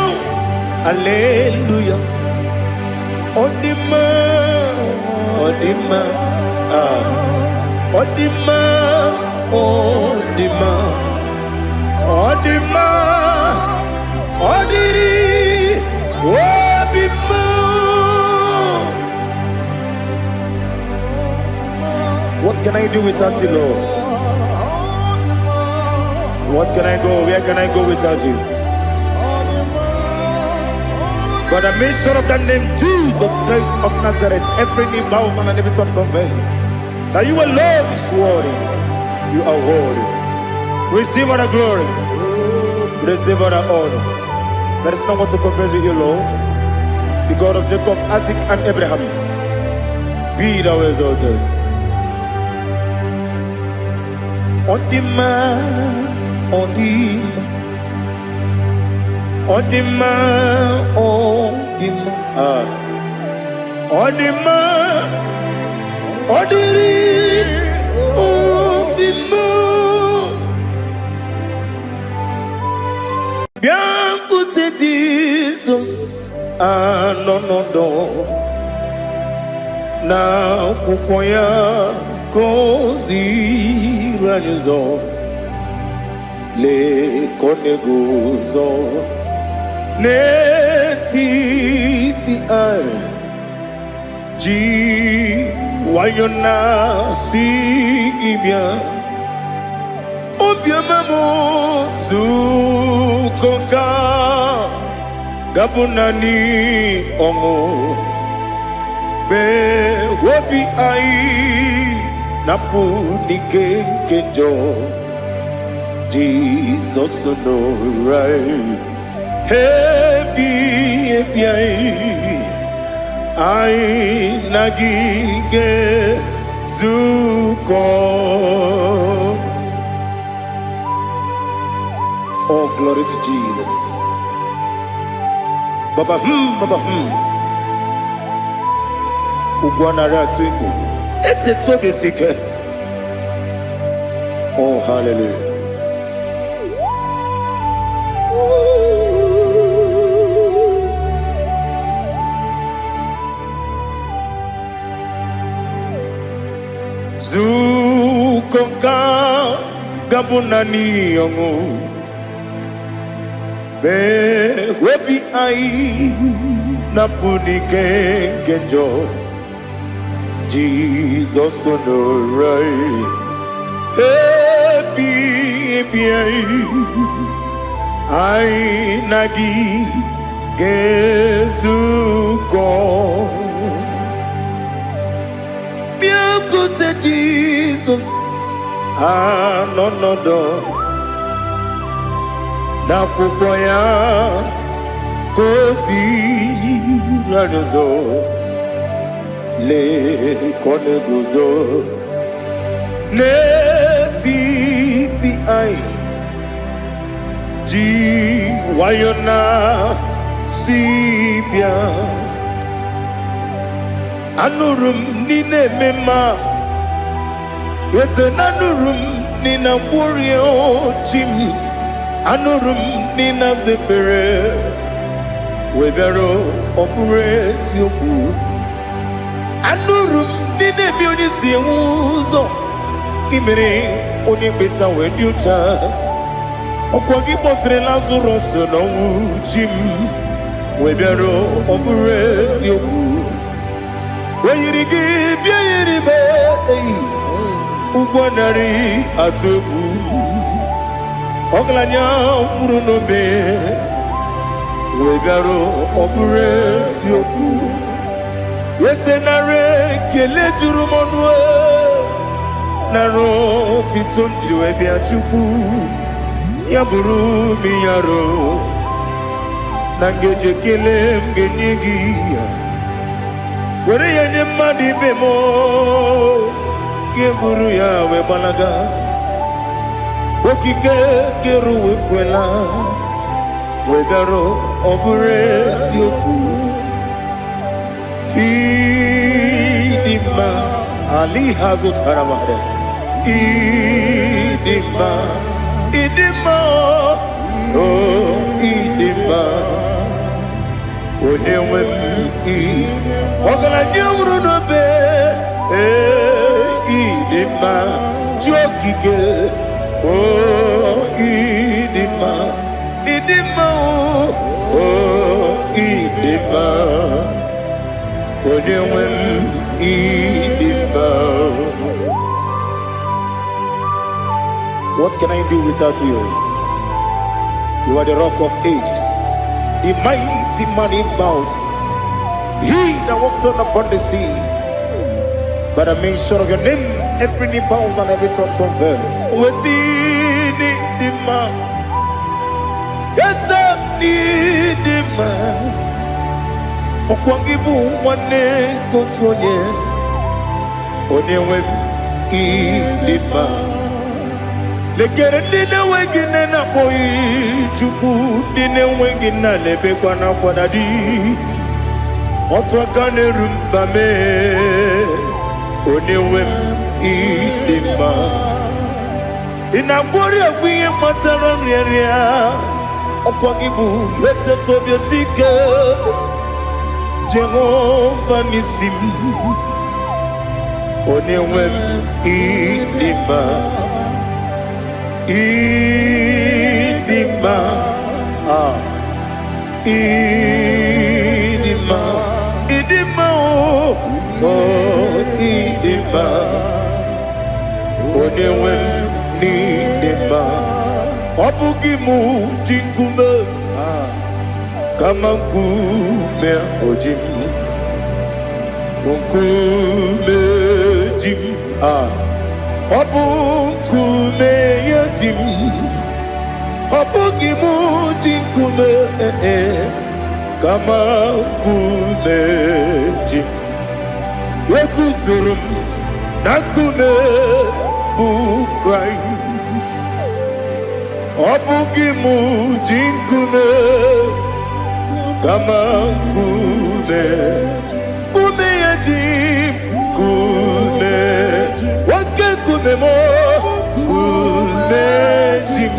Alleluia Odima Odima Odima Odima Odima Odiri Obima. What can I do without you, Lord? What can I go? Where can I go without you? But the mention of that name, Jesus Christ of Nazareth, every knee bows and every tongue confesses that you alone is worthy. You are worthy. Receive all the glory. Receive all the honor. There is no one to compare with you, Lord. The God of Jacob, Isaac, and Abraham. Be thou exalted. On the man, on the man. On the man, on the man, on the man, on the man. Bien écoutez Jesus, no. Na kukoya kozi ranizo, le koneguzo. Netiti ai ji wayona sigibia obiamamo zukoka gabunani ongo be wobi ai napuni kenjo Jesus no right. Happy I nagige zuko. Oh, glory to Jesus. Baba Baba Ugwana ratwingu. Ete tobe sike. Oh, hallelujah. Zukonka gabunani yongu be webi ai napunike genjo Jesus no right happy ai nagi gezuko Jesus, no do. Na kukoya kosi ranozo le koneguzo ne titi ai ji wayona sibia anurum nine mema. Yes, anurum nina warrior chim anurum nina zepere webero opures yoku anurum nina bionisi uzo imere onibeta weducha okwagi potre lazarus no chim webero opures yoku weyirigi biayiribe Ugwanari atubu Oglanya murunobe Wegaro oburesi oku Yesenare kele jurumonwe Naro titondiri webi achubu Yaburu miyaro Nangeje kele mgenyigi Were yenye madi bemo Geburu ya we balaga Okike keru we kwela Wegaro obure sioku Idima Ali hazut haramade Idima Oh idima Onewem Ogala nyumru nobe Idima jokike oh idima oh idima onewem idima. What can I do without you? You are the rock of ages, the mighty man in battle. He that walked on upon the sea. By the mention of your name, every knee bows and every tongue converse. We see the man. Yes, I need the man. Okwangibu wane kotonye. Onewe the man. Lekere dine wengine na boy chuku dine wengine lebe kwa na kwa dadi. Otwa kane rumba me. Onewem idima Inabori agwiye matara nriya Okwagibu yete tobye sike Jehova nisim Onewem idima Idima Idima Idima oh idima Onewem nidima Obugimu jinkume Kama nkume ojim Nkume jim Obu nkume yajim Obugi mujinkume kama kumeji Yekuzurum nakume bu Christ Obugi mujinkume kama kume yajim kume wake kume mo kume jim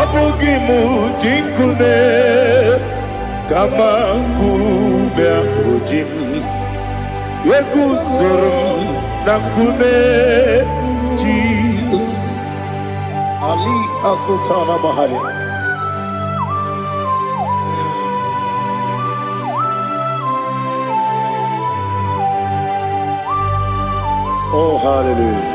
Abugi mujinkume kama kume ujim Yekuzurum nakume Jesus Ali Asultana Mahali. Oh, hallelujah.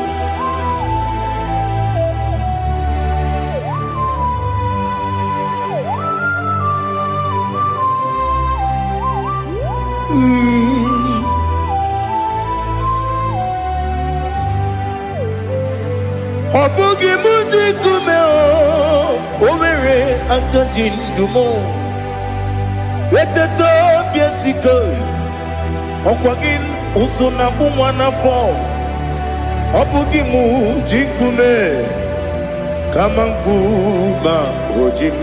Obugi mujinkume overe akajindumo Eteto biesiko Okwagin usuna bumwana fo Obugi mujinkume kama nkuba ojim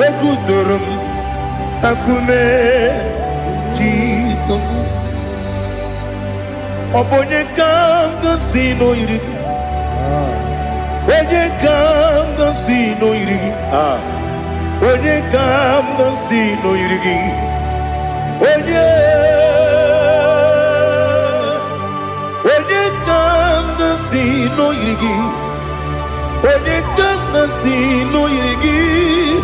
Yekuzurum nakume Jesus Obonye kanga sino irigi Onye kanga sino irigi Onye kanga sino irigi Onye kanga sino irigi Onye kanga sino irigi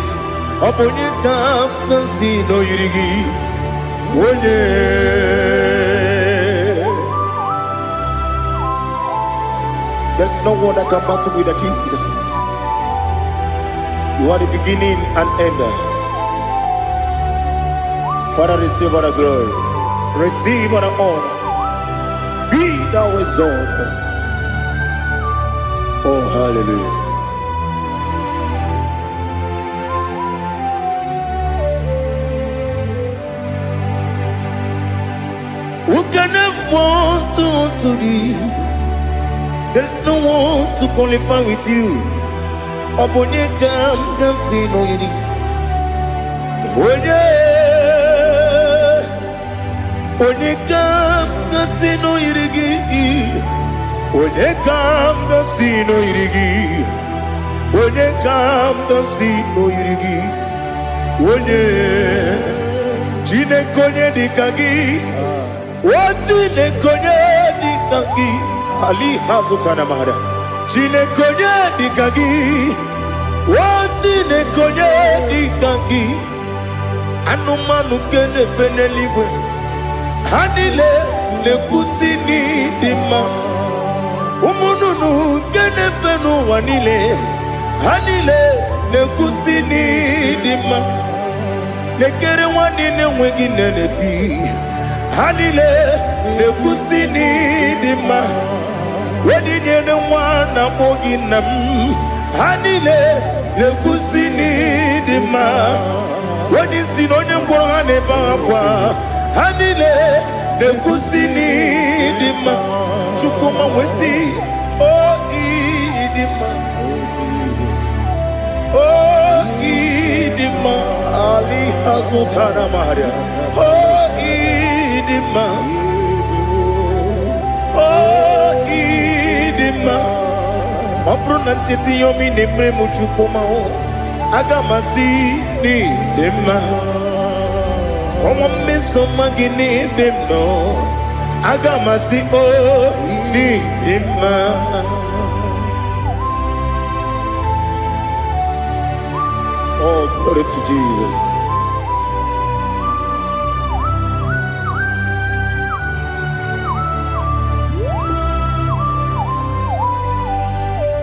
Onye kanga sino irigi Onye There's no one that can battle with Jesus. You are the beginning and end. Father, receive all the glory. Receive all the honor. Be thou exalted. Oh, hallelujah. Who can have one to thee? There's no one to qualify with you. Obonye kam kasino yidi. Onye kam kasino yidi. Onye kam kasino yidi. Onye kam kasino yidi. Onye chine konye dikagi. Chine konye dikagi. Ali Hazutana Mahada. Chine konye dikagi. Chine konye dikagi. Anumanu kene feneligwe. Hanile le kusini dima. Umununu kene fenu wanile. Hanile le kusini dima. Lekere wanine wengi neneti. Hanile le kusini dima. Wedi nyene mwana mogi nam Hanile le kusini dima Wedi sinonye mbora neba kwa Hanile le kusini dima Chukuma wesi Oh idima Oh idima Ali Hazutana Maria Oh idima Obrona titi yomi nemre muchukoma o Agamasi ni dema Komo meso magini demno Agamasi o ni dema Oh, glory to Jesus.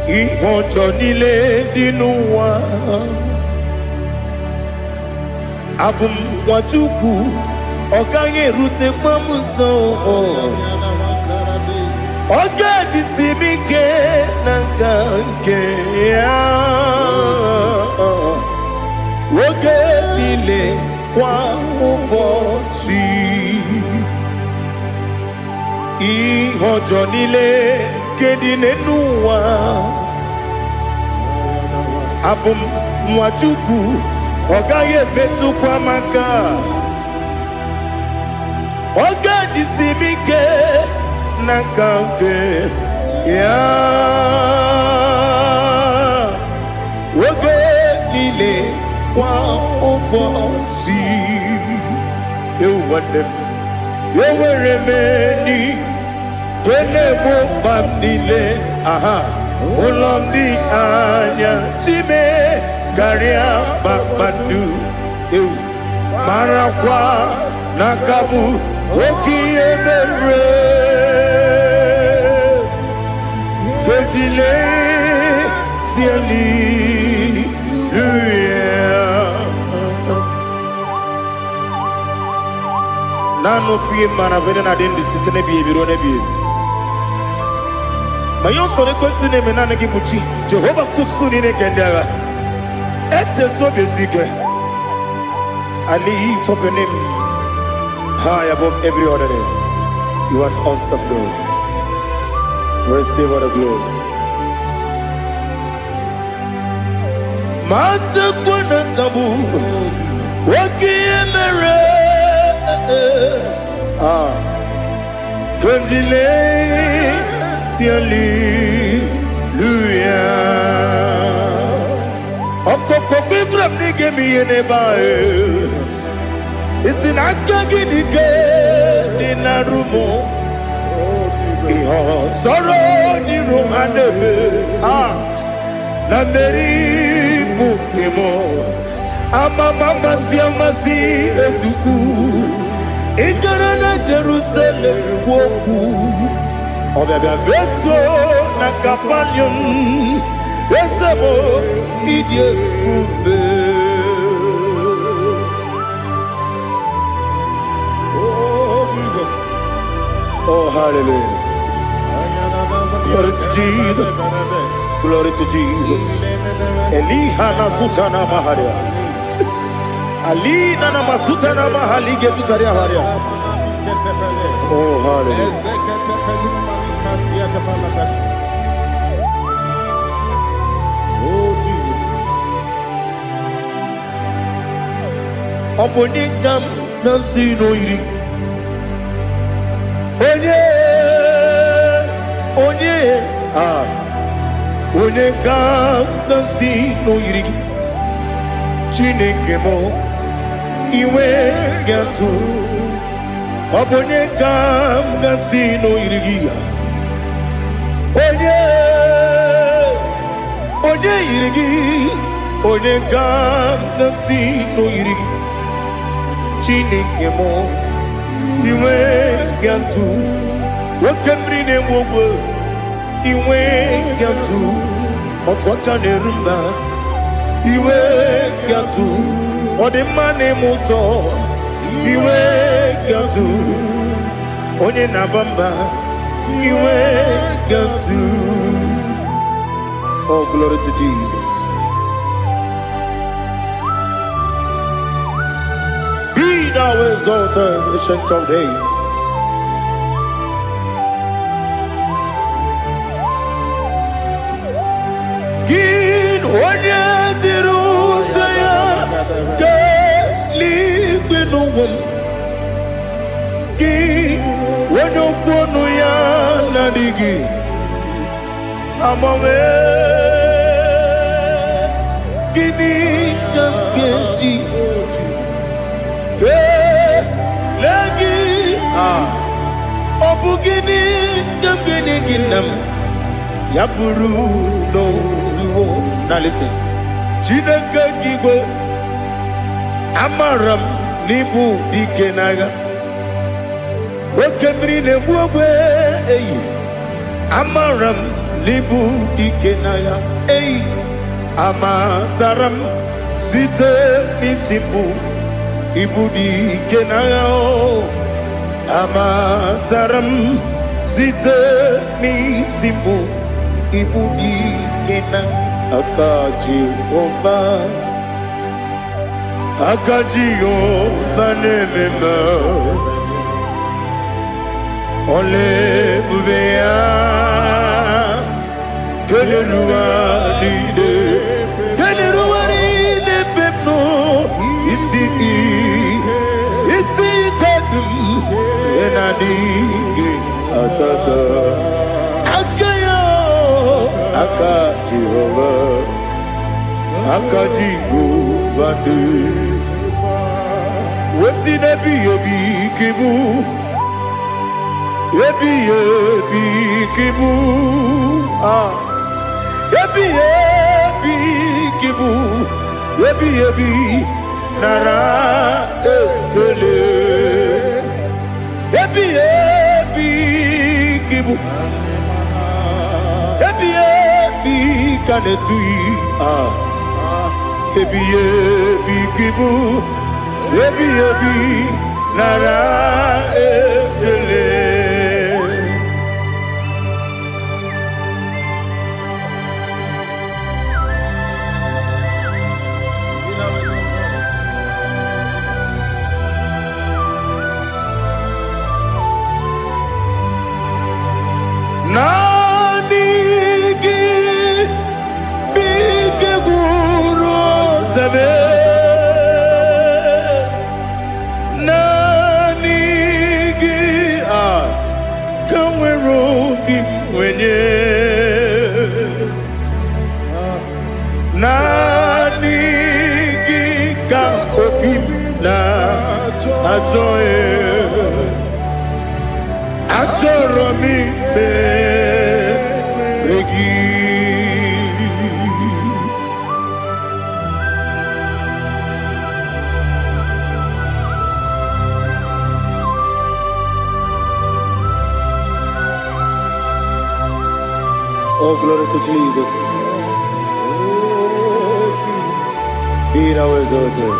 Ihojo nile dinuwa Abum wajuku Oganye rute mamuso Ogaji simike nanganke ya Woge nile kwa ubosi Ihojo nile kedine nuwa Abum mwachuku Ogaye betu kwa maka Ogaji simike nanganke ya Woge nile kwa ubosi You want them You were many Kene mo bamdile Aha Ulomdi anya Chime Garia babandu You Marakwa Nakabu Oki emere Kejile Tiali Nano fiye mana vene na den disitene biye birone biye. Mayon sore kwesine menane kibuchi. Jehova kusuni ne kendaga. Ete to besike. I lift up your name high above every other name. You are awesome God. Receive all the glory. Mata kuna kabu. Waki emere. Kondile Hallelujah. Okoko grab ni gemi ene bae. Isina kagi ni ke na rumo. Iho soro ni romanebe. Na meri bukemo. Ama mama siamasi ezuku. Ikarana Jerusalem woku Obebe beso na kapanion Besamo idye ube Oh Jesus Oh hallelujah Glory to Jesus Glory to Jesus Elihana sutana maharia Ali nana masuta na mahali gesutaria haria. Oh hallelujah. Oh Jesus. Obonikam nasino iri. Onye Onekam nasino iri. Chineke mo. Iwe gatu Obonye kam gasino irigia Onye irigi Onye kam gasino irigi Chineke mo Iwe gatu Wakemrine mwogo Iwe gatu Otwakane rumba Iwe gatu Ode mane muto Iwe gatu Onye nabamba Iwe gatu Oh glory to Jesus. Be thou exalted, ancient of days. Gin onye tirutaya Ki wano kono ya nadigi Amame Gini kamgeji Ke lagi Obu gini kamgeni ginam Yaburu no zuho. Now listen Chinaka kigo Amaram nibu dikenaga Wakemri ne buwe Amaram nibu dikenaga Amataram site nisimbu Ibu dikenaga Amataram Site ni simbu ibu di kenang akaji ova nemema ole bubea keleruwa ride beno isi kadum enadinge atata akayo akaji ova akajiguvande wesi nebi ebi kibu ebi kibu ebi kibu ebi nara ekele ebi kibu ebi kanetui ebi kibu ebi nara ekele Nanigi bike guru zabe Nanigi kamwero bimwenye Nanigi ka opim na atoe Atoro mi begi Oh, glory to Jesus. Be now exalted.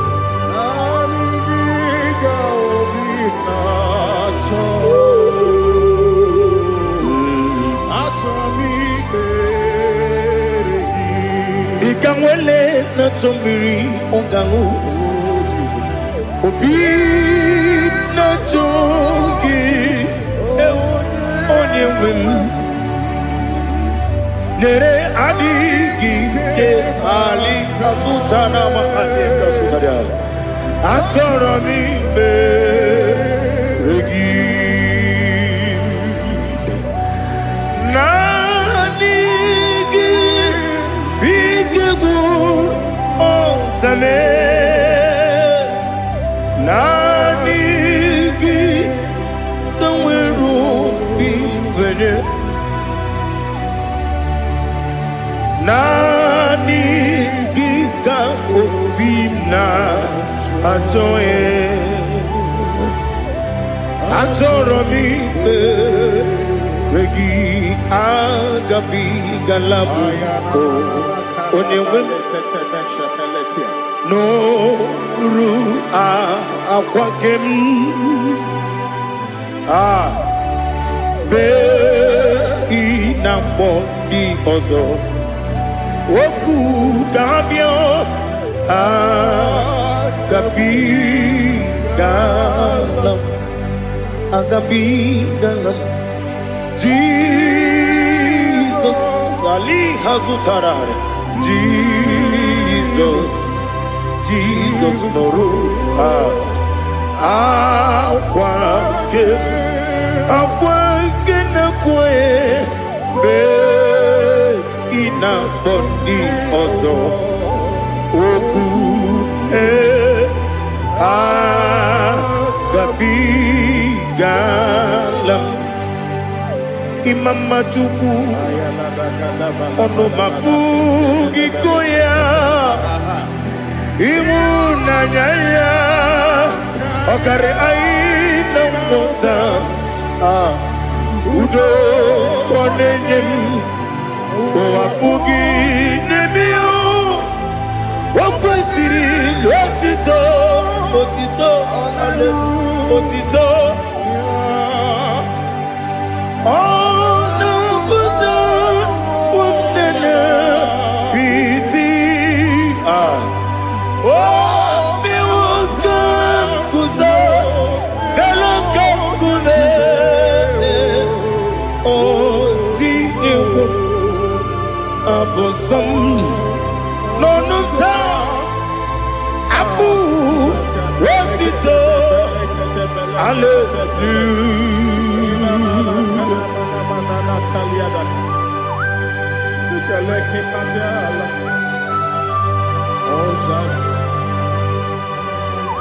Ikamwele na chombiri ongangu Obi na chongi onye wim Nere adigi ke ali asutana mahane kasutaria Atoro mi regi Nanigi bige gur zame Nanigi kamweru bimwenye Nanigi ka opimna atoe Atoro mi regi agabi galabu onyewe no ru akwakem be inambo di ozo oku gabio agabi galam Jesus Ali Hazutarare Jesus Noru akwake na kwe be ina boni ozo oku gabigalam imama chuku ono mapugi koya imunanyaya okare aina mota udo konenyem wapugi nebio wakwesiri lotito otito some no no ta abu wotito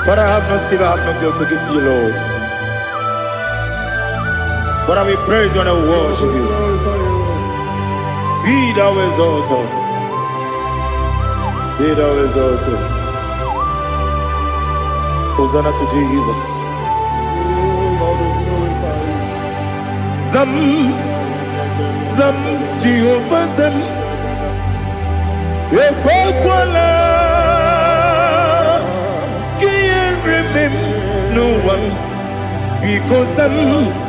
Father, I have no silver, I have no gold to give to you, Lord. But I will praise you and I will worship you. Be thou exalted. Be thou exalted. Hosanna to Jesus. Zam, Zam, Jehovah Zam. Ekwakwala. Can't remember no one. Because I'm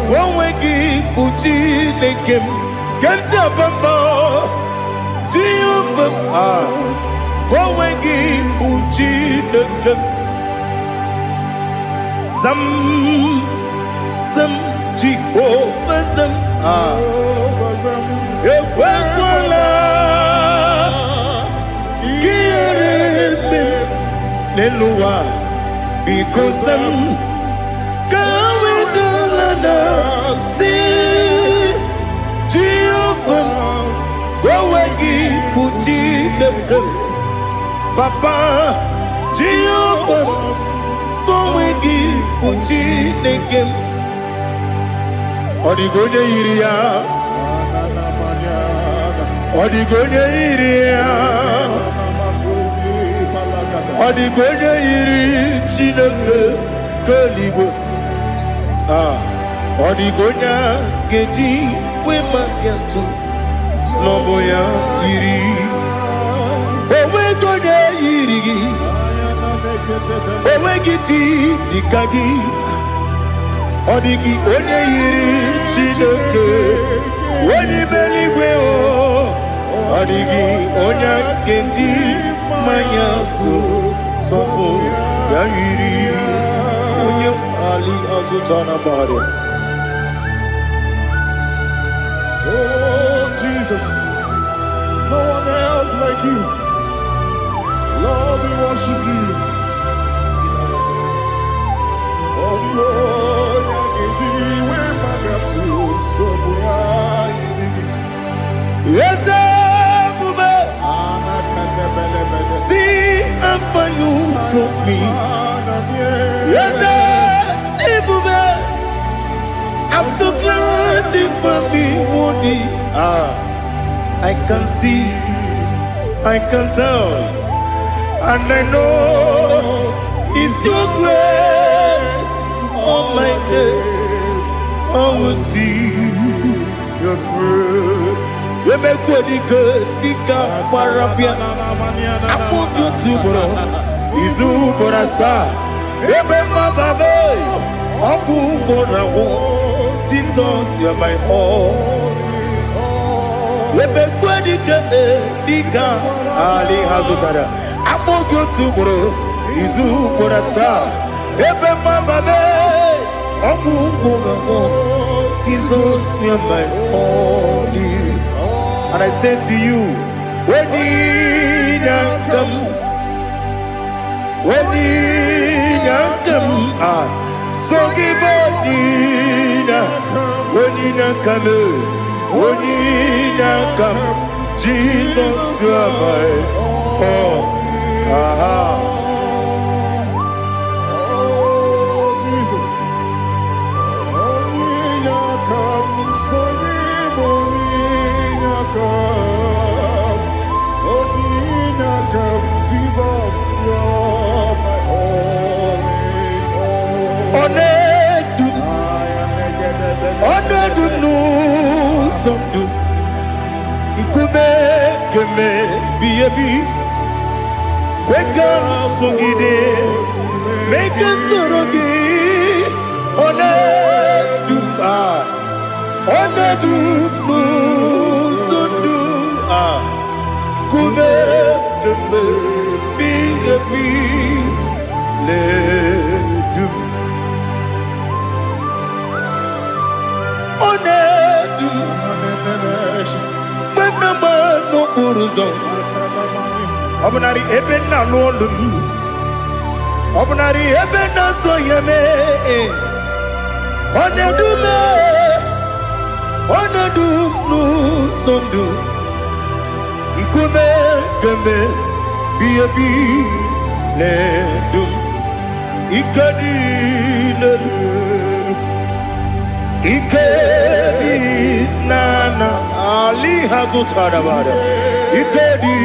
Wawegi buji nekem Ganja bamba Jehovah Wawegi buji nekem Zam Zam Jehovah Zam Ekwakwala Kiyeremem Neluwa Because I'm see Jehovah Wawagi Puji Nekem Papa Jehovah Wawagi Puji Nekem Odigonya Iria Odigonya Iria Odigonya Iri Chineke Kaligo Odigonya geji wema gentu Sloboya iri Owe gonya iri Owe giti dikagi Odigi onye iri Chineke Oni meligwe o Odigi onya geji manyantu Sobo ya iri Onye ali azutana bari Oh, Jesus, no one else like you. Lord, we worship you. Oh, Lord, yes, see how far you brought me. Yes, I'm so glad for me, Woody. I can see, I can tell, and I know it's your grace on my day. I will see your grace. You make what you could, Dika Parapia. I put you to bro. Izu Borasa. Remember, baby. Aku Borawo. Jesus, you're my all. You make what you could, Dika Ali Hazutara. I put you to bro. Izu Borasa. Remember, baby. Aku Borawo. Jesus, you're my all. And I say to you, when you come, so give up, when you come, Jesus, you are my all. Make us uzo. Obunari ebe na lolum. Obunari ebe na soyeme. Onedume. Onedum nu sondu. Nkume kembe. Biebi ledum. Ikadi lelu. Ikedi nana Ali Hazutarabada Ikedi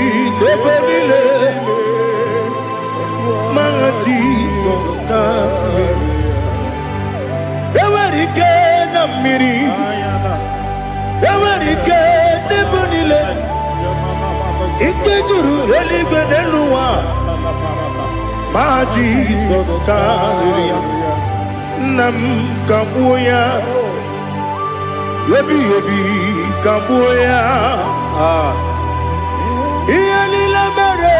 nebenile Ma Jesus name Ewerike na miri Ewerike nebenile Ikejuru eligwe neluwa Ma Jesus name Nam kabuya Yebi kabuya Iyalila mere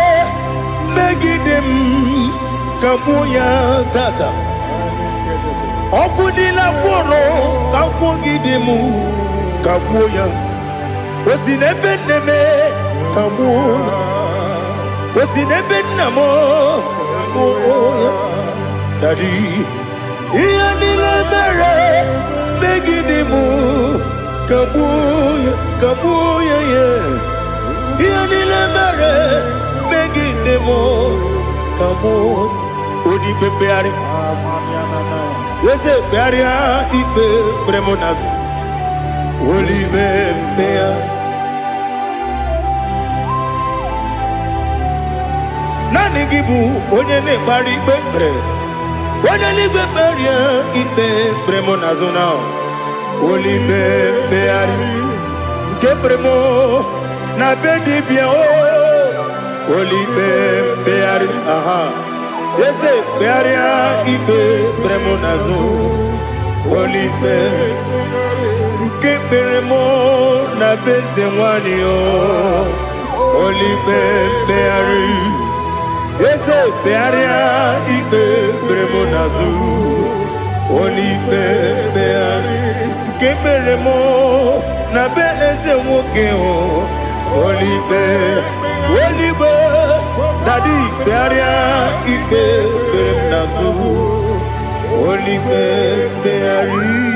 Megidem kabuya tata Okudila kworo kabugidemu kabuya Osinebendeme kabuya Osinebenamo kabuya Daddy Iyalila mere Megidemu kabuya kabuya yeah Iyalila mere Megidemu kabuya Odi bebeari Yese bearia ibe bremonas Oli bebea Nani gibu onye ne bari bebre Onye ligbe beria ibe bremonazo now Oli bebeari Nke bremo na bedibia o Oli bebeari aha Yese bearia ibe bremonazo Oli be Nke bremo na bezemwani o Oli bebeari Yese bearia ibe bremonazo Oli bebeari Nke bremo na bezemwoke o Oli be Daddy bearia ibe bremonazo Oli beari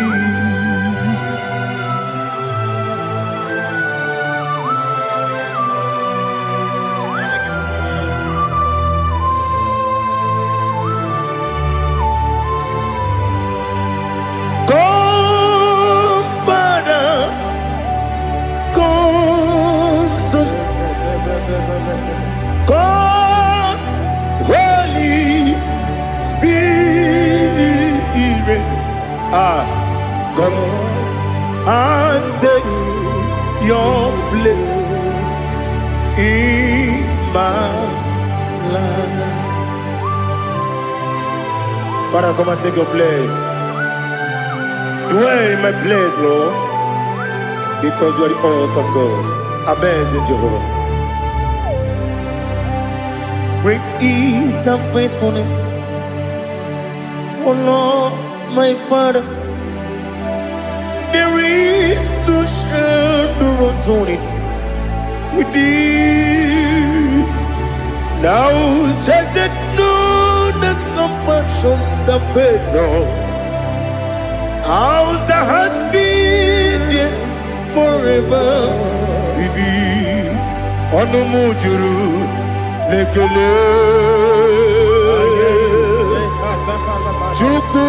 God, Holy Spirit, come and take your place in my life. Father, come and take your place. Dwell in my place, Lord, because you are the awesome God. Amazing Jehovah. Great is thy faithfulness, O Lord, my Father. There is no shadow of turning with thee. Thou judgest know that compassion that faith not. Ours that has been there forever with thee. Onomujuru lekele Chuku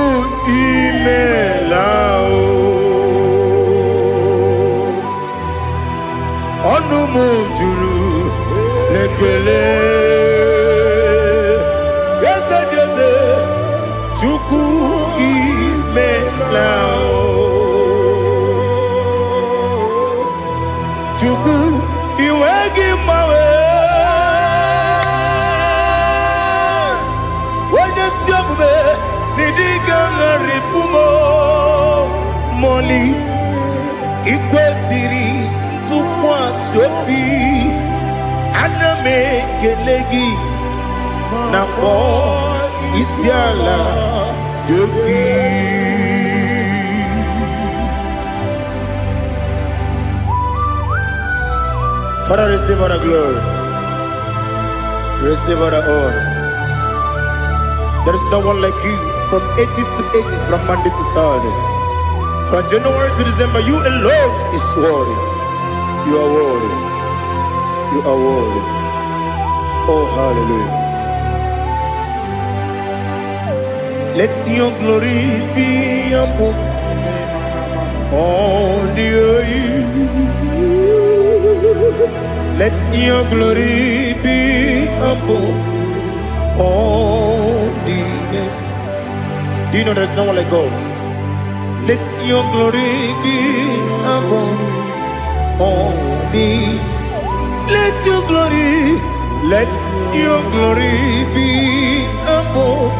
imelao Onumujuru lekele Yese Chuku imelao Chuku iwegi mawe Moli ikwesiri tukwasopi aname kelegi na po isiala yoki Father, receive all the glory. Receive all the honor. There is no one like you from ages to ages, from Monday to Saturday. From January to December, you alone is worthy. You are worthy. You are worthy. Oh, hallelujah. Let your glory be above all the earth. Let your glory be above all the earth. Do you know there's no one like God? Let your glory be above all the. Let your glory be above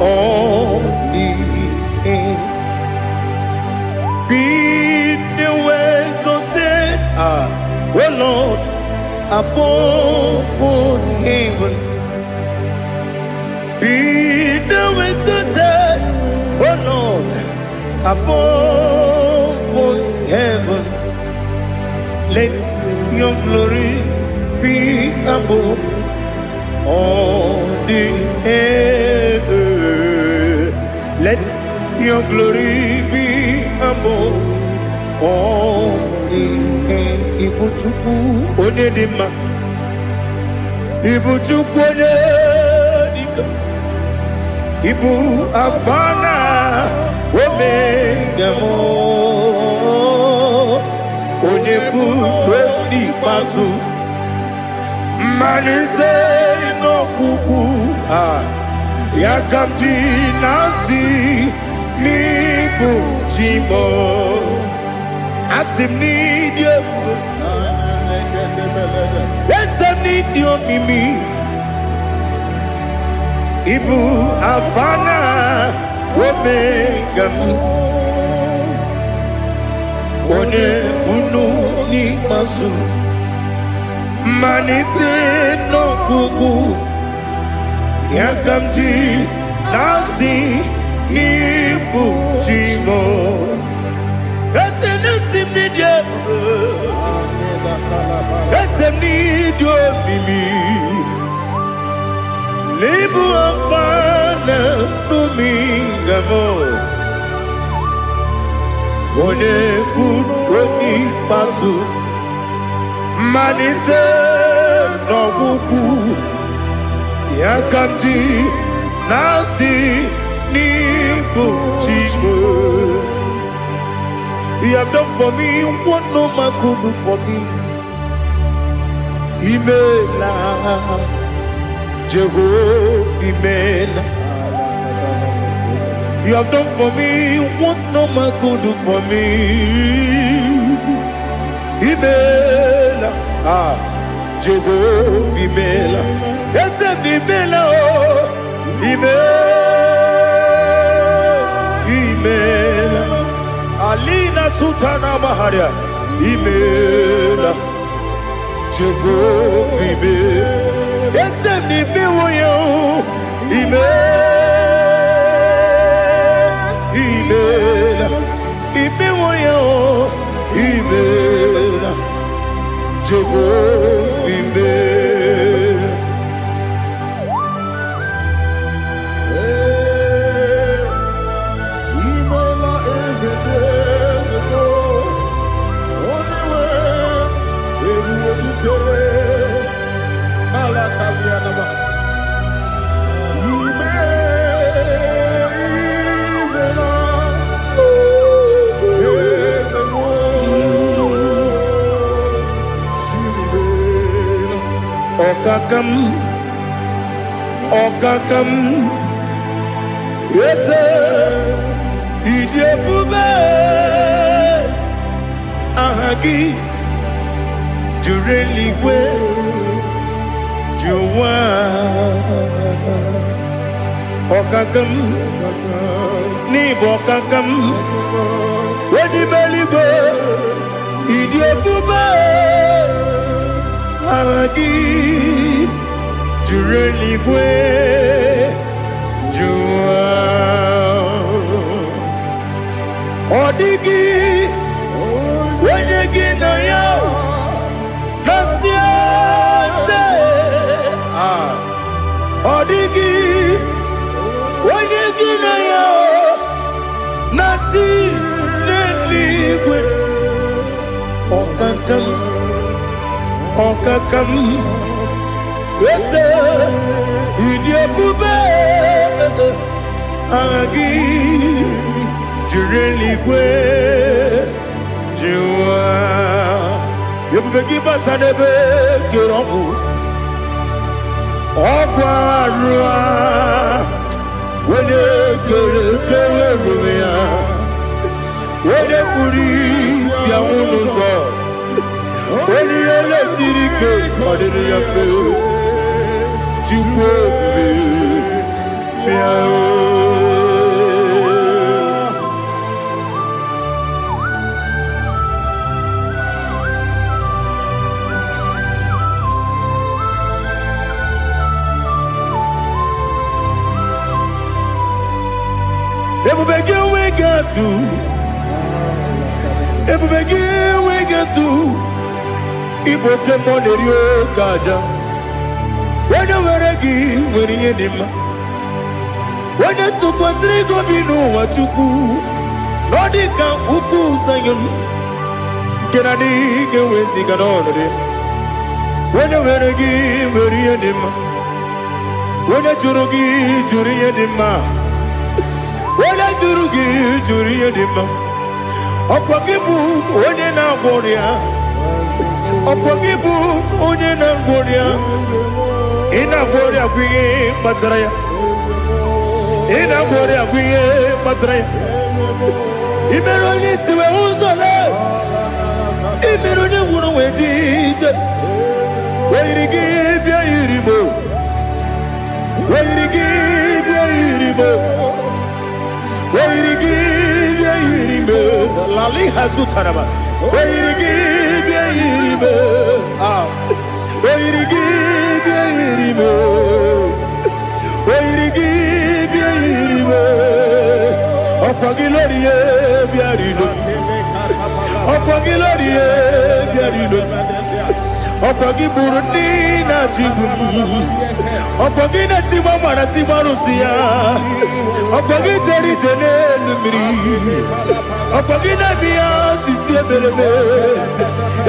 all the earth. Be the ways of death, oh Lord, above all heaven. Be the ways of death, oh Lord, above all heaven. Let your glory be above all the heaven. Let your glory be above all the heaven. Ibuchuku onedima, Ibuchuku onedika, Ibu afana omega mo, onebu oni pasu, manite no kuku yakamji nasi nibu jimo asim nidio asim nidio mimi ibu afana omega one bunu ni masu manite no kuku yakamji nasi nibu jimo esem nidio mimi libu afana numingamo one bunu pasu manite no kuku yakamji nasi nibu jimo. You have done for me what no man could do for me. Imela, Jehovah, Imela. You have done for me what no man could do for me. Imela, Jehovah, Imela. Yes, Imela, Imela. Alina Sutana Maharia, Imela, Jehovah, Imela. Yes, Imela, Imela, Imela, Jehovah, Imela. Okakam, yes, Idiopube, Ahagi, Jureliwe, Juwa, Okakam, Nibokakam, Wedimeligo, Idiopube, Ahagi. Jureligwe, Jua, Odigi, when you get no yo, Okakam, Ese, Idiabube, Agi, Jureligwe, Jua, Yabegi Batanebe, Kirobu, Okwarua, Wene Kerumia, Wene Kuris, Yamunuzo. When you let Sirike, what did you feel? You Iboke monerio kaja. When you were a give, when you did when you took was Rigo Bino, what you do, Nodika Uku Sayon. Can I dig away Siganone? When you were a give, when you did when you Jurugi, Juria Dima. When I Jurugi, Juria Dima. Opakibu, when you now warrior. Opogibu onye na ngoria ina ngoria kwiye matraya ina ngoria kwiye matraya imero ni siwe uzole imero ni wuro wejije weirigi bia irimo weirigi bia irimo weirigi bia irimo lali hazutaraba weirigi Yiribe, Opagi Burundi na Jibu, Opagi na Timama na Timarusia, Opagi Jerry Janel Miri, Opagi na Mia Sisi Berebe,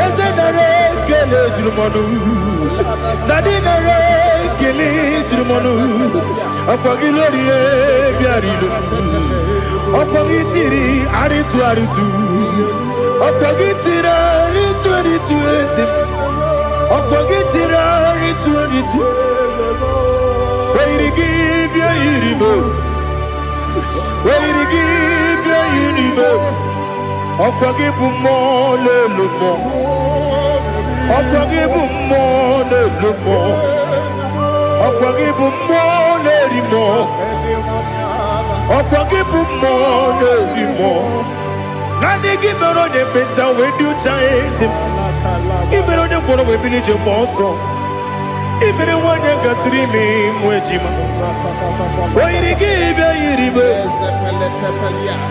Ezenare Kele Jumanu, Nadinare Kele Jumanu, Opagi Lorie Biarido, Opagi Tiri Aritu Aritu, Opagi Tira Aritu Aritu Esim. Opagitira ritu Wait give ya iribo Wait give ya iribo Opagibu mo le lumo Opagibu mo le lumo Opagibu mo le rimo Opagibu mo le rimo Nani gimero de beta when you chase him Ibero de bono we village moso. Ibero one got 3 me mwejima. Why give ya iribe?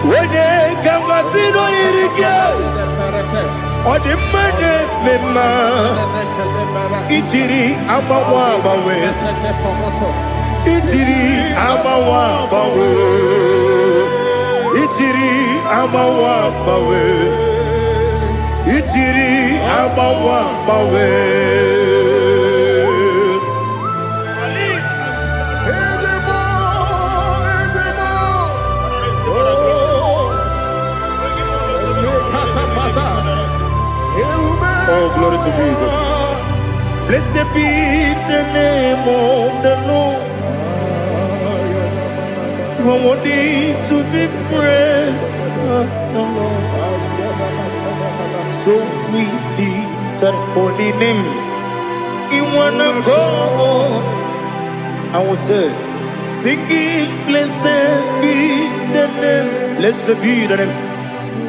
When they come casino irikia. Or the money mema. Ichiri amawa bawe. Ichiri amawa bawe. Ichiri amawa bawe. Ichiri amawa bawe. Oh, glory to Jesus. Blessed be the name of the Lord. You are worthy to be praised, the Lord. So we lift that holy name. You wanna go? I will say, singing, blessed be the name. Blessed be the name.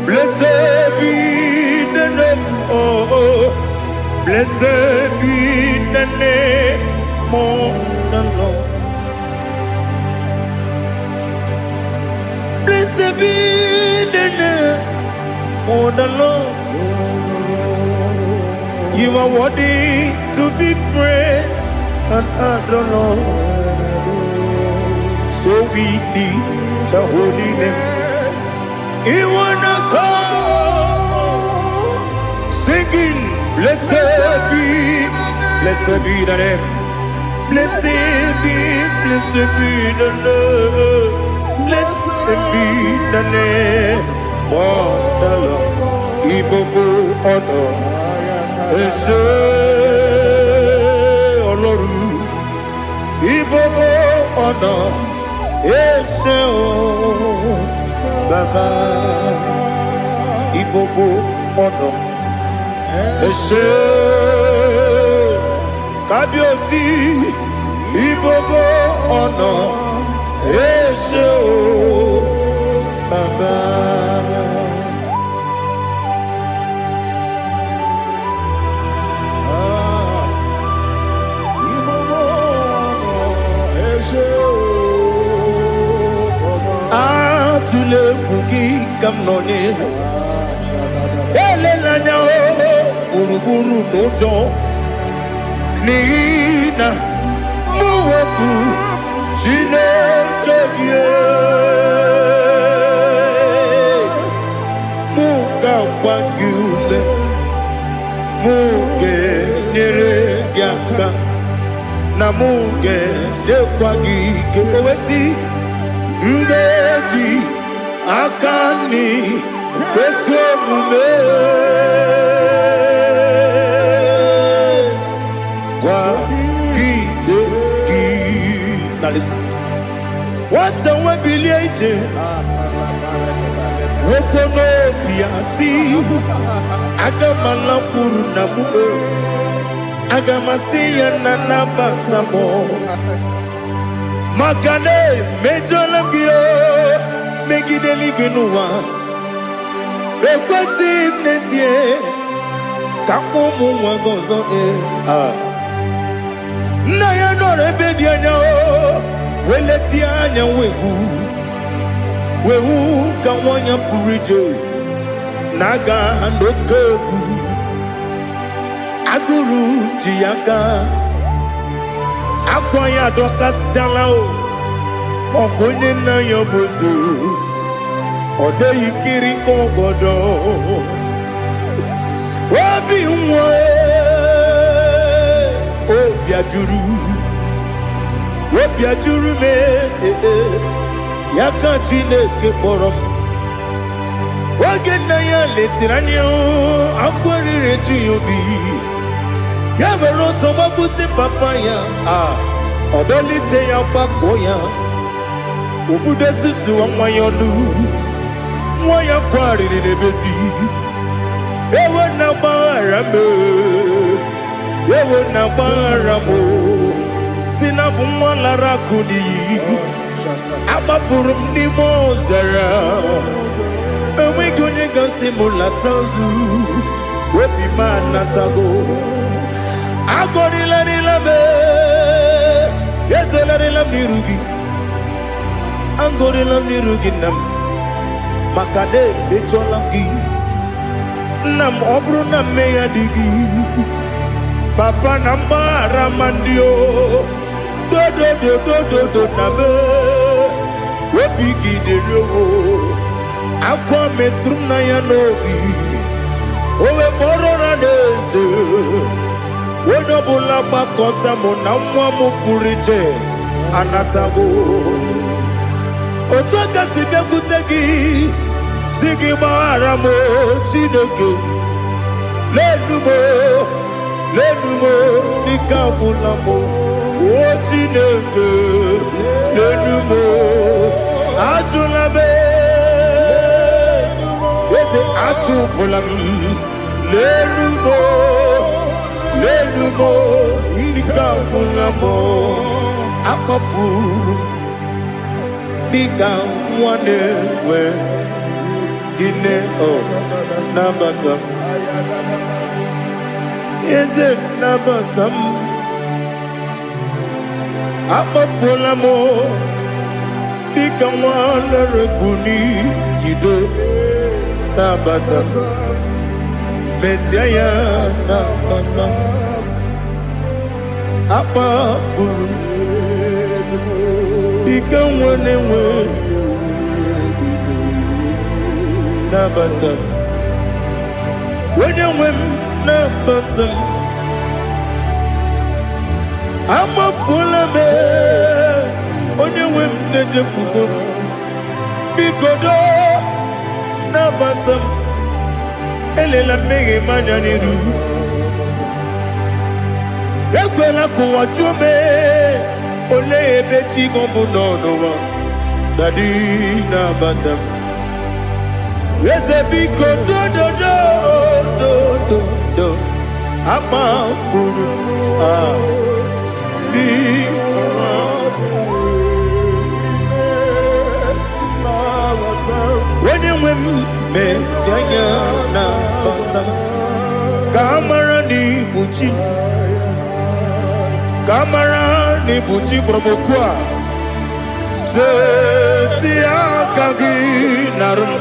Blessed be the name. Oh, blessed be the name of the Lord. Blessed be the name of the Lord. You are worthy to be praised and adored. So we lift the holy name. You wanna go singing. Blessed be the name. Blessed be the name. Blessed be the name. Oh, the Lord. Ibobo honor. Ese Oloru. Ibobo honor. Ese o Baba. Ibobo honor. Ese Kabiosi. Ibobo honor. Ese o Baba. Tule kuki kamnone elelanya buruburu nojo nina muwebu jinekeye muka wangule muge neregiaka na muge dekwagi kewesi ndeji akani kwesomume kwa gidegi. Now listen. What's a webileje? Wokono biasi agamalampuru namu agamasiya nanabatamo Makane mejolamgio megideli benua ekwesi nesie kakomu wagozo na ya no rebedi anya weleti anya wehu kawanya purije naga ndokogu aguru jiyaka Akwaya dokas jalao Okone na yobozu Ode yikiri kogodo Obi mwe Obi ajuru me Yaka chineke porom Oge na ya letiranyo Akwari reju yobi Yabero soma buti papaya Odolite ya bakoya Ubude susu wa mayonu Mwaya kwari ni nebesi Ewe na barame Ewe na baramo Sinabu mwalara kudi Abafurum ni mozara Ewe gune gasi mulatanzu Wepi manatago Agori la be, yes la nirugi. Angori la nirugi nam, makade becholamgi. Nam obru nam meya digi. Papa namba ramandio, do nabe. Wepigi de yo, akwa metrum na yanogi. Owe borona dese. Wodobula bakota mona mwamu purije anatago Otoka sibe kutegi Sigi baramo chineke Lenumo nikabulamo O chineke Lenumo Ajulame Yese ajupulam Lenumo Lenumo, Nikamulamo, Akafu, Nikamwane, Dine, oh, Nabata. Is it Nabata? Akafulamo, Nikamwane, Rekuni, Yido, Nabata. Messiah, Nabata. Apa furu Ikamwane Nabata When you win na batam ama fulame onye nwe m na-ejefugo bikodo na batam elela mmehie manya n'iru ekwela kụwa jume ole ebe chi gọbụ n'ọnụwa dadi na batam eze biko do ama furu di when you win mesianya na batam kamara ni buchi promokwa setia kagi narum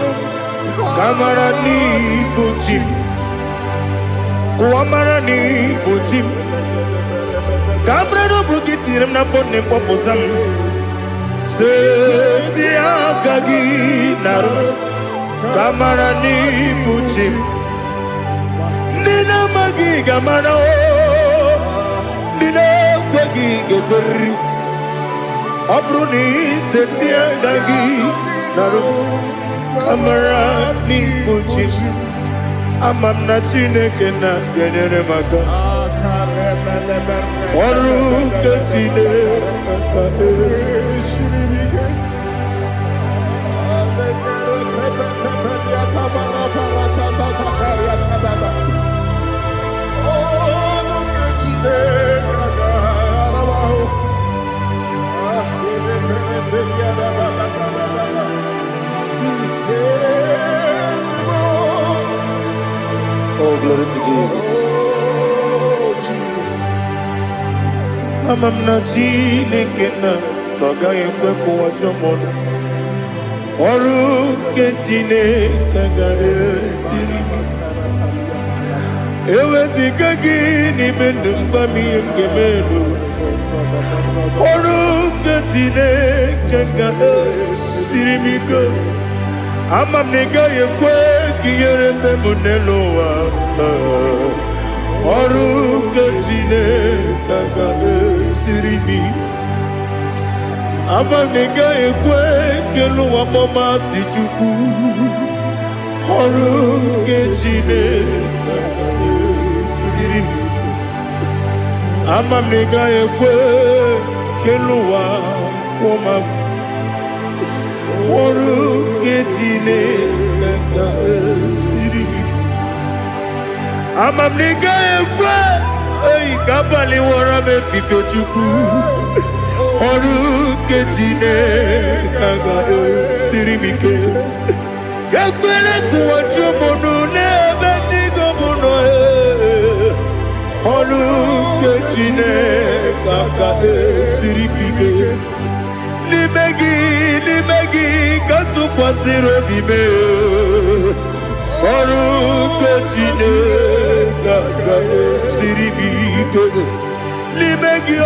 kamara ni buchi kuamara ni buchi kamara no bukitirim na phone popotam setia kagi narum kamara ni buchi nina magi kamara o nina kwagi gebri abruni setia kagi narum kamara ni buchi amam na chineke na genyere maka ọrụ nke chineke Oh, glory to Jesus. Amam na chineke na n'ọgaghị ekwe kụwa jọmọnụ ọrụ nke chineke ga-esiri eweziga gị n'ime ndụ mgbam ihe m ga-eme n'ụwa ọrụ nke chineke ga-esiri m ike amam na ị gaghị ekwe ka ihere mbe m n'elu ụwa ọrụ nke chineke ga-esiri m amam na ị gaghị ekwe ka elu ụwa mọmasị Chukwu ọrụ nke chineke ga-esiri m amam na ị gaghị ekwe ka elu ụwa kwụma m ọrụ nke chineke ga-esiri m amam na ị gaghị ekwe ka abalị wara m efife Chukwu ọrụ nke chineke ga-esiri m ike ekwela kụwa jụmụnụ n'ebe chi gọbụ nọ ọrụ nke chineke ga-esiri m ike n'ime gị ka tụkwasịrị obi mee ọrụ nke chineke ga-esiri m ike n'ime gị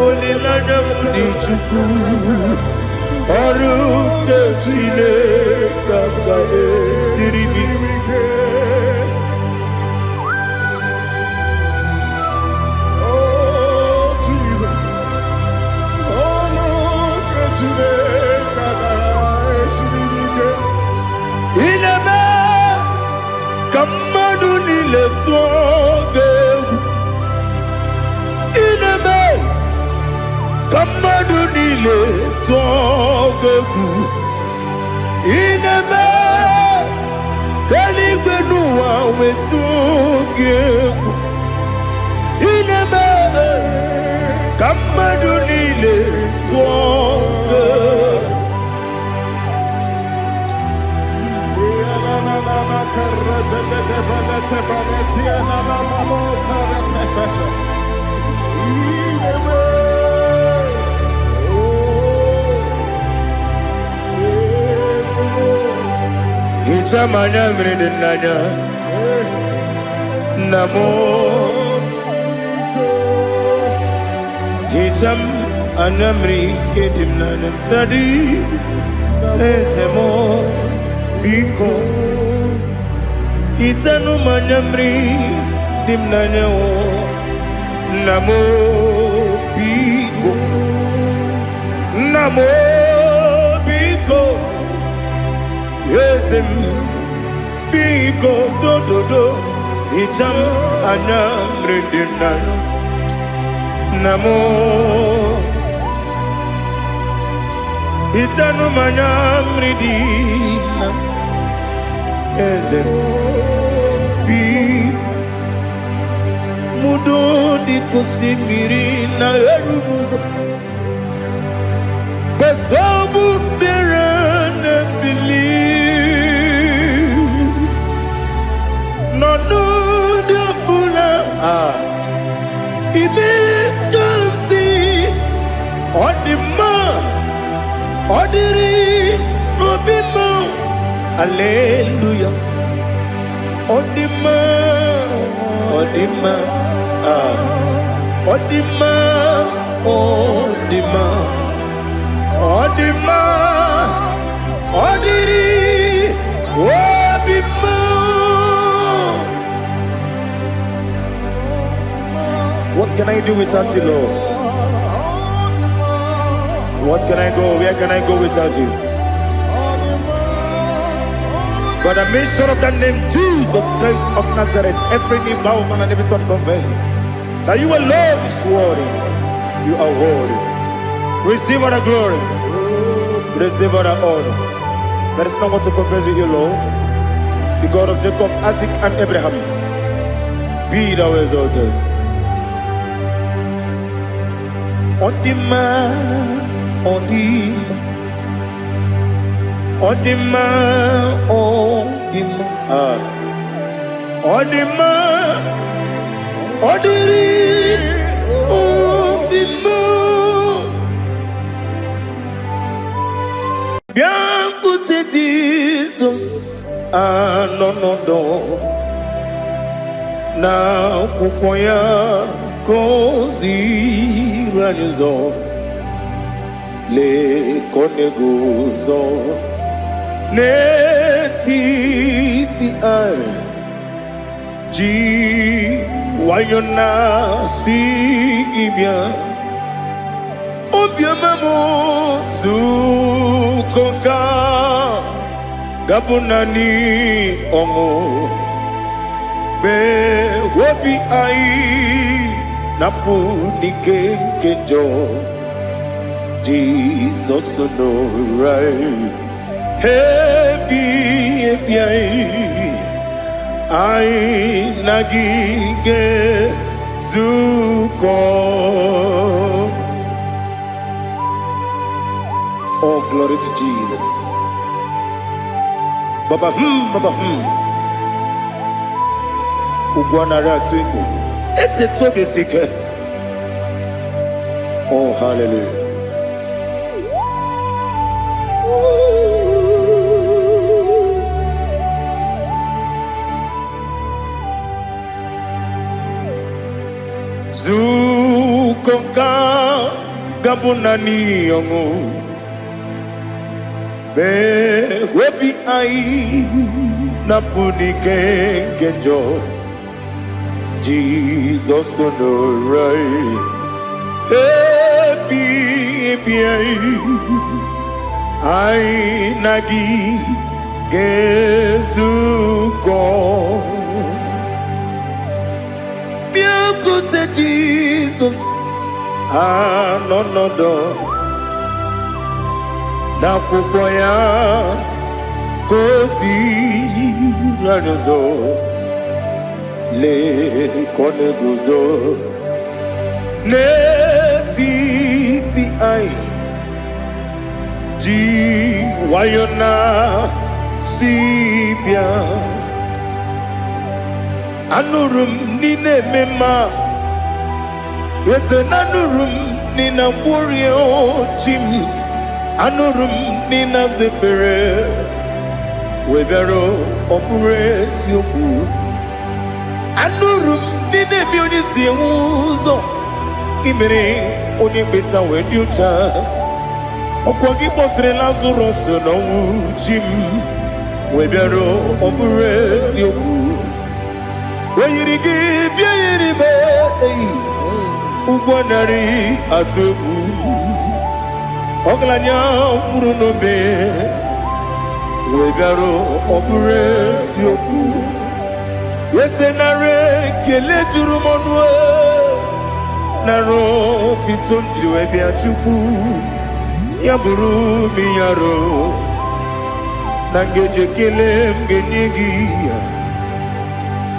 olileanya m dị Chukwu ọrụ nke chineke ga-esiri m ike mmadụ niile tụọ egwu ineme ka mmadụ niile tụọ egwu ineme ka eluigwe n'ụwa wee tụọ egwu ineme ka mmadụ niile tụọ egwu Hitamanya mridinanya namo hitam anamri kedimnana dadi ezemo biko itanu manyamri dimnanya namo biko yesem biko do itam anyamri dimnanya namo itanu manyamri dimnanya yesem biko mudo di kusimiri na erubuzo besobu berana believe no de bula ibe dansi odima odiri obima hallelujah odima odima odiri obima. What can I do without you, Lord? What can I go? Where can I go without you? By the mention of that name, Jesus Christ of Nazareth, every knee bows and every tongue confesses that you alone is worthy. You are worthy. Receive all the glory. Receive all the honor. There is no one to compare with you, Lord. The God of Jacob, Isaac, and Abraham. Be thou exalted. On the man, on the man. On the man, on the man, on the man, on the man. Bien côté Jesus, no. Na kukoya kozi ranizo, le koneguzo. Netiti ai ji wayona si ibia obia mamo zukoka gabunani omo be wobi ai napu nikenjo Jesus no right. Happy I nagige zuko. Oh, glory to Jesus. Baba Ugwana ratwingu. Ete tobe sike. Oh, hallelujah. Zukoka gabunani yongu be webi ai napuni kenjo Jesus no right happy ai nagi gezuko. Jesus, no na kukoya kosi ranizo le koneguzo netiti ai ji wayona sibia anurum nine mema. Yes, anurum nina warrior chim anurum nina zepere webero opures yoku anurum nine bionisi uzo imere onibeta weducha okwagi potre lazuro so no chim webero opures yoku Oyirigi biayiribe Ugwanari atubu Oglanya murunobe Wegaro obure sioku Yesenare kele jurumonwe Naro titondriwe biachuku Yaburu miyaro Nangeje kele mgenyegi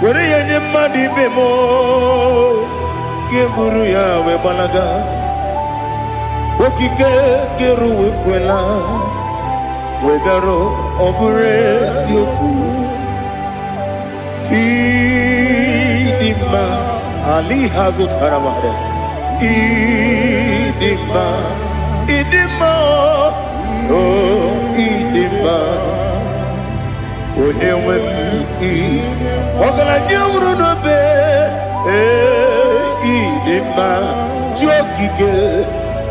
Were yenye madi bemo Geburu ya we balaga Okike keru we kwela Wegaro obure sioku Idima Ali hazut haramade Idima Oh Idima Onewem Ogala nyumru no be Idima Jokike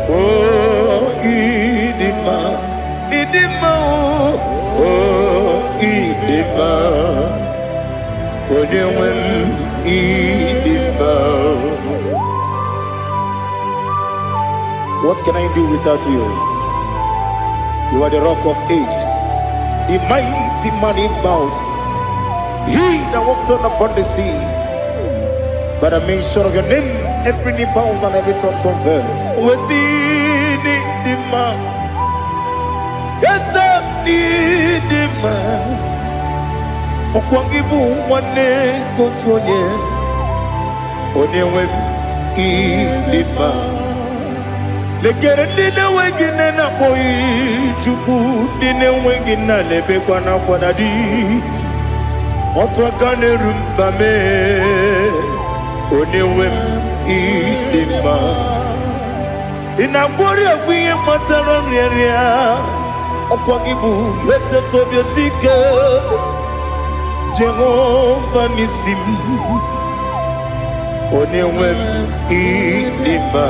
Oh Idima Oh Idima Onewem Idima. What can I do without you? You are the rock of ages, the mighty man in battle. He that walked on upon the sea. By the mention of your name, every knee bows and every tongue confess. We see the man. Yes, I need the man. Okwangibu wane kotonye. Onewem idima. Lekere dine wengine na boy chuku dine wengine lebe kwa na kwadadi. Otwa kane rumba me. Onewem idima. Inabori agwiye matara nyeria. Okwangibu yete tobye sike. Jehovah Nisim. Onewem idima.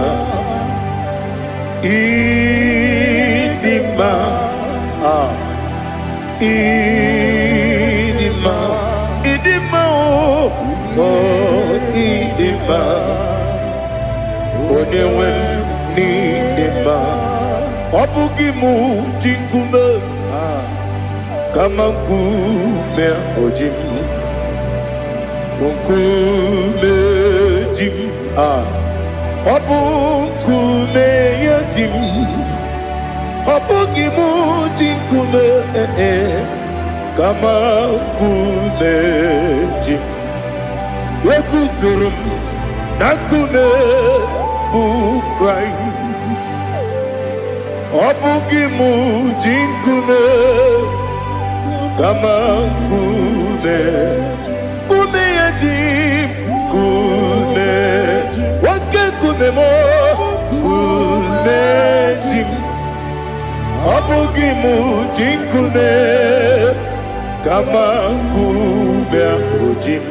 Idima. Idima. Idima. Oh idima. Onewem idima. Obugimu jinkume. Kama nkume ojim. Nkume jim. Obu nkume yajim. Obugimu jinkume. Kama nkume jim. Yekusurum nakume Christ. Obugimu jinkume. Kama kume yajim kume wake kume mo kume jim abugimu jinkume kama kume ojim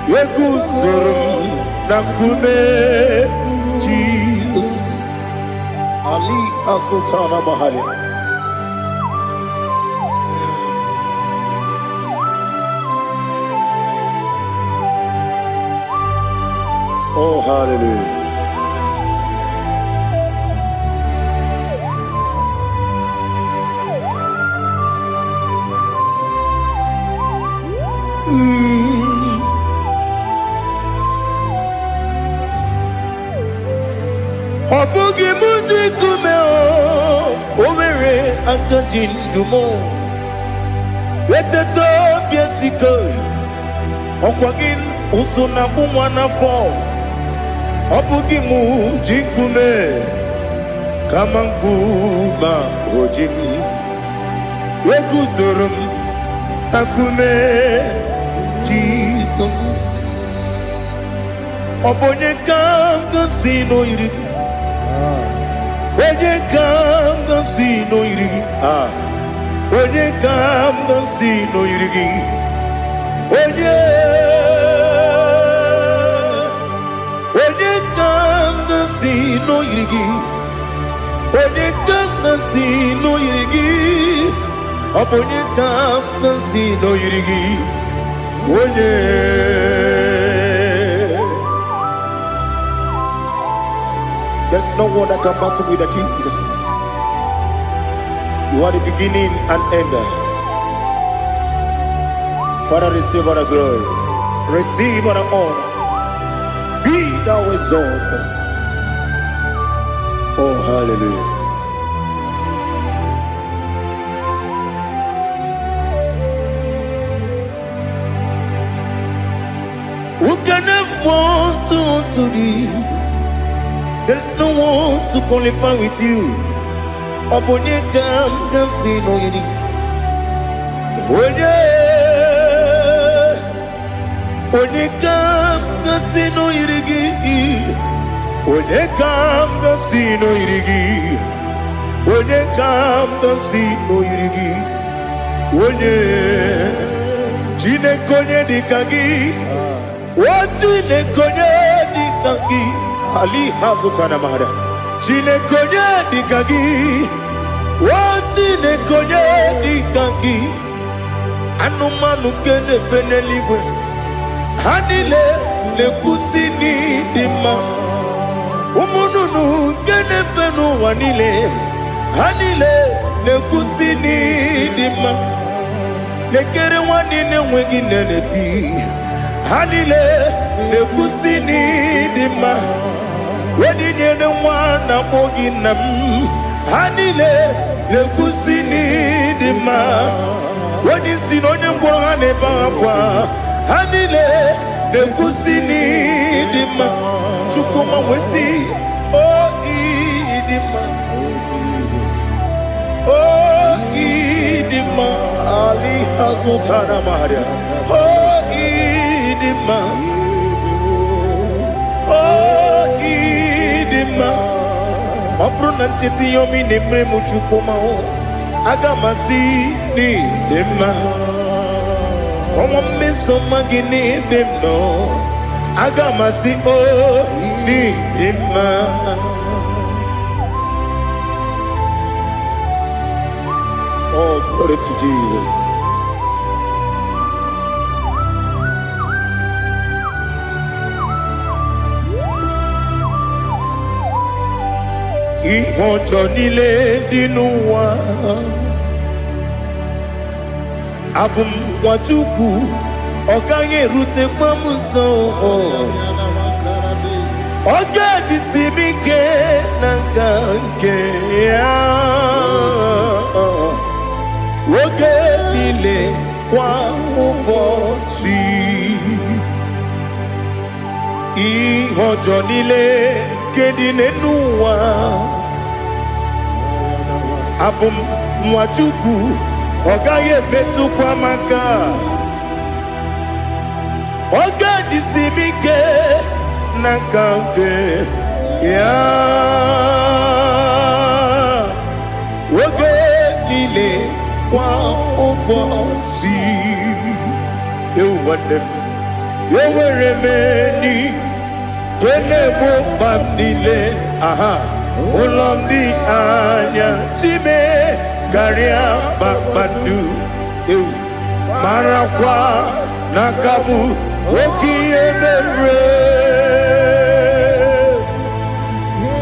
yekusurum na kume Jesus Ali Asutana Mahali. Oh, hallelujah. Obugi muji kumeo Overe antojin dumo Yeteto biesiko Okwagin usuna bumwana fo Obugi muji kume Kamankuma ojim Yeguzurum takume Jesus Obonye kanga sino irigi Onye kanga sino irigi Onye kanga sino irigi Onye kanga sino irigi Onye kanga sino irigi Onye kanga sino irigi There's no one that can battle with Jesus. You are the beginning and end. Father, receive all the glory. Receive all the honor. Be thou exalted. Oh, hallelujah. Who can have one to thee? There's no one to qualify with you. Abonye kam kasi no yidi. Onye kam kasi no yidi. Onye kam kasi no yidi. Onye kam kasi no yidi. Onye jine konye dikagi. Wajine konye dikagi. Ali hazutana mahada. Jine konye dikagi. Wajine konye dikagi. Anumanu kene feneligwe. Hanile le kusini dima. Umununu kene fenu wanile. Hanile le kusini dima. Lekere wanine wengi neneti. Hanile le kusini dima. Wedi nyene mwana mogi nam. Hanile le kusini dima. Wedi sinonye mbwangane bangwa. Hanile le kusini dima. Chukuma wesi oh idima. Oh idima. Ali hazutana maria. Oh idima. Oh idima. Opronantiti yomi nemre muchukuma o. Agamasi ni dema. Como me somagini demno. Agamasi o ni dema. Oh, glory to Jesus. Ihojo nile dinuwa abum wajuku oganye rute pamuso oga jisimike nanganke ya oge nile kwa ubosi ihojo nile kedinenuwa abum mwachuku ogaye metu kwa maka oga jisimike nakanke ya oge nile kwa ubosi ewandem yeweremeni kene mo bamnile aha Olomdi anya chime garia babadu eu marakwa nakabu okiemere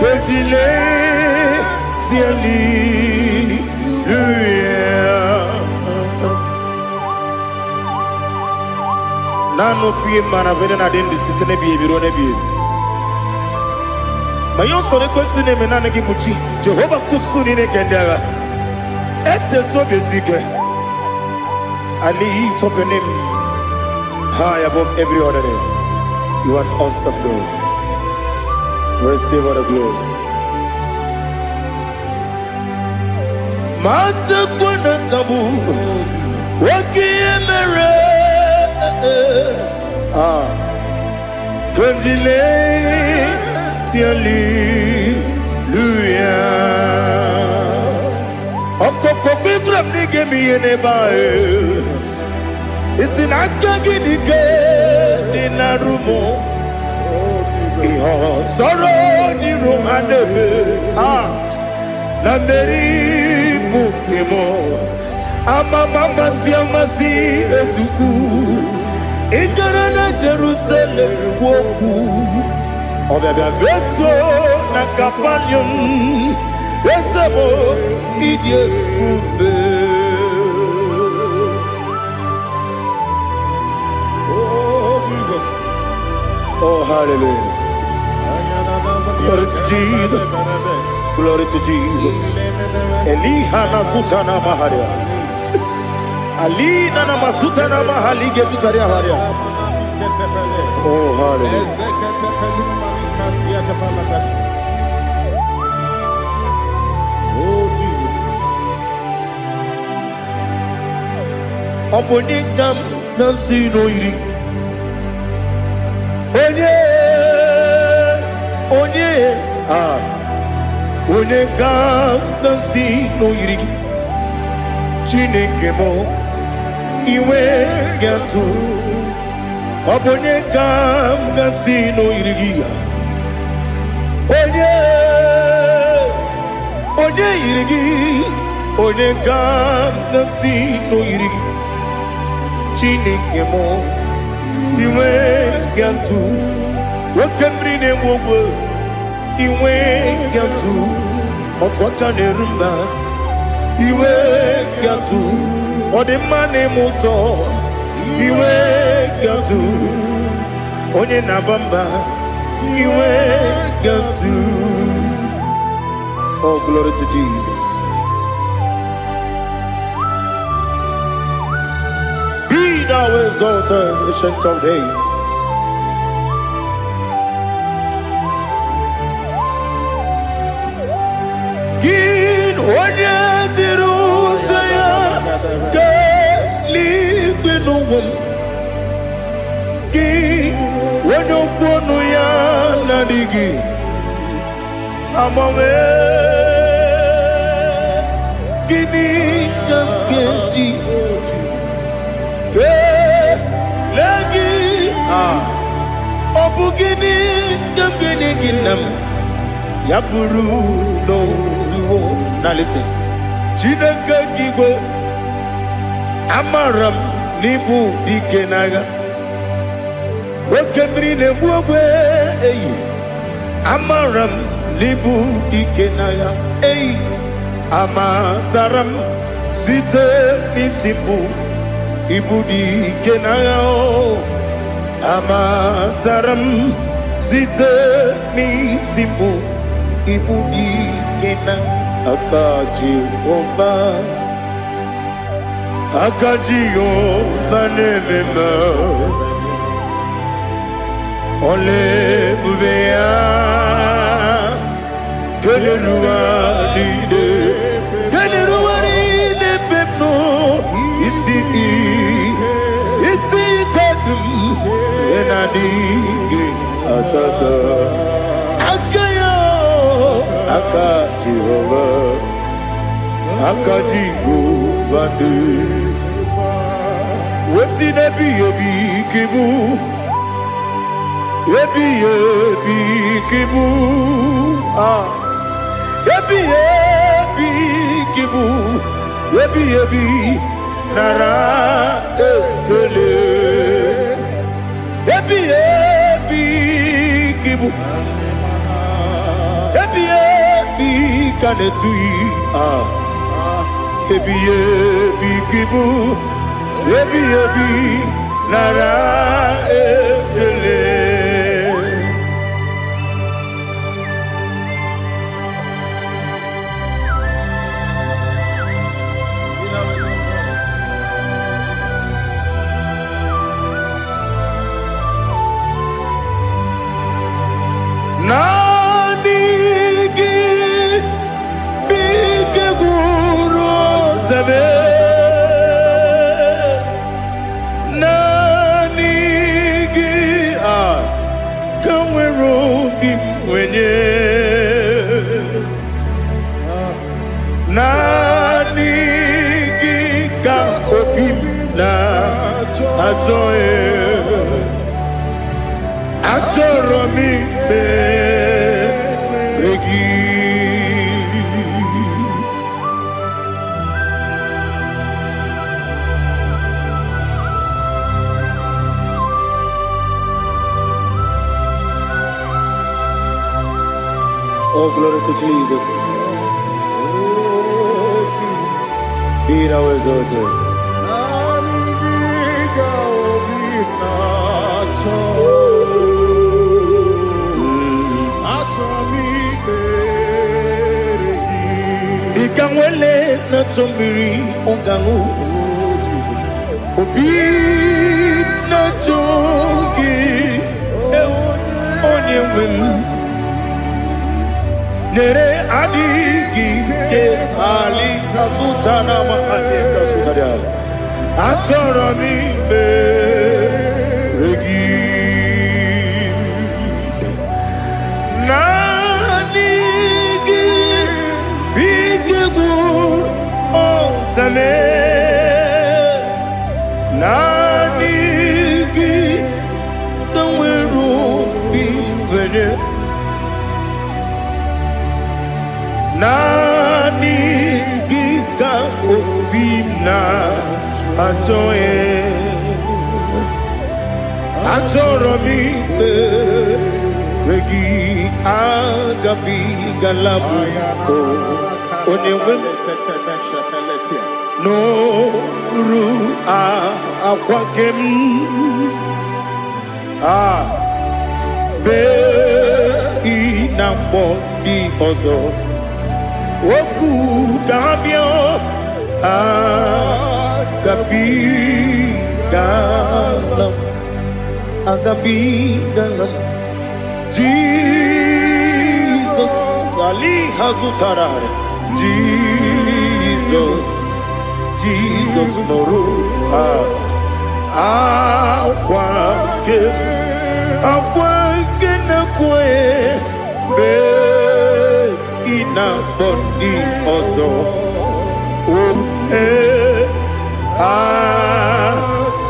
kejile siali nano fie mana vena na dendi sitene biebiro ne bie mayon sore kwesune menane gibuchi Jehova kusuni ne kendara ete to besike I lift up your name high above every other name. You are awesome God. Receive all the glory. Mata kuna kabu wakiemere Kundile Hallelujah. Okoko bibra nige mi enebae. Isinaka gidike dinarumo. Iho soro ni romanebe. Na meri bukemo. Ama mama si ezuku. Ikarana Jerusalem woku Obabia beso na kapanium Besamo idie ube Oh Jesus Oh hallelujah Glory to Jesus Glory to Jesus Elihana sutana maharia Alina na masuta na mahali gesutaria haria. Oh hallelujah. Oh Jesus. Oponingam nasino iri. Onye onengam nasino iri. Chineke mo iwe gatu obonye kam gasino irigia onye irigi onye kam gasino irigi Chineke mo iwe gatu wakemri ne mwogo iwe gatu otwaka ne rumba iwe gatu Ode mane muto iwe gatu onye nabamba iwe gatu. Oh glory to Jesus. Be thou exalted, ancient of days. Gin onye tirutaya Ki wano kono ya nadigi Amame Gini kamgeji Ke lagi Obu gini kamgeni ginam Yapuru no suho. Now listen Chinaka kigo Amaram nibu dikenaga Wakemri ne buwe Amaram nibu dikenaga Amataram site nisimbu Ibu dikenaga Amataram site nisimbu Ibu dikenaga Akaji ova Akajiyo vanemema Ole bubea Keleruaride Keleruaride pepno Isi kadum Enadinge atata Akayo Akajihova Akajiyo vande Wesi nebi ebi kibu Ebi kibu Ebi kibu Ebi nara ekele Ebi kibu Ebi kanetui Ebi kibu Ebi nara ekele Nanigi bike guru zabe Nanigi kamwero bimwenye Nanigi ka opim na ajoe Ajoro mi begi Oh, glory to Jesus. Be thou exalted. Ikangwele na chombiri ongangu Obi na chogi onye wim Nere adigi ke ali asutana mahane kasutaria Atoro mi be regi Nanigi biggur otame Nanigi kanweru bimwere Nani gika obimna atoye atoro mi regi agabi galabu onewe no ru akwakem be inambo di ozo Oku gabio agabi galam Jesus Ali hazutarare Jesus noru akwake na kwe be ina boni ozo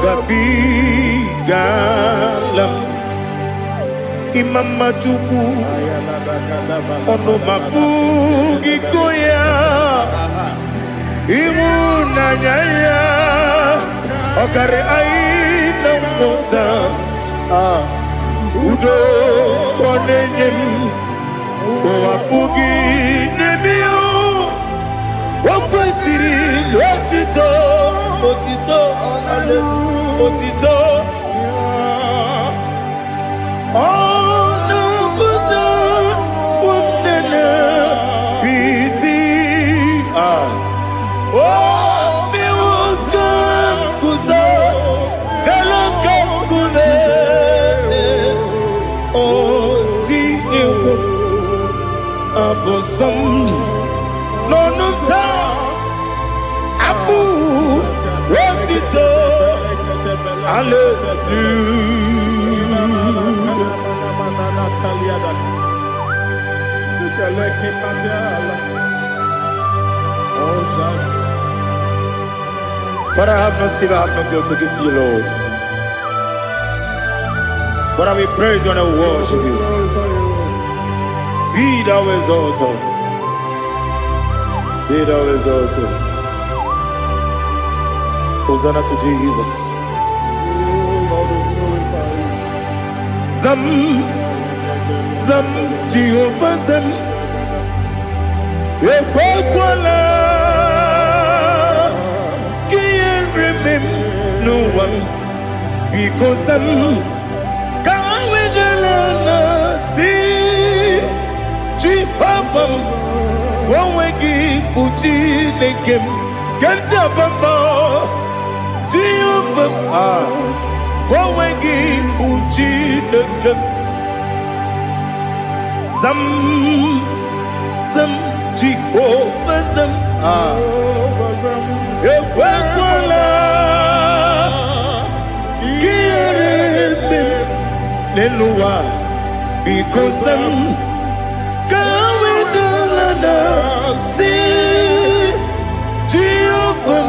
gabi galam imama chuku ono mapugi koya imuna nyaya okare aina mota udo konenyem Wapugi nemio Wakwesiri Otito ale Otito Ono kuta Unene Piti Miwoka Kuza Galaka Kune Otini Abosam Nonuta Abu Otito Hallelujah Father, I have no silver, I have no gold to give to you, Lord. But I will praise you and I will worship you. Be thou exalted. Be thou exalted. Hosanna to Jesus. Zam Jehovah Zam Ekwakwala Can't remember no one because Zam Kawedalana see Jehovah Gowegi Puchi Nekem Kanjabamba Jehovah Gowegi Puchi Nekem Zam Jehovah Zam Ekwakwala Kieremem Nelua because Zam Kawedalana see Jehovah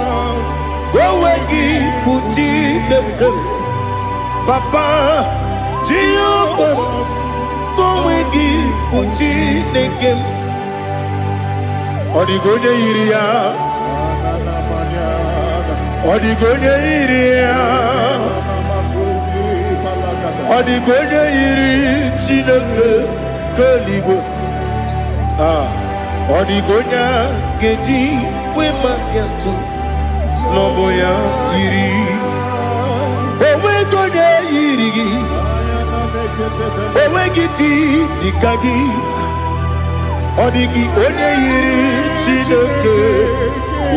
Gowegi Puchi Nekem Papa Jehovah Gowegi Puchi Nekem Odigonya iria Odigonya iri Chineke Kaligo Odigonya geji we magiatu Snowboya iri Owe gonya irigi Owe giti dikagi Odigi onye iri Chineke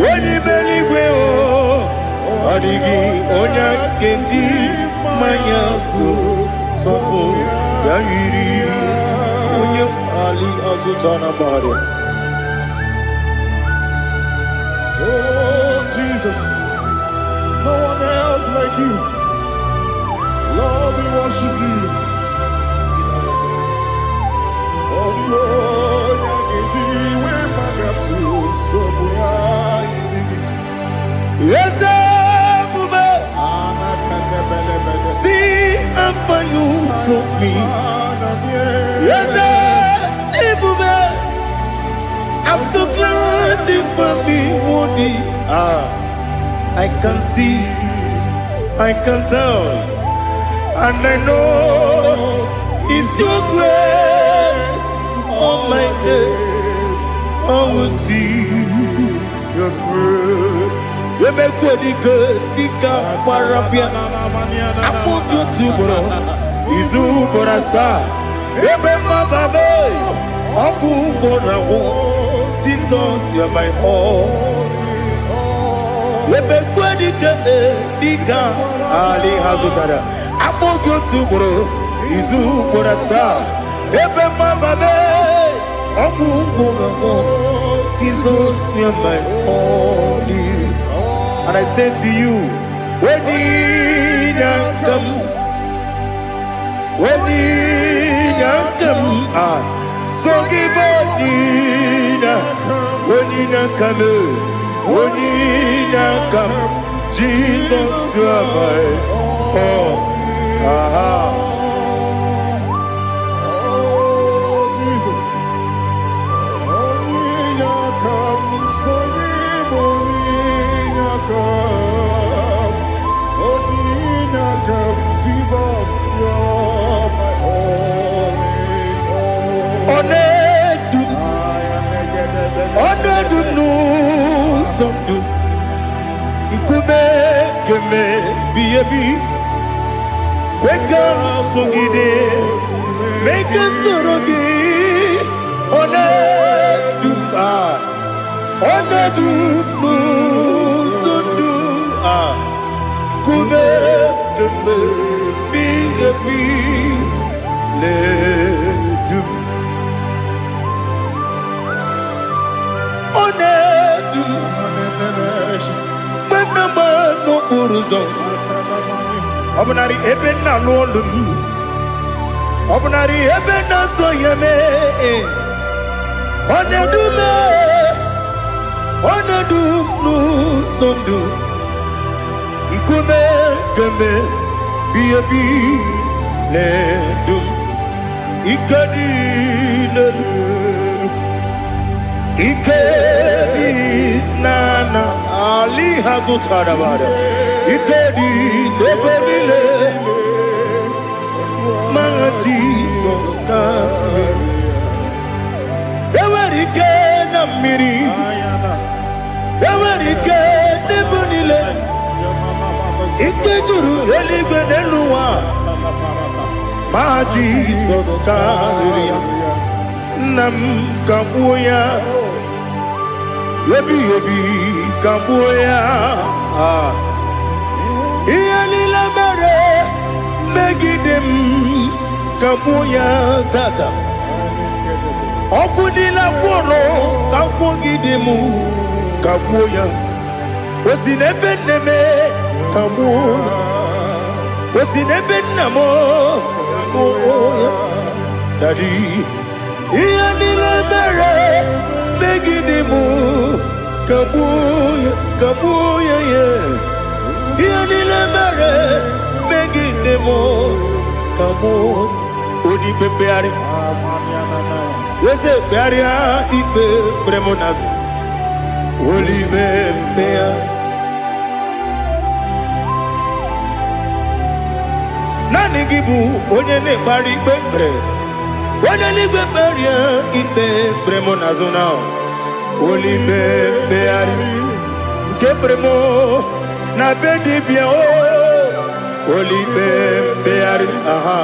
Wani meligwe o Odigi onya geji Mayatu Sopo ya iri Onye Ali Azutana Bade. Oh, Jesus. No one else like you. Lord, we worship you. Oh, Lord, yes, see, I'm for you, taught me. Yes, I'm so glad you found me, Woody. I can see, I can tell, and I know it's your grace on my day. I will see your grace. You make what you could, Dika Parapia. I put you to bro. Izu Borasa. Ebema Babe. Abu Borawo. Jesus, you're my all. You make what you could, Dika Ali Hazutara. I put you to bro. Izu Borasa. Ebema Babe. Abu Borawo. Jesus, you're my all. And I say to you, when you come, so give when you come, Jesus, you are my all. Make us Obnari ebena lolum Obnari ebena soyeme Onedum no sondu Nkume keme biyebi ledum Ikadi Ikedi nana Ali Hazutarabada Ikedi nebelile Ma Jesus come Ewerike na miri Ewerike nebelile Ikejuru eligwe neluwa Ma Jesus come Nam kabuya Yebi kabuya Iyalila mere Megidem kabuya tata Okudila kworo kabugidemu kabuya Osinebeneme kabuya Osinebenamo kabuya Daddy Iyalila mere Megidemu kabuya kabuya yeah Iyalila mere Megidemu kabuya Odi bebeari Yese bearia ibe premonas Oli bebea Nani gibu onye ne bari bebre Wanaligwe beria ibe bremo nazona. Olibe beari. Ke bremo na bedi bia o. Olibe beari. Aha.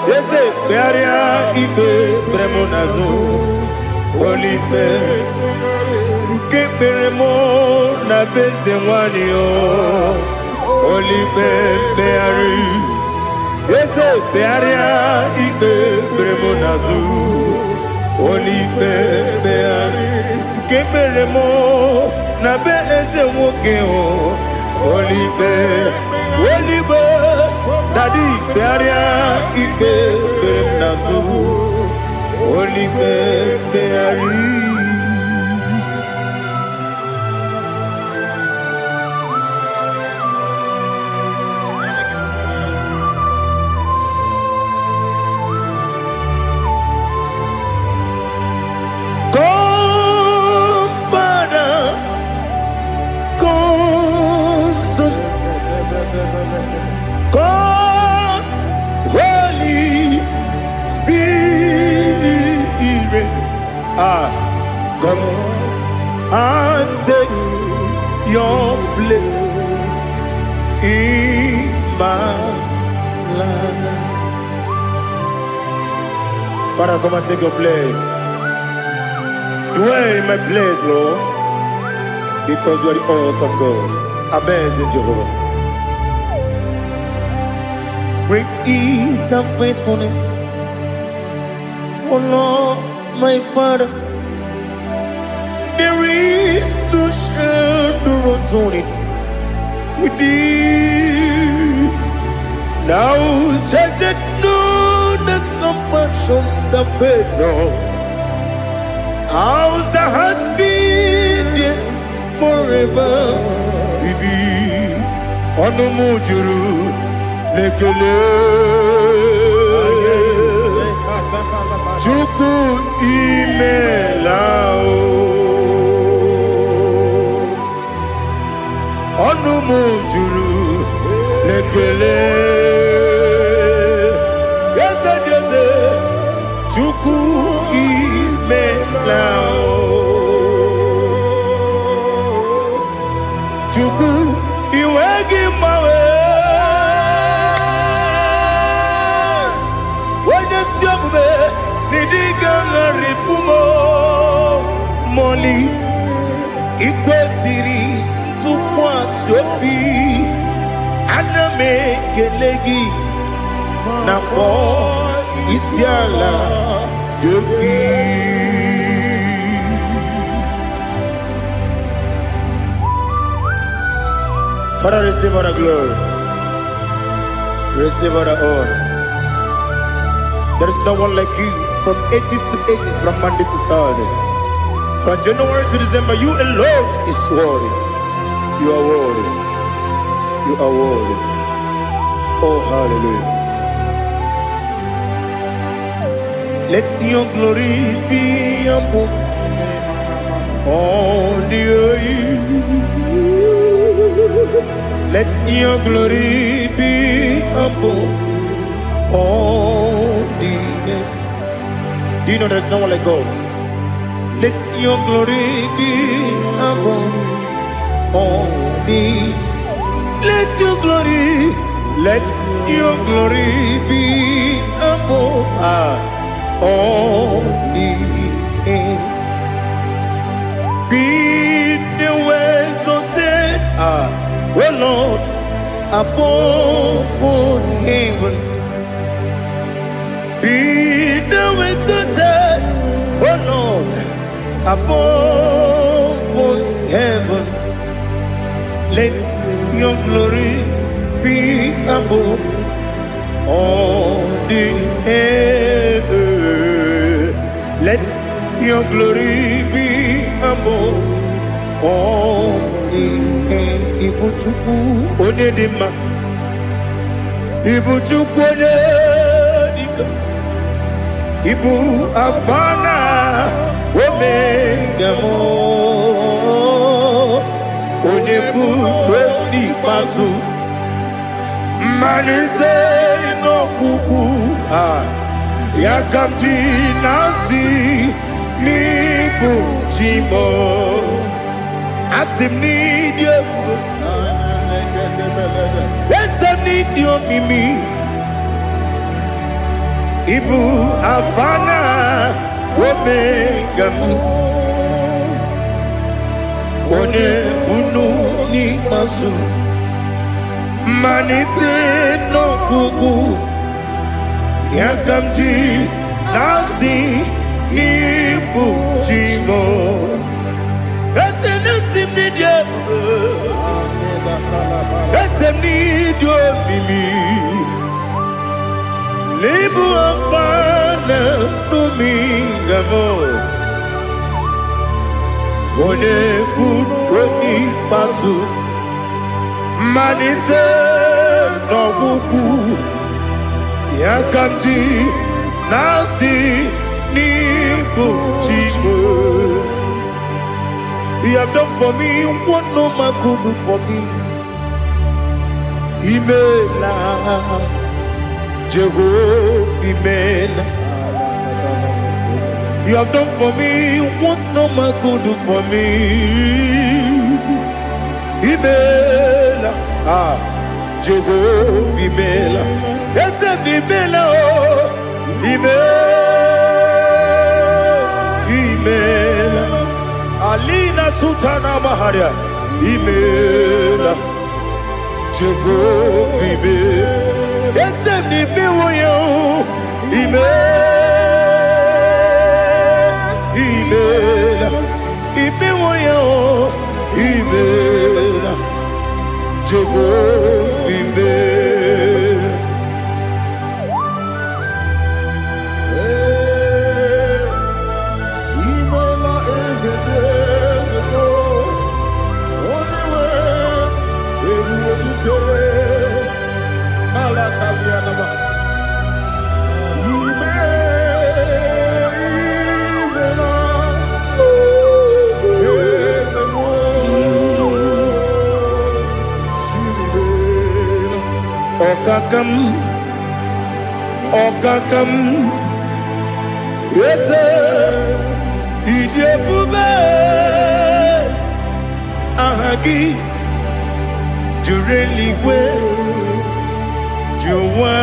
Yese bearia ibe bremo nazo. Olibe. Ke bremo na beze wani o. Olibe beari. Yese bearia ibe bremo nazu. Olibe beari. Keberemo na be eze woke o. Olibe. Olibe. Dadi bearia ibe bremo nazu. Olibe beari. God, Holy Spirit, come and take your place in my life. Father, come and take your place. Dwell in my place, Lord, because you are the awesome God. Amazing Jehovah. Great is thy faithfulness, oh Lord, my Father. There is no shadow of turning with thee. Now judged no that compassion that faith not. Ours that has been there forever with thee. On the mujuru. Lekele Chuku imelao Onu mujuru Lekele Yese yese Chuku imelao Chuku iwegi mawe Ripumo Moli Ikwesiri Tukwa Sopi Aname Kelegi Napo Isiala Yogi. Father, receive all the glory, receive all the honor. There is no one like you. From ages to ages, from Monday to Saturday, from January to December, you alone is worthy. You are worthy. You are worthy. Oh, hallelujah. Let your glory be above all the earth. Let your glory be above all the earth. Do you know there's no one like God? Let your glory be above all the. Let your glory be above all the earth. Be the ways of death, oh Lord, above all heaven. Be the visited, oh Lord, above all heaven. Let your glory be above all the heaven. Let your glory be above all the heaven. Ibuchuku onedima, Ibuchuku onedika. Ibu afana omega mo onebu weni masu manize no kuku Yakamji nasi nibu jimo asim nidio esem nidio mimi ibu afana omegam one bunu ni masu manite no gugu Yakamji nasi nibu jimo Esem nasim nidio Esem nidio mimi Libu afana numingamo One bunu pasu manite no buku Yakamji nasi nibu jimo He have done for me what no man could do for me. Imela Jehovah Imela. You have done for me what no man could do for me. Imela Jehovah Imela. Yes, Imela Imela Alina Sutana Maharia Imela Jehovah Imela Yes, Imela Imela Imela Jehovah Imela Okakam, yes, Idiabube, Ahagi, Jureli, Juwa,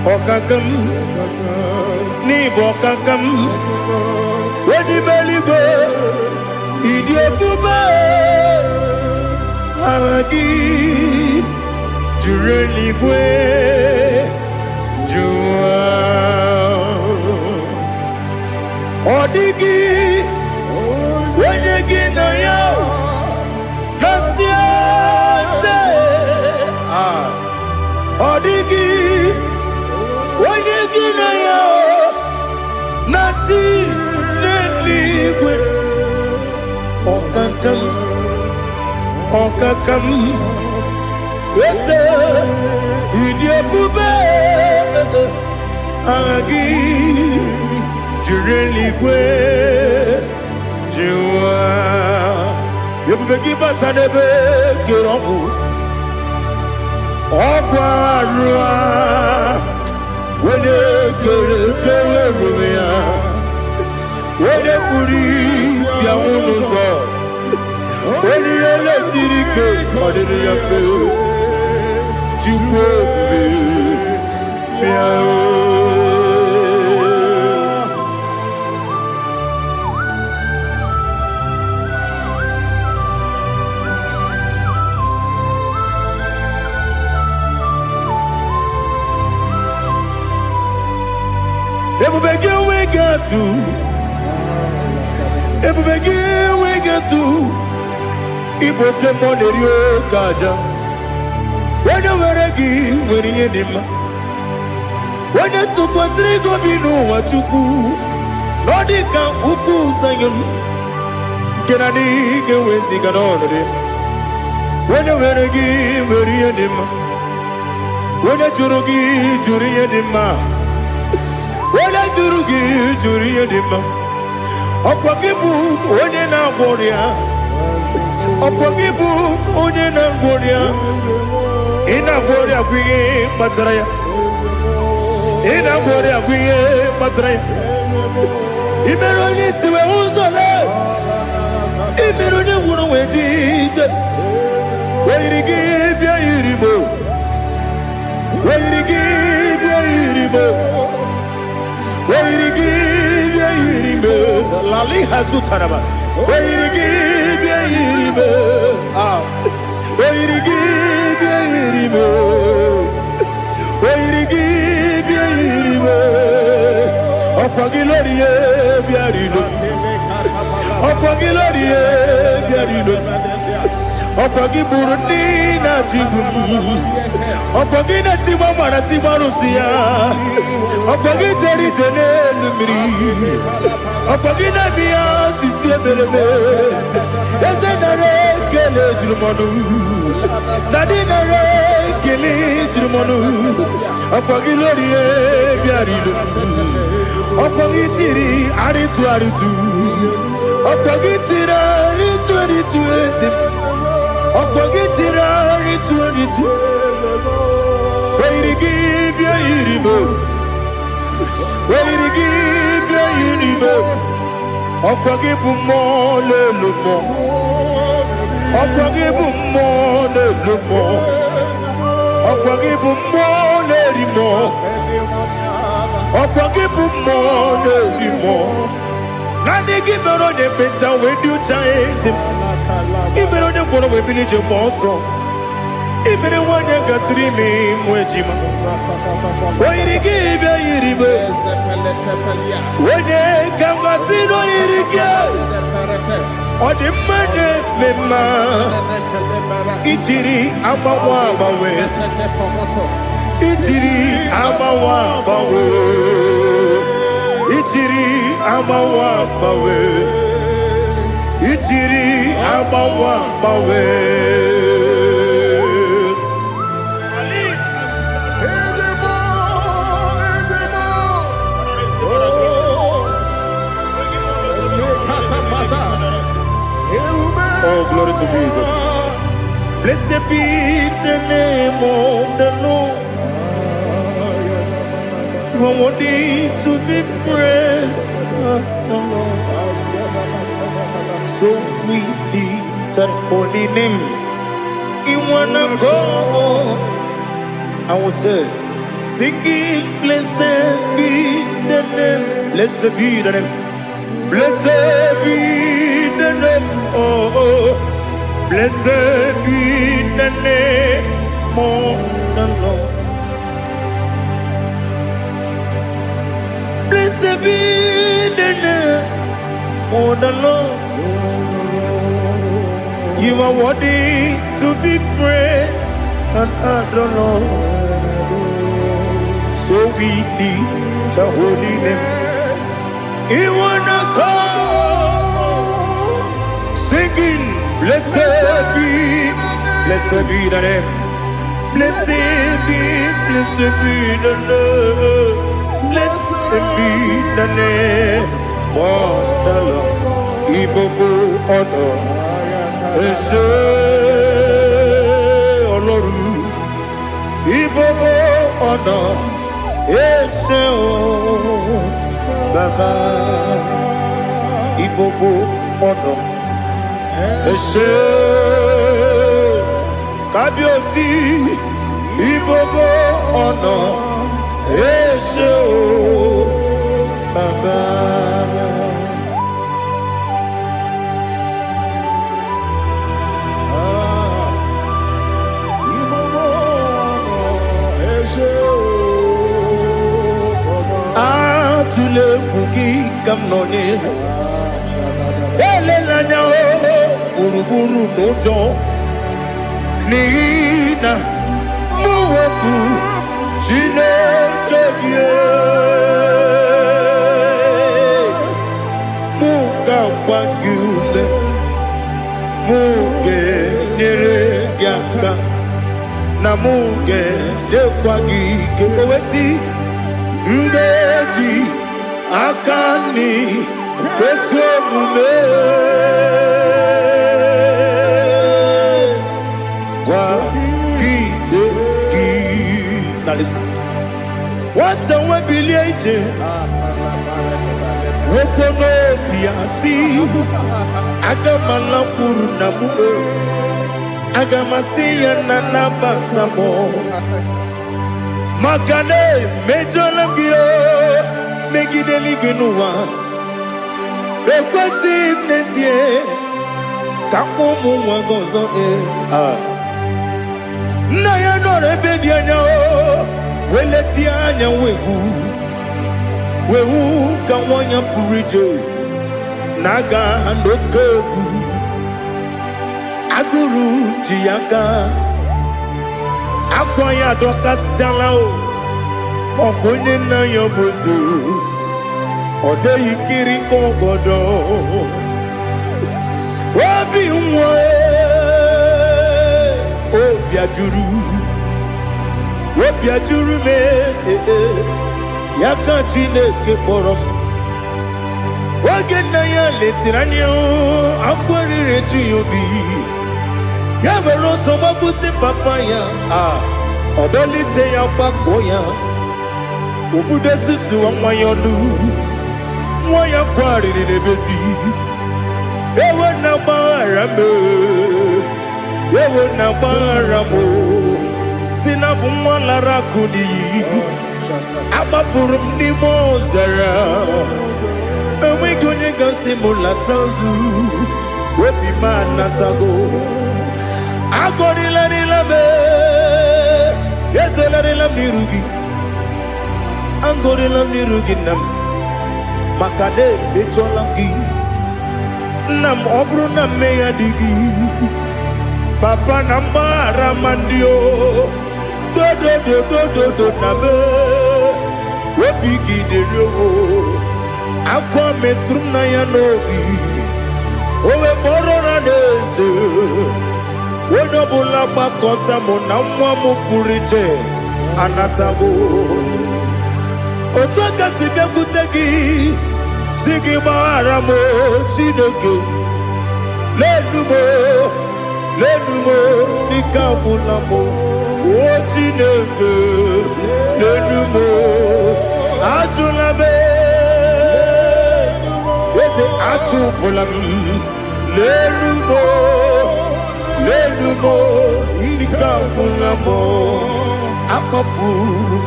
Okakam, Nibokakam, Wedibeligo, Idiabube, Ahagi. Jureligwe Jua Odigi Wenegi na yo Nasia se Odigi Wenegi na yo Nati Neligwe Okakam Yes, Idiabube Agi Jureligwe Jua Yebubeki Batanebe Kirobu Okwarua Wene Kere Rumia Wene Kuri Siamunuzo Wene Yele Sirike Adiri Yafe Ebubegi we get to Iboke Monerio Gaja. When you were a gay, when you did him, when you took was Rigo Bino, what you do, Nordica Uku Sayon, can I dig away cigar on it? When you were a gay, when you did him, when you Jurugi, Juria Dima, when I Jurugi, Juria Dima, Okwakibu, when you now warrior, Okwakibu, when you now warrior. Ina gloria kwi mataraya ina bore agwiye matre imeroni siwe uzole imeroni wunu wejije weirigi bia iribo weirigi bia iribo weirigi bia iribo lali hazutaraba weirigi bia iribo weirigi bia iribo weirigi bia iribo Opagiloriye biarino Opagiloriye biarino Opagiburundi na jibum Opagina tima mara tima rusia Opagiteri jene lumiri Opagina biya sisiye berebe Ezenare kele jirumonu Nadinare kele jirumonu Opagiloriye biarino Opagitiri aritu aritu Opagitira aritu aritu esim Opagitira aritu aritu Weirigi bia iribo Weirigi bia iribo Opagibu mo lelumo Opagibu mo lelumo Opagibu mo lerimo Opagibu mo lerimo Nani gibero de beta wedu chaizim Ibero de bono webini je moso Ibere wane gatrimi mwejima Oirigi bia iribe Wene kangasino irige Odimane mema Ichiri amawa bawe Ichiri amawa bawe Ichiri amawa bawe Ichiri amawa bawe Oh, glory to Jesus. Blessed be the name of the Lord. You are worthy to be praised, the Lord. So we lift our holy name. You wanna go? I will say, singing, blessed be the name. Blessed be the name. Blessed be the name. Oh, blessed be the name of the Lord. Blessed be the name of the Lord. You are worthy to be praised and adored, Lord. So we lift your holy name. You wanna call, singing, blessed be the name. Blessed be the Lord. Blessed be the name of the Lord. Ibobo honor, Ese Oloru. Ibobo honor, Ese Baba. Ibobo honor, Ese Kabiosi. Ibobo honor, Ese Baba. Atule kuki kamnoni Elena o buruburu nojo Nina muwebu Chineke Muga wagyule Muge niregyaka Na muge dekwagi kewesi Ndeji akani kwesomume Kwa gidegi. Now listen. What's the way biliaje? Okono biasi. Agamala purunamu. Agamasiya nanabatamo. Makane mejolamgio. Megideli benua. Ekwesi nesie. Kamumu wagozo na ya no rebedi anya o weleti anya wehu ka wanya purije naga ndokogu aguru jiaka akwa ya dokas jala o okonye na yo bozu ode yikiri kogodo obi nwa obi ajuru me yaka Chineke kpọrọ m oge nna ya letiri anya akwarịrị eju ya obi ya mere ọsọ gbapute papa ya ọdọlite ya gbakọ ya obodo susu nwa ya ọnụ nwa ya kwarịrị n'ebezi ewe na gbaghara m ewe na gbaghara m si na bụ nwa lara akụ n'iyi agbafuru m n'ime ọzara enweghị onye gasị m lata ozu obi m anatago agọrịlarịla m ezelarịla m n'iru gị agọrịla m n'iru gị nna m maka na emetụọla m gị nna m ọ bụrụ na mmehie adịghị papa na mgbaghara ma ndị o dodododododo na be obi gị dịrị owo akwa metụrụ m na ya n'obi o wee kpọrọ na n'eze onye ọbụla gbakọta mụ na nwa m pụrụ iche anatago otu aka si bịakwute gị si gị gbaghara m Chineke lenumo dịka ọbụla m o Chineke lenumo ajụla m eze atụpụla m lenumo dịka ọbụla m akpafuru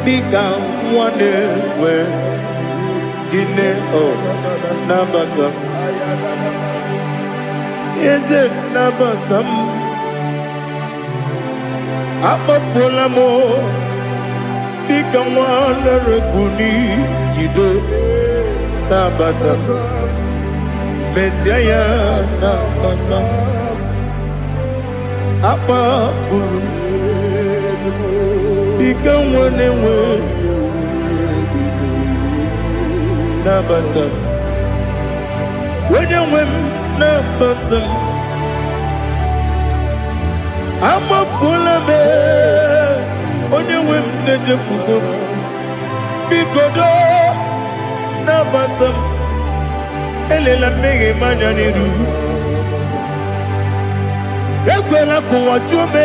dịka nwa na-enwe gịnị nabata eze nabata m akpafuola m dịka nwa na-erekuni yido nabata m mesia ya nabata m akpafuru dịka nwa na-enwe nabata m onye nwe m nabata m amafuola m onye nwe m na-ejefugo m biko do nabata m elela mmehie m anya n'iru ekwela ka ụwa jụọ m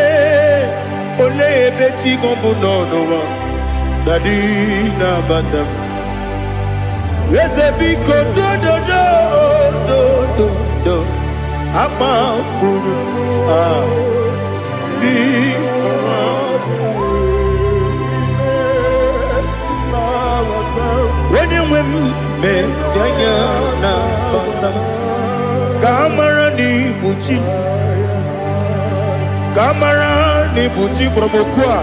olee ebe chi gị bụ n'ụwa dadi nabata m eze biko do akpafuru onye nwe m mesi anya nabata m ka amara n'ibu chi ka amara n'ibu chi kpọrọ m okwu a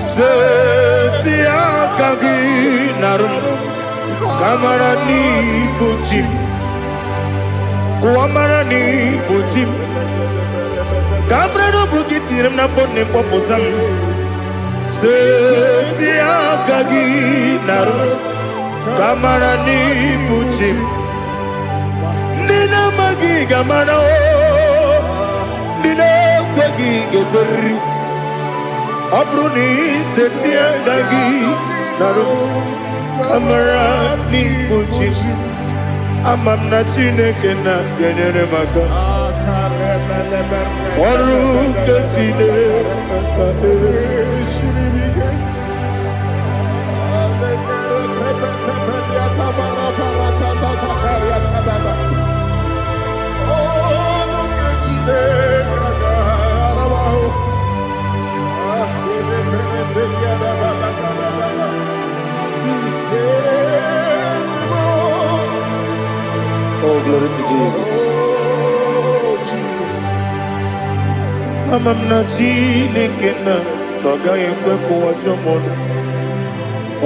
seti aka gị narụ m kamara n'ibu chi m kụwamara n'ibu chi m kamara n'obu gị tiri m n'afọ nne mkpọpụta m seti aka gị narụ kamara n'ibu chi m ndị na-amaghị ga-amara ndị na-ekweghị ga-ekweriri ọ bụrụ na iseti aka gị narụ kamara n'ibu chi ama m na Chineke na-enyere m aka ọrụ nke Chineke Oh, glory to Jesus. Amam na Chineke na n'ọgaghị ekwe ka ụwa jọọ m.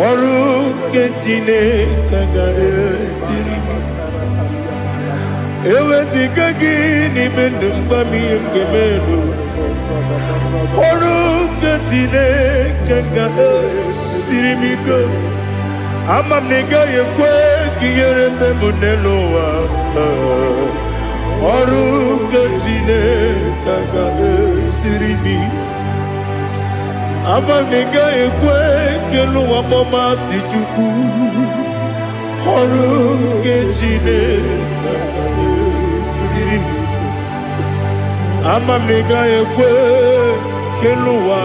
Ọrụ nke Chineke ga-esiri m ike. Eweziga gị n'ime ndụ m, gwa m ihe m ga-eme n'ụwa. Ọrụ nke Chineke ga-esiri m ike. Ama m na ị gaghị ekwe ka ihere mee m n'elu ụwa. Ọrụ nke Chineke ga-esiri m ike. Ama m na ị gaghị ekwe ka elu ụwa gbamasị Chukwu. Ọrụ nke Chineke ga-esiri m ike. Ama m na ị gaghị ekwe ka elu ụwa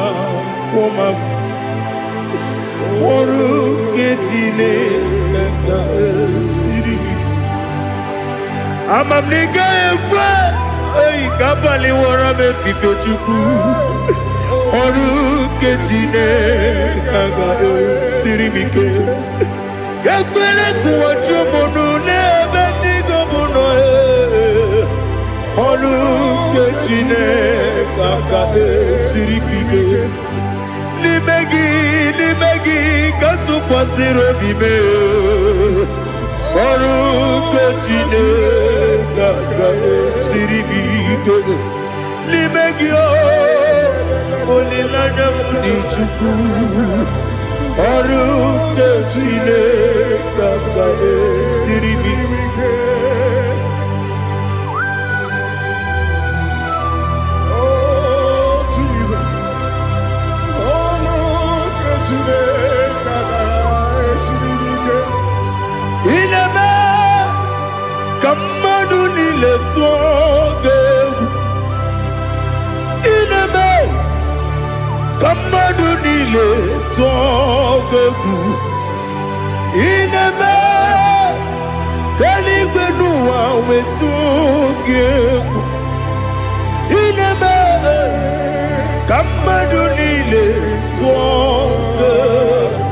kwụọ m. Ọrụ nke Chineke ga-esiri m ike. Ama m na ị gaghị ekwe ka abalị wara m efife Chukwu. Ọrụ nke Chineke ga-esiri m ike. Ekwela ka ụwa jụọ m n'ebe Chigo m nọ. Ọrụ nke Chineke ga-esiri m ike. N'ime gị ka tụkwasịrị obi m. Ọrụ nke Chineke ga-esiri m ike. N'ime gị olileanya m dị Chukwu. Ọrụ nke Chineke ga-esiri m ike. Ineme ka mmadụ niile tụọ gị egwu. Ineme ka mmadụ niile tụọ gị egwu. Ineme ka eluigwe n'ụwa wee tụọ gị egwu. Ineme ka mmadụ niile tụọ gị egwu.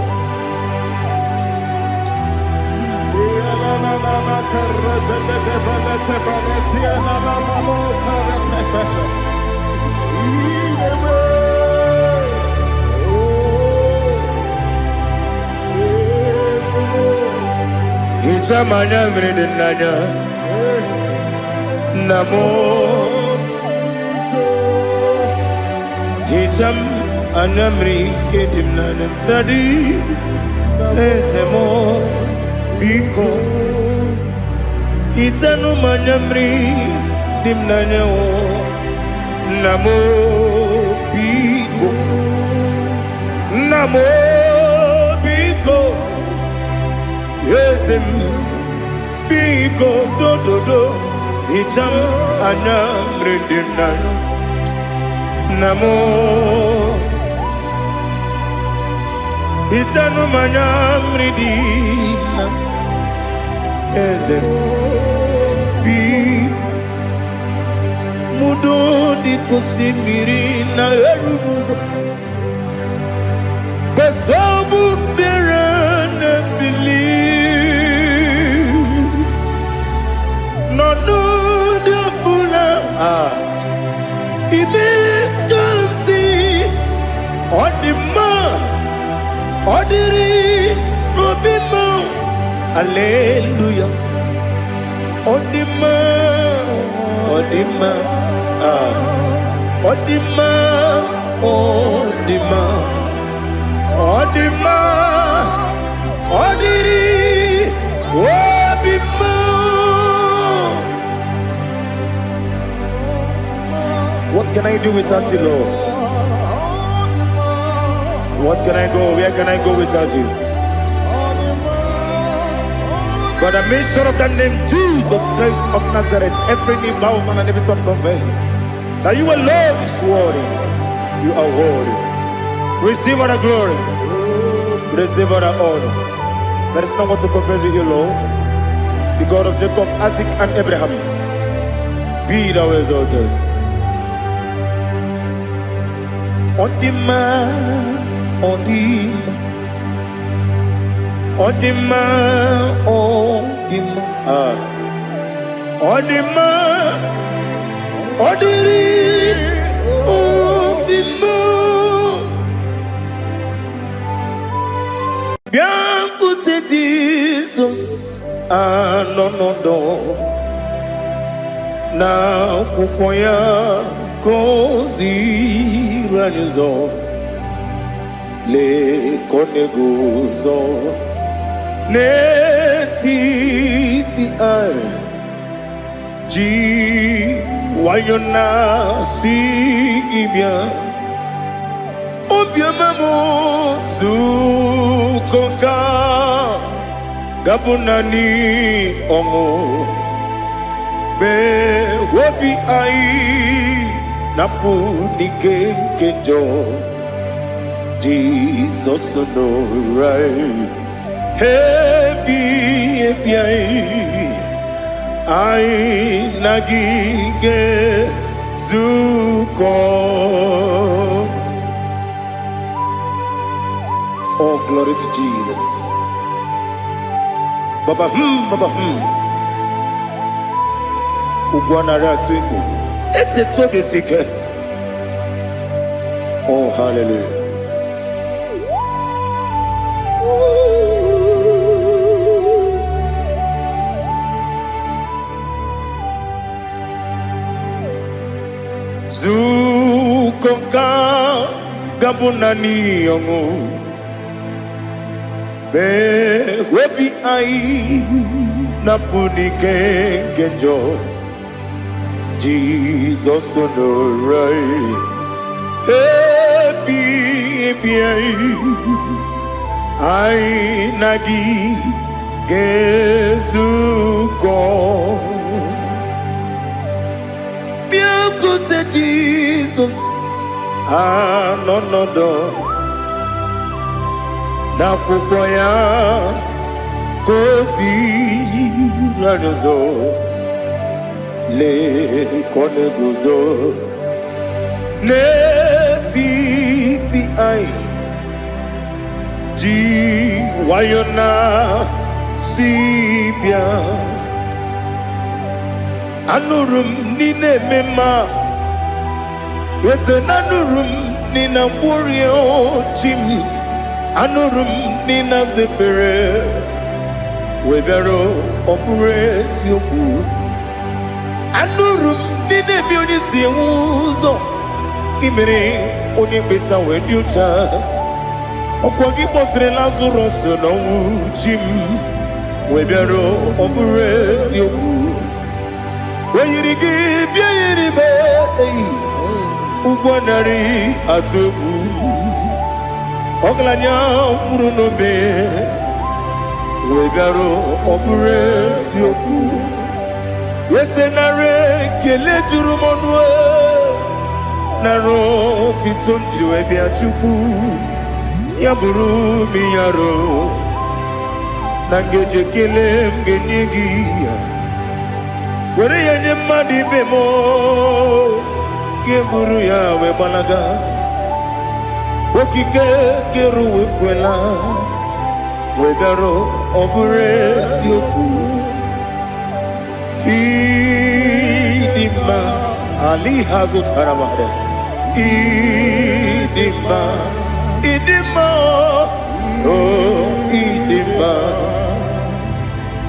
Ichamanya mrede nanya namo. Icham anamri kedim nanya dadi ezemo biko. Itanu manyamri dimnanya o namo biko. Namo biko. Yesem biko do do do. Icham anamri dimnanya namo. Itanu manyamri dimnanya. Yesem mudo di kusimiri na erumuzo. Besobu mirane believe. No de bula. Ibe kamsi odima odiri obimo. Hallelujah. Odima, Odima, Odima, Odima, Odima, Odiri, Odima. What can I do without you, Lord? What can I go? Where can I go without you? By the mention of that name, Jesus Christ of Nazareth, every knee bows and every tongue confesses that you alone is worthy. You are worthy. Receive all the glory. Receive all the honor. There is no one to confess with you, Lord. The God of Jacob, Isaac, and Abraham. Be thou exalted. Odima, Odima. Odima, Odima, Odima, Odiri, Odima. Bianco Jesus, no. Na kukoya kozi ranizo le koneguzo ne titi ai ji wayona si ibia obia mamo zukoka gabunani omo be wobi ai napu dike kenjo Jesus no right happy ai nagige zuko. Oh, glory to Jesus. Baba Ugwanara twingu ete tobe sike. Oh, hallelujah. Zukonka gabunani yongu be webi ai napuni kenjo Jesus on the right happy ai nagi gezuko bianco Jesus no na kukoya kozi ranizo le koneguzo ne titi ai ji wayona sibia anurum nine mema yese nanurum nina burio chim anurum nina zepere webero opures yoku anurum nine bioni si uzo imere oni beta weducha okwagi potre Lazarus no chim webero opures yoku weyirigi biiribe ugwanari atubu oglanya murunobe wegaro oburesi oku yesenare kele jurumonwe naro titondiriwe biachuku yaburu miyaro nangeje kele mgenigi were yenye madi bemo geburu ya we balaga okike keru we kwela we daro obure sioku idima ali hazut haramade idima oh idima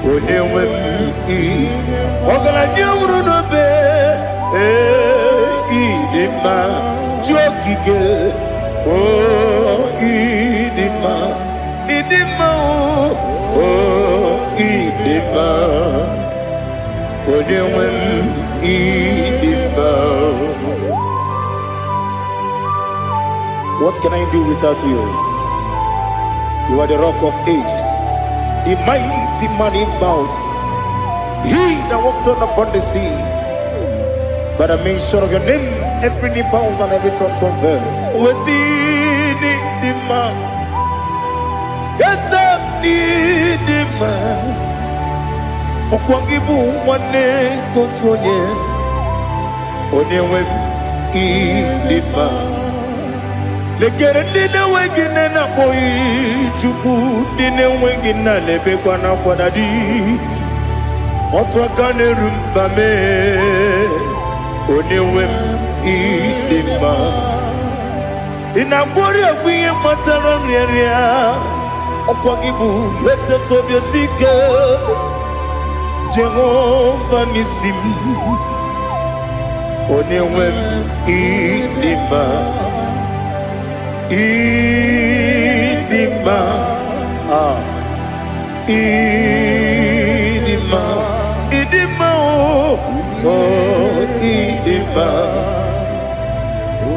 onewem I ogala nyumru no be idima jokike oh idima oh idima onewem idima. What can I do without you? You are the rock of ages, the mighty man in battle. He that walked on upon the sea. By the mention of your name, every knee bows and every tongue converse. We see the man. Yes, I need the man. Okwangibu wane kotonye. Onewe idima. Lekere dine wengine na boy chupu dine wengine lebe kwa na kwanadi. Otwakane rumbame onewem idima inabori agwiye matara nriaria okwagibu yete tobia sike Jehovah nisim onewem idima idima idima idima oh idima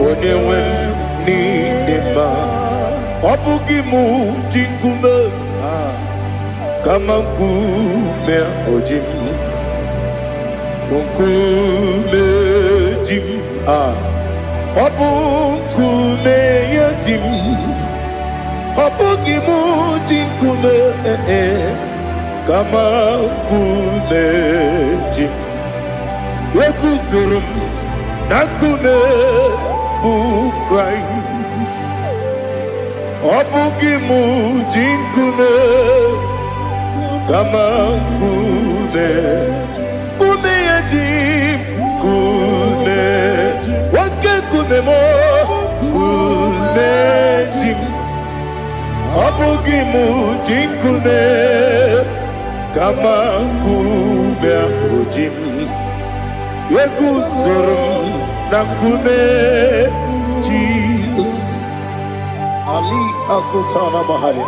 onewem ni idima obugimu jinkume kama nkume ojim nkume jim obunkume yajim obugimu jinkume kama nkume jim yekuzurum nakume bukrai obugimu jinkume kama kume kume yajim kume wake kume mo kume jim obugimu jinkume kama kume ojim yekuzurum na kume Jesus Ali Asutana Mahali.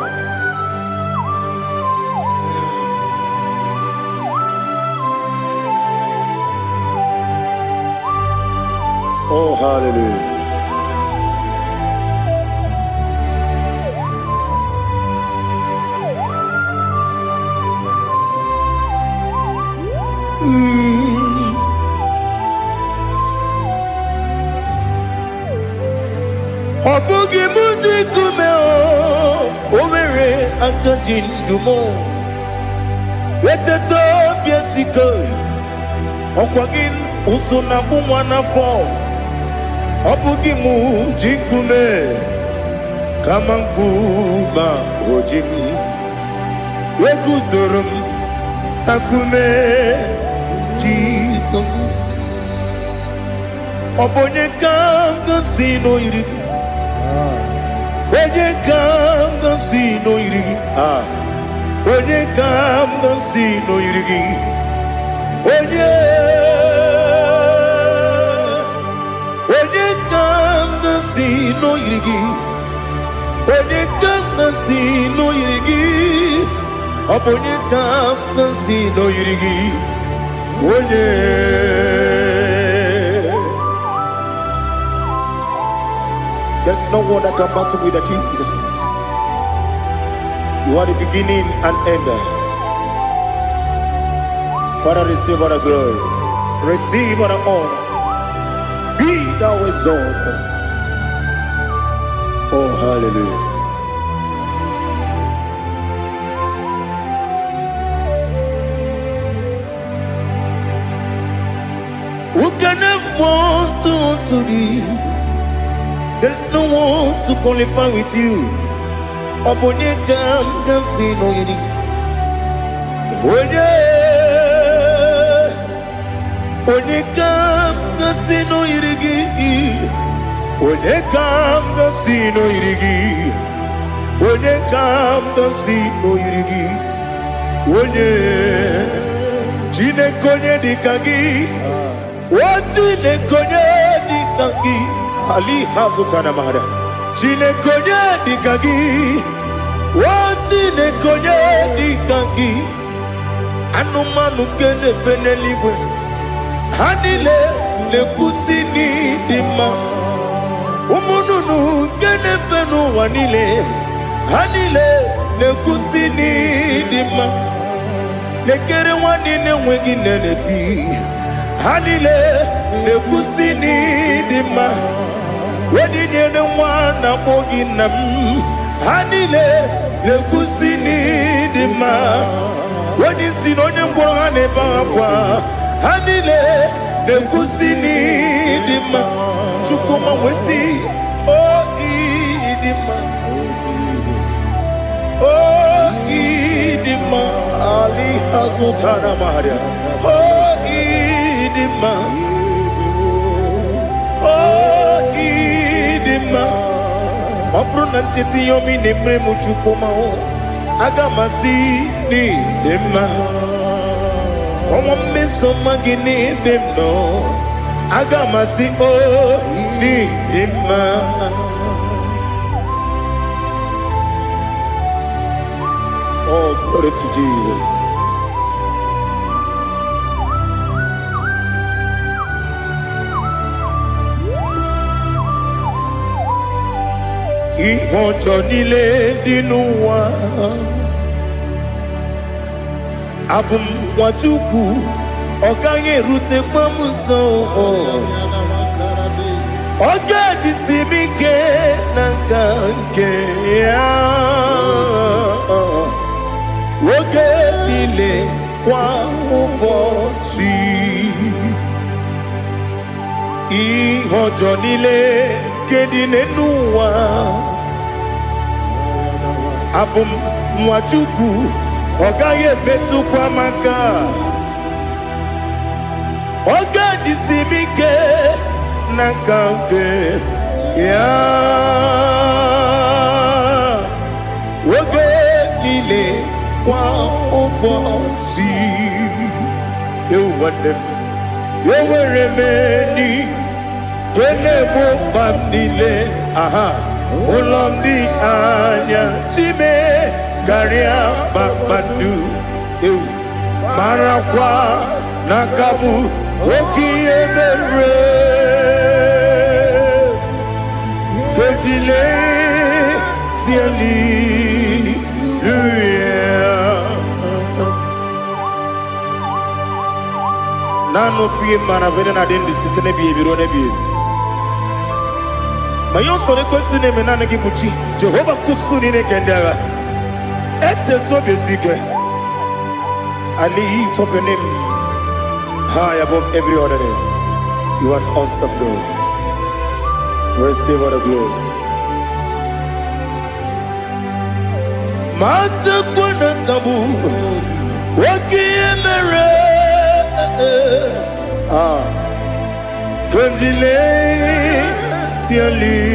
Oh, hallelujah. Obugi muji kume o Owere akajin dumo Eteto biesiko Okwagin usuna bumwana fo Obugi muji kume Kama nkuma ojim Wekuzurum akume Jesus Obonye kanga sino irigi Onye kanga sino irigi Onye kanga sino irigi Onye kanga sino irigi Onye kanga sino irigi Onye kanga sino irigi Onye There's no one that can battle with Jesus. You are the beginning and end. Father, receive all the glory. Receive all the honor. Be thou exalted. Oh, hallelujah. Who can have one to thee? There's no one to qualify with you. Obonye kam kasi no yiri. Onye kam kasi no yiri. Onye kam kasi no yiri. Onye kam kasi no yiri. Onye jine konye dikagi. Wajine konye dikagi. Ali Hazutana Mahada. Chile konye dikagi, wachile konye dikagi. Anumanu kene feneliwe, hanile le kusini dima. Umununu kene fenu wanile, hanile le kusini dima. Lekere wanine wegi neneti, hanile le kusini dima. Wedi nene wana boginam Hanile le kusini dima Wedi sinone mbwangane bakwa Hanile le kusini dima Chukuma wesi Oh idima Oh idima Ali Azutana Maria. Oh, Idima. Oh, Idima. Opronantiti yomi nemre muchukoma. Agamasi ni Dima. Come on, Miss Magini Dimno. Agamasi oh ni Dima. Oh, glory to Jesus. Ihojo nile dinuwa abum wajuku oganye rute pamuso oga jisimike nankanke ya oge nile kwa ubosi ihojo nile kedinenuwa abum mwachuku ogaye betu kwa maka oga jisimike nakanke ya oge nile kwa ubosi you want them you were remedy kene mo bandile aha ulomdi anya chime garia babadu eu marakwa nakabu okiemere kejile tiali nano fie mana vene na dendi sitene biebiro ne biebi mayo sore kwesune menane kibuchi Jehova kusuni ne kendaga ete to besike I lift up your name high above every other name. You are an awesome God. Receive all the glory. Mata kuna kabu wakiemere Kundile hallelujah.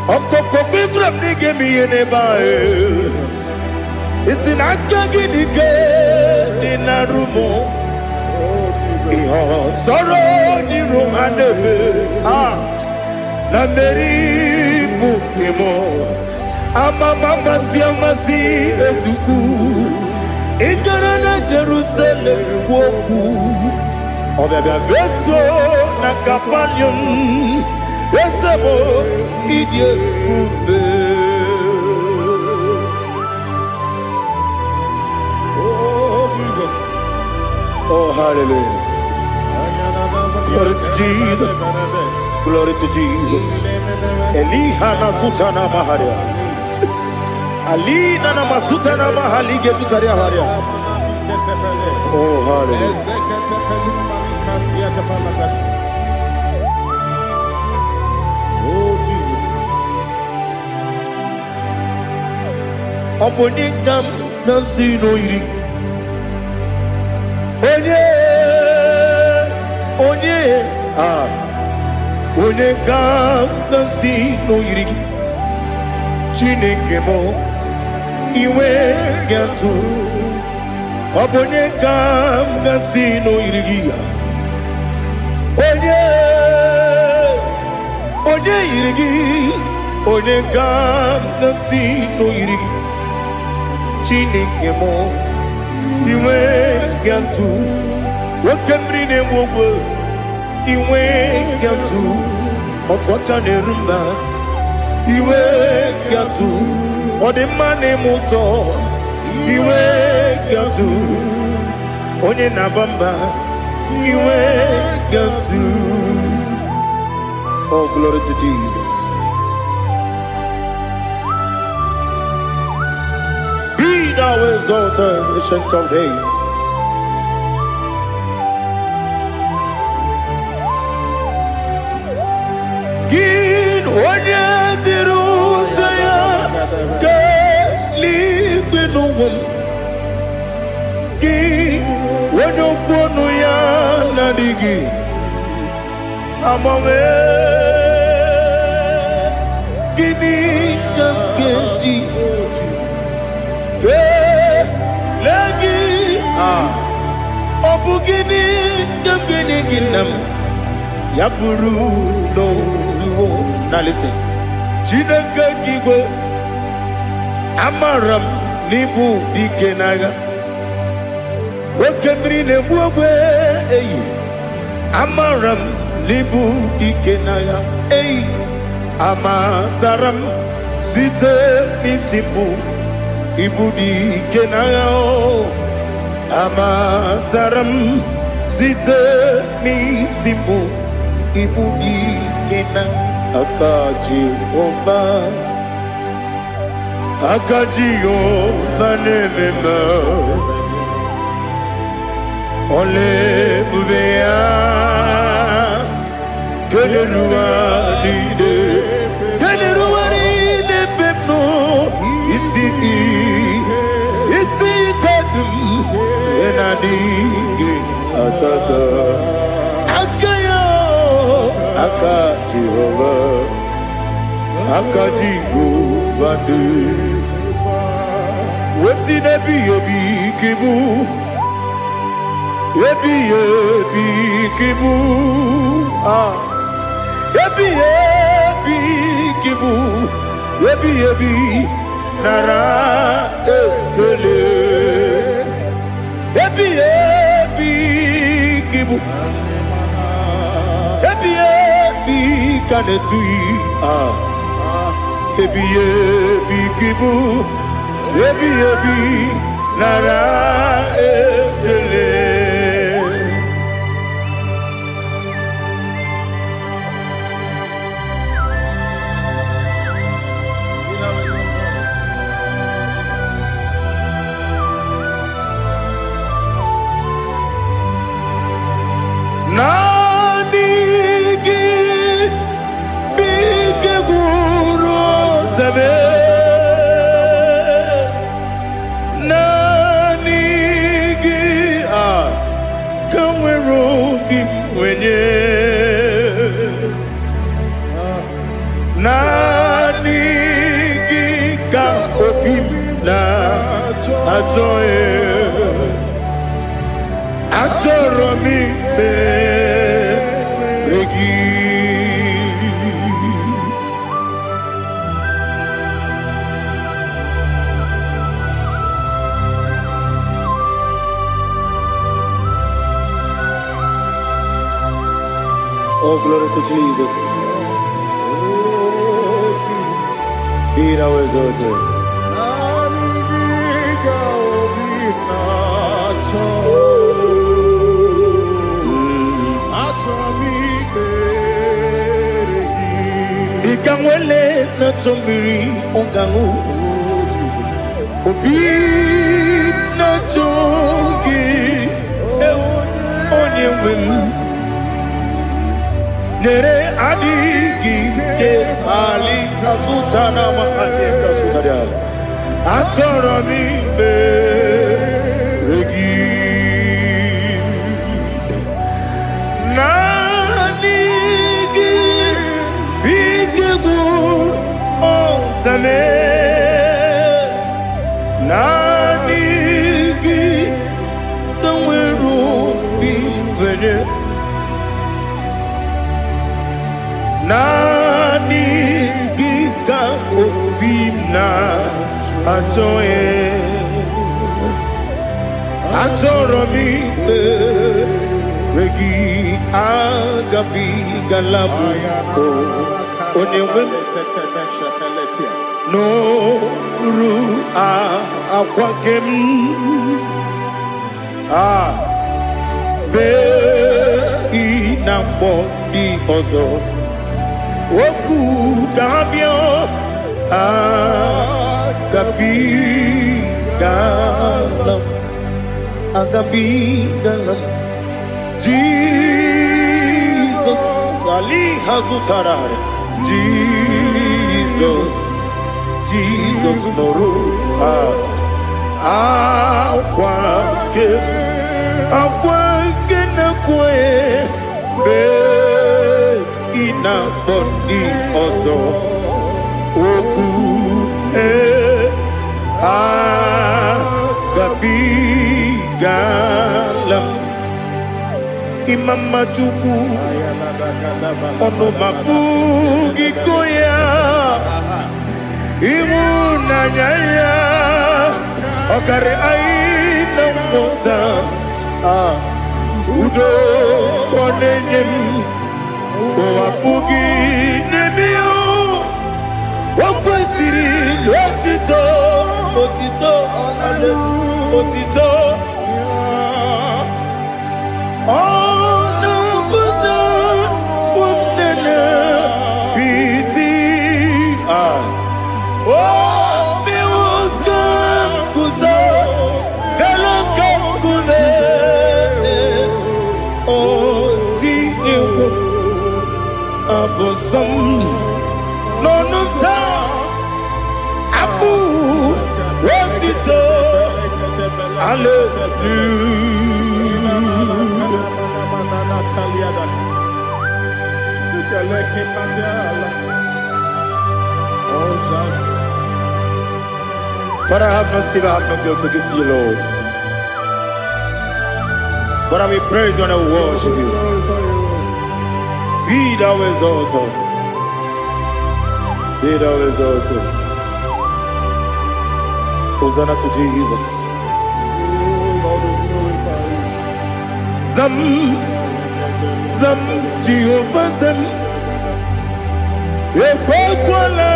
Okoko kibrab ni gemi yene bae. Isinakagi ni ke dinarumo. Iho soro ni romanebe. Na meri bukemo. Ama mama siamasi ezuku. Ikarana Jerusalem kwoku. Obebe beso na kapanion. Esemo idie ube. Oh Jesus. Oh hallelujah. Glory to Jesus. Glory to Jesus. Elihana sutana maharia. Alina na masutana mahali gesutaria haria. Oh hallelujah. Obonikam nasino iri. Onye Onekam nasino iri. Chineke mo iwe gatu. Obonekam nasino iri. Onye iri. Onekam nasino iri. Chineke mo iwe gatu. Wakemri ne wowo iwe gatu. Otwaka ne rumba iwe gatu. Odemane moto iwe gatu. Onye nabamba iwe gatu. Oh glory to Jesus. Be thou exalted, ancient of days. Gin onye tirutaya keli no one. Gi when you go no ya na digi. Amame gini kageji. Ke lagi obugini kagini ginam. Yaburu no suo. Now listen. Chineke kigwe amaram nibu dikenaga. Wekemri ne buwe eyi. Amaram nibu dikenaga. Eyi. Amataram site nisibu ibu dikenaga. Amataram site nisibu ibu dikenaga. Akaji ova nemema ole bubea keleruwa lide pepno isi kadum enadinge atata Akaji Jehovah de Wesi nebi ebi kibu Ebi kibu Ebi kibu Ebi nara ekele Ebi kibu Kanetui ebi kibu ebi nara ekele Oh, glory to Jesus. Be thou exalted. Ikamwele na chombiri ongangu. Obi na chogi. Onye wim. Nere adigi ke ali asutana mahali kasutadia atoro mi be regi nani gi bigegu otame nani gi tanweru bimvede Nani giga ovina atoe atoromi regi agabi galabu onewe no ru akwakem be inambo di ozo Oku gabio agabi galam Jesus Ali Hazutarare Jesus Noru Akwake na kwe be ina boni ozo oku gabi galam imama chuku ono mapugi koya imuna nyaya okare aina mota udo konenyem wapugi nemio wakwesiri lotito otito ale otito ono buta unena piti mi wakam kuza galakam kude abosam nonuta abu wotito Father, I have no silver, I have no gold to give to you, Lord. But I will praise you and I will worship you. Be thou exalted. Be thou exalted. Hosanna to Jesus. Zam, Zam, Jehovah Zam. Ekwakwala.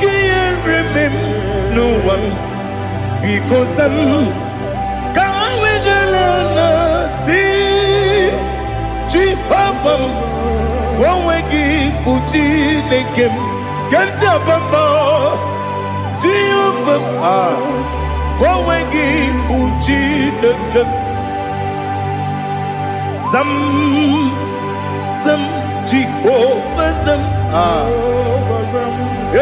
Can't remember no one. Because Zam. Can't wait see. Jehovah, go wegi buji nekem, kenta bamba. Jehovah, go wegi buji nekem. Zam, Zam, Jehovah Zam.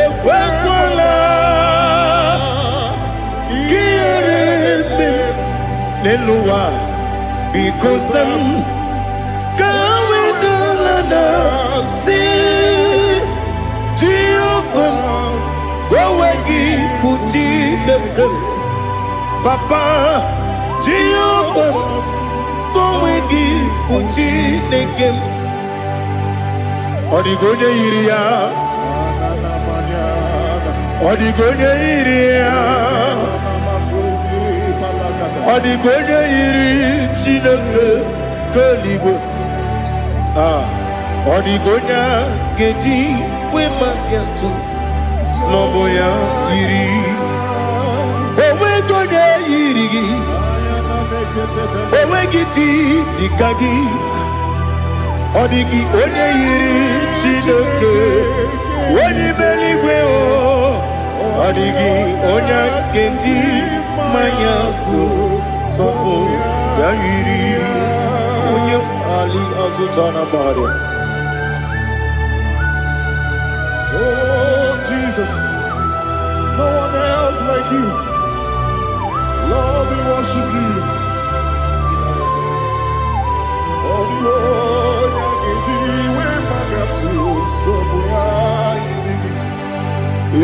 Ekwakwala, kiyeremem, neluwa, because Zam. See Jehovah, go wegi buji nekem. Papa, Jehovah, go wegi buji nekem. Odigonya iria, odigonya iria, odigonya iri chineke keligo. Odigonya geji we magiatu snowboya iri owe gonya iri owe giti dikagi odigi onye iri chinoke woni meligwe o odigi onya geji mayatu sopo ya iri onye ali azutana bade. Oh, Jesus, no one else like you. Lord, we worship you. Oh, Lord,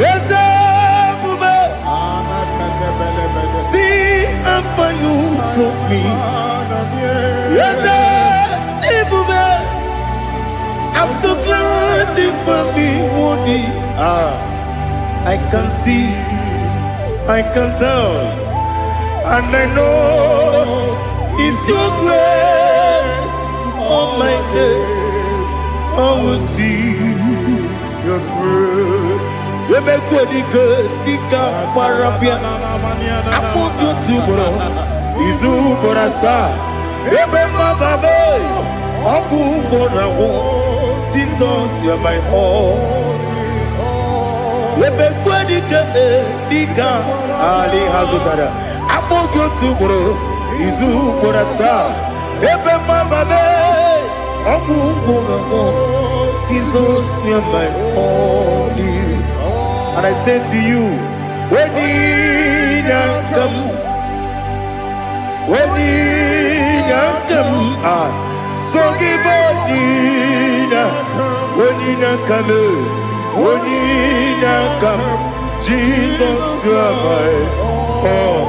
yes, Bube. See how you brought me. Yes, Bube. I'm so glad you found me, Woody. I can see, I can tell, and I know it's your grace on my day. I will see your grace. You make what you could, Dika Parapia. I put you to bro. Izu Borasa. Ebema Babe. Ogu Borawo. Jesus, you're my all. Dika Ali Hazutara. Abo to bro. Izu Borasa. Ebema Babe. Ogu Borawo. Jesus, you're my all. And I say to you, So give come, Jesus, you are my all.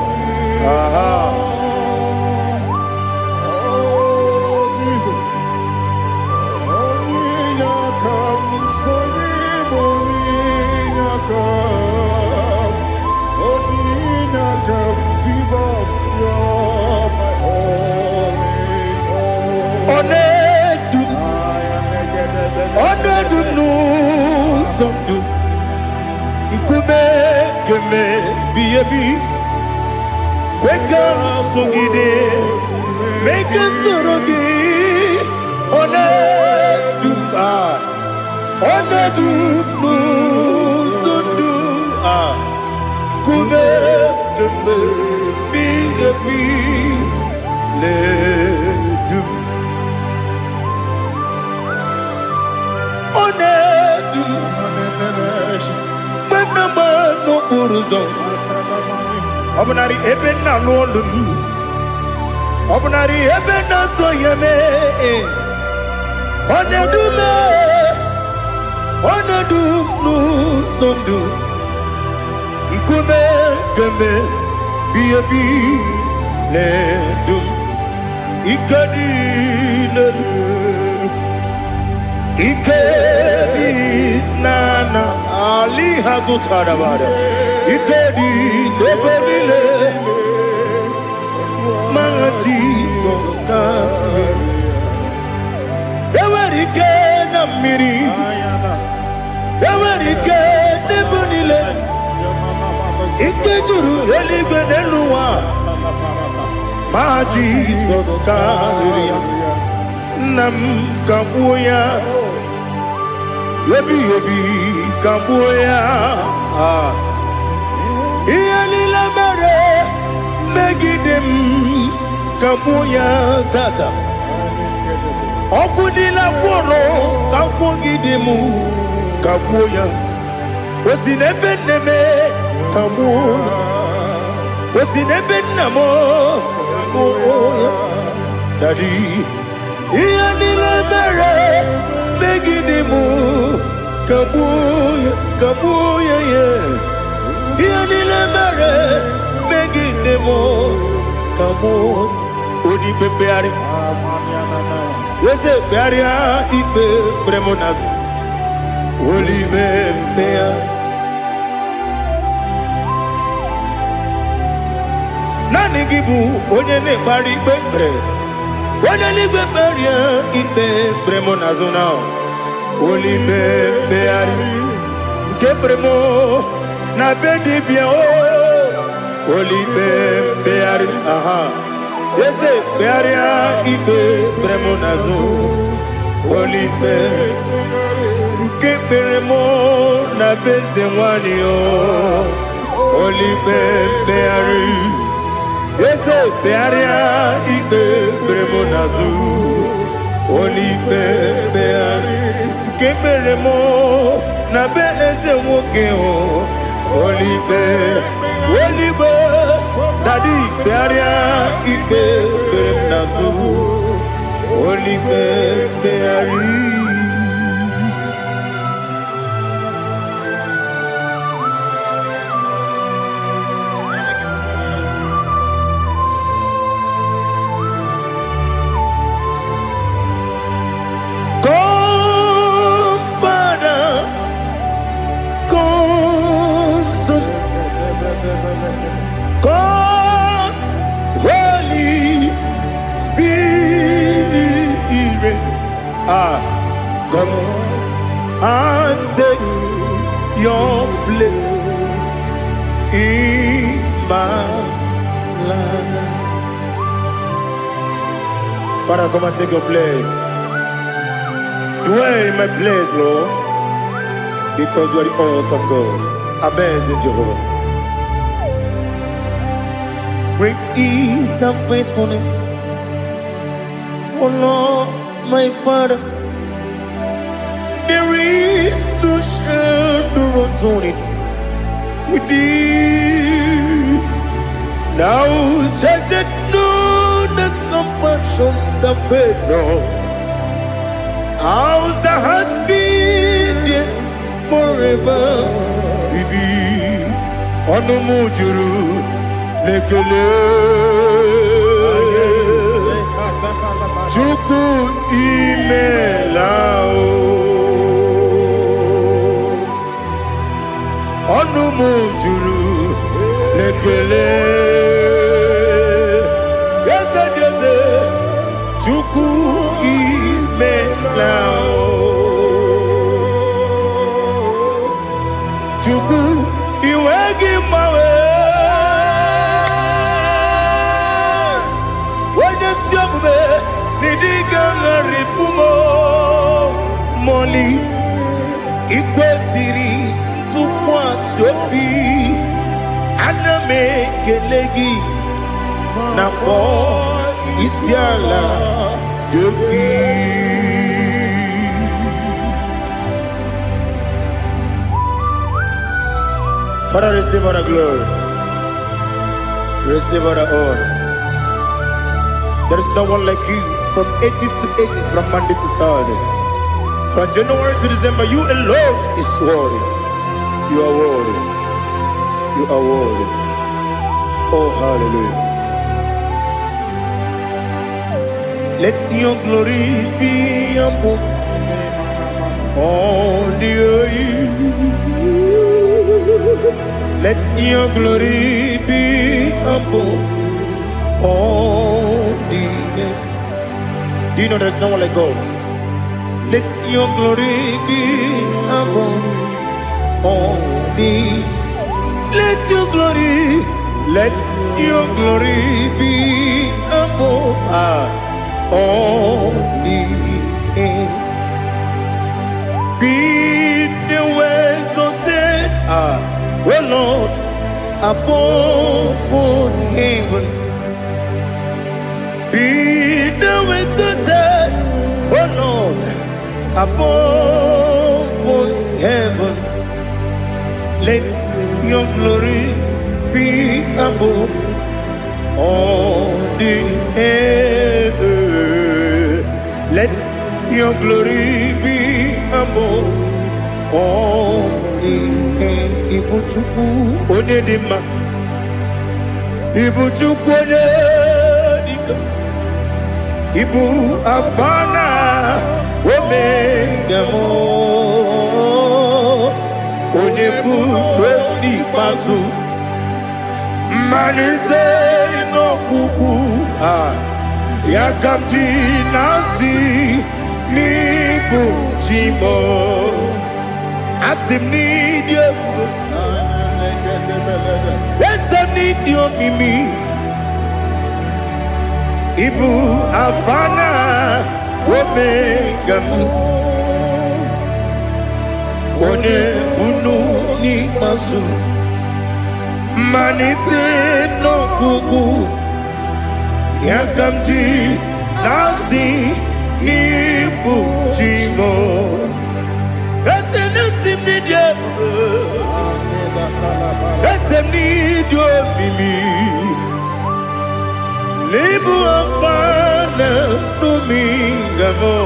Wake up, Sugide, make us to Obnari ebena lolun Obnari ebena soyeme Onedume sondu Nkume keme biyebi ledum Ikadi nana Ali hazutarabada Ikedi nebelile Ma Jesus come Ewerike na miri Ewerike nebelile Ikejuru eligwe neluwa Ma Jesus come Nam kabuya Yebi kabuya Iyalila mere megidem kabuya tata Okudila kworo kabugidemu kabuya Osinebeneme kabuya Osinebenamo kabuya Daddy Iyalila mere megidemu kabuya yeah Iyalila mere megidemu kabuya Odi bebeari Yese bearia ibe bremonas Oli bebea Nani gibu onye ne bari bebre Onye li beberia ibe bremonas now Oli bebeari Gebremo na bedi bien oh Oli bebeari aha Yese bearia ibe bremonazo Olibe Nkeberemo na bezewani o Olibe beari Yese bearia ibe bremonazo Olibe beari Nkeberemo na bezewoke o Olibe Daddy, bearia ibe bernazu, olibe beari. Come, Father, come, Son, come. Come and take your place in my life. Father, come and take your place. Dwell in my place, Lord, because you are the awesome God. Amazing Jehovah. Great is thy faithfulness, oh Lord, my Father. There is no shadow unto it. with thee. Now check that no, that compassion that faith not. Ours that has been there forever with thee. Onumujuru lekele Chuku imelao Onumujuru lekele Yese Chuku imelao Chuku iwegi mawe Oje siogube nidiga ngaripumo Moli ikwesiri tukwa sopi Aname kelegi na po isiala yogi Father, receive all the glory. Receive all the honor. There is no one like you from ages to ages, from Monday to Saturday. From January to December, you alone is worthy. You are worthy. You are worthy. Oh, hallelujah. Let your glory be above all the earth. Let your glory be above all the earth. Do you know there's no one like God? Let your glory be above all the earth. Let your glory be above all the earth. Be the ways of death, oh Lord, above all heaven. Be the ways of death, oh Lord, above all heaven. Let your glory be above all the earth. Let your glory be above all the earth. Ibuchuku onedima, Ibuchuku onedika, Ibu afana omega mo, onebu weni masu, manize no kuku yakamji nasi nibu chimo. Asim need you. Yes, I need you, Mimi. Ibu afana omega. One bunu ni masu. Manite no kuku. Yakamji nasi nibu chimo. Need you, Mimi. Libu afana dominga mo.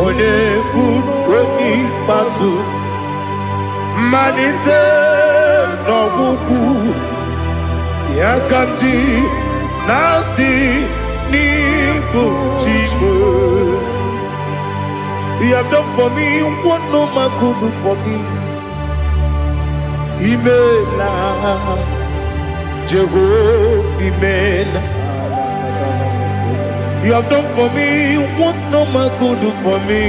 One puni pasu. Manite no buku. Yakamji nasi nibu chibo. You have done for me what no man could do for me. Imela, Jehovah, Imela. You have done for me what no man could do for me.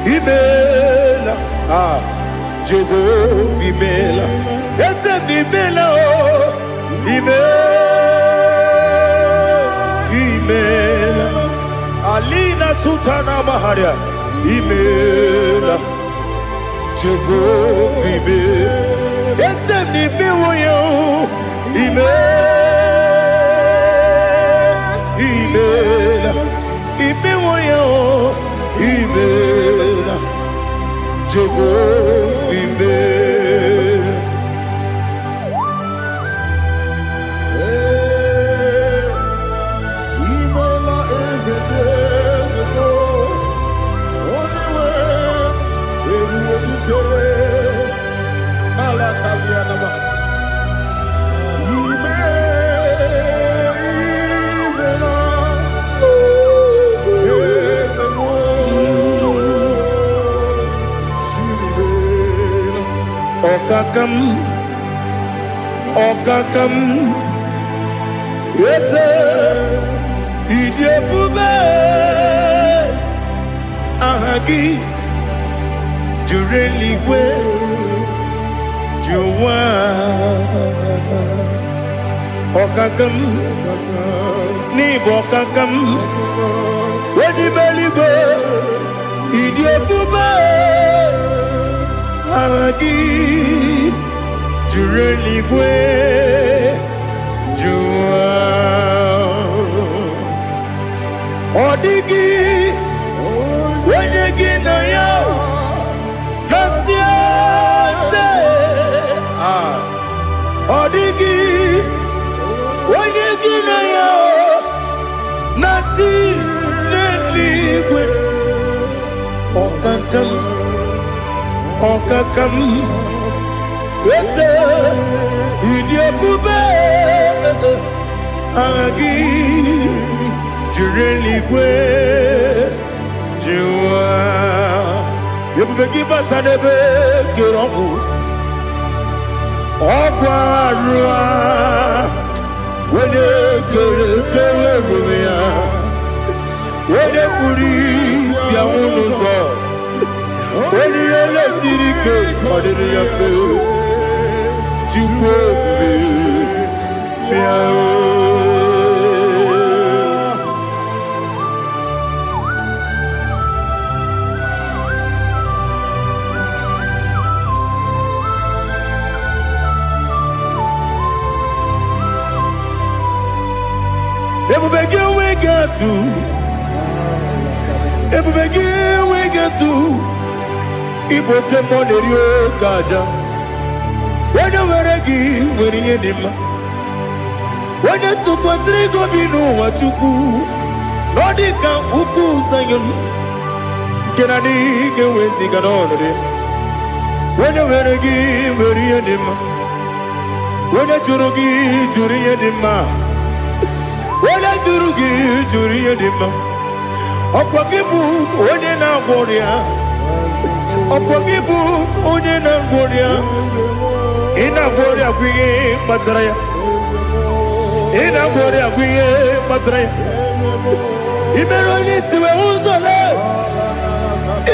Imela, Jehovah, Imela. Yes, Imela, Imela. Alina Sutana Maharia, Imela. Jehovah, yes, me you, email, Okakam, yes, Idiabube, Ahagi, Jureligwe, Juwa, Okakam, Nibokakam, Wadibeligwe, Idiabube, Ahagi. Jureligwe, Jua, Odigi, Wenegi na yo, Nasia se, Odigi, Wenegi na yo, Nati Neligwe, Okakam, Okakam. Yes, Idiabube, Agi, Jureligwe, Jua, Yabubeki Batanebe, Kirobu, Okwarua, when you Kerumia, when you Puris, Yamunuzo, when you let Sirike, or did you feel? When you were a gay, when you did my when you took was Rigo Bino, what you go, Nordica, Uku, Zion, can I dig away, Sigan on it? When you were a gay, when you did my when you Jurugi, Juria de Ma, when I Jurugi, Juria de Ma, Opagibu, when you now warrior, Opagibu, when you now warrior. Ina bori agwiye matraya. Ina bori agwiye matraya. Imeroni siwe uzole.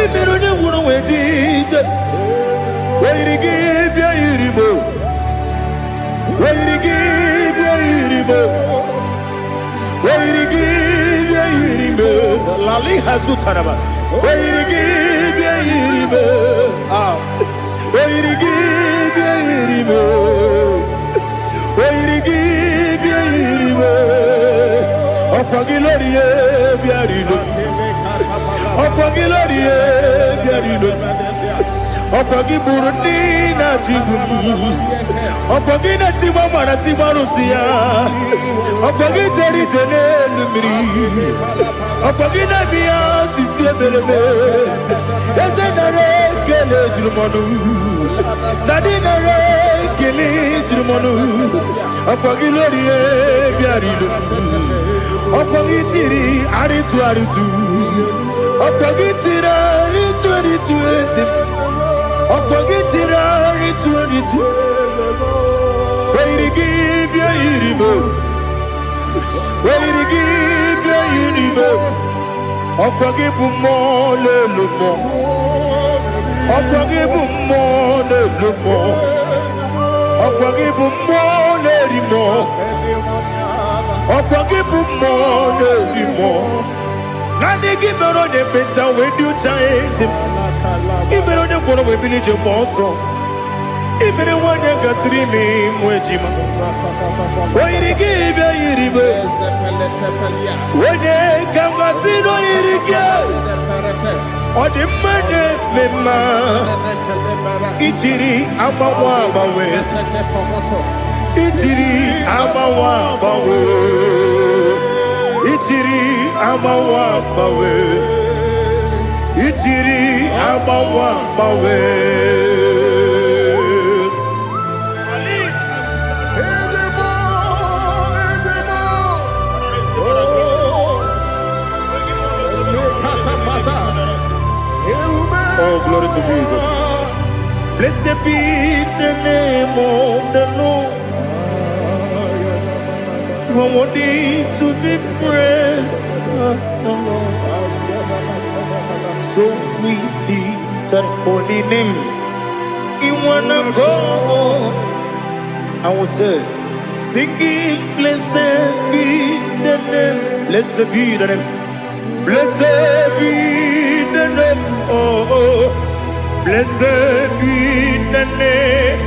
Imeroni wuno wejije. Weirigi bia iribo. Weirigi bia iribo. Weirigi bia iribo. Lali hazutaraba. Weirigi bia iribo. Weirigi Biairibo, Opagilorie Biarino, Opagilorie Biarino, Opagiburundina Jibum, Opagina Timamara Timarusia, Opagiteri Tenelumri, Opagina Bia Sisiabelebe, Ezenare Kelejumonu. Nadinare Kelejumonu, Opagilorie Biarino, Opagitiri Aritu Aritu, Opagitira Aritu Aritu Esim, Opagitira Aritu Aritu, Wairigi Biairibo, Wairigi Biairibo, Opagibumo Lelumo. Opagibu mone lumo, Opagibu mone limo, Opagibu mone limo. Nani gibero de penta when you chase him. Ibero de bono we village moso. Ibero one got 3 me mwejima. Wairigi bia iribe. When they come asino irige. Odimane mema Itiri abawa bawe Itiri abawa bawe Itiri abawa bawe Itiri abawa bawe Oh, glory to Jesus. Blessed be the name of the Lord. You are worthy to be praised, the Lord. So we lift that holy name. You wanna go? I will say, singing, blessed be the name. Blessed be the name. Blessed be the name. Oh, blessed be the name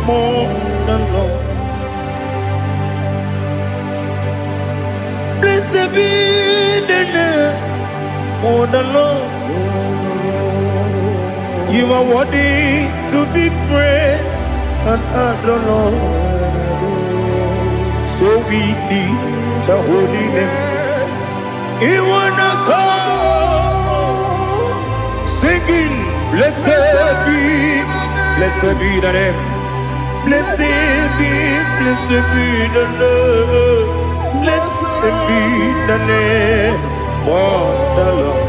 of the Lord. Blessed be the name of the Lord. You are worthy to be praised and adored, Lord. So we lift the holy name. You wanna call, singing, blessed be the name. Blessed be the Lord. Blessed be the name of the Lord.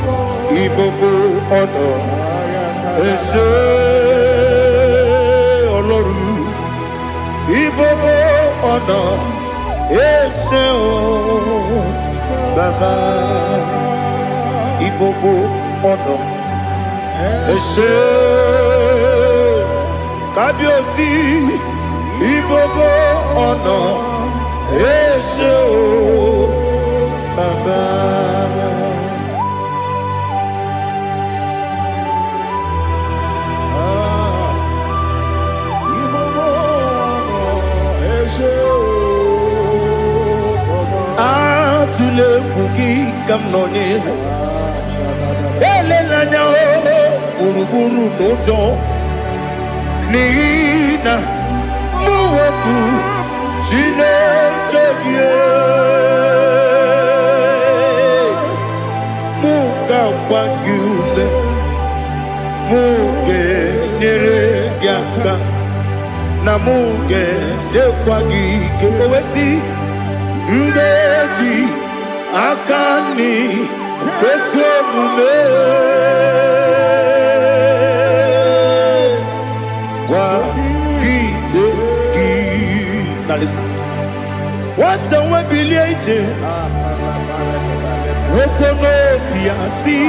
Ibobo honor, Ese Oloru. Ibobo honor, Ese Baba. Ibobo honor, Ese Kabiosi. Ibobo honor, Ese Baba. Atule kuki kamnoni Elena uruburu nojo Nina muwebu Chineke Muga wagyume Muge niregyaka Na muge dekwagi kewesi Ndeji akani kwesomume Kwa gideki. Now listen. What's a webiliate? Wokono piasi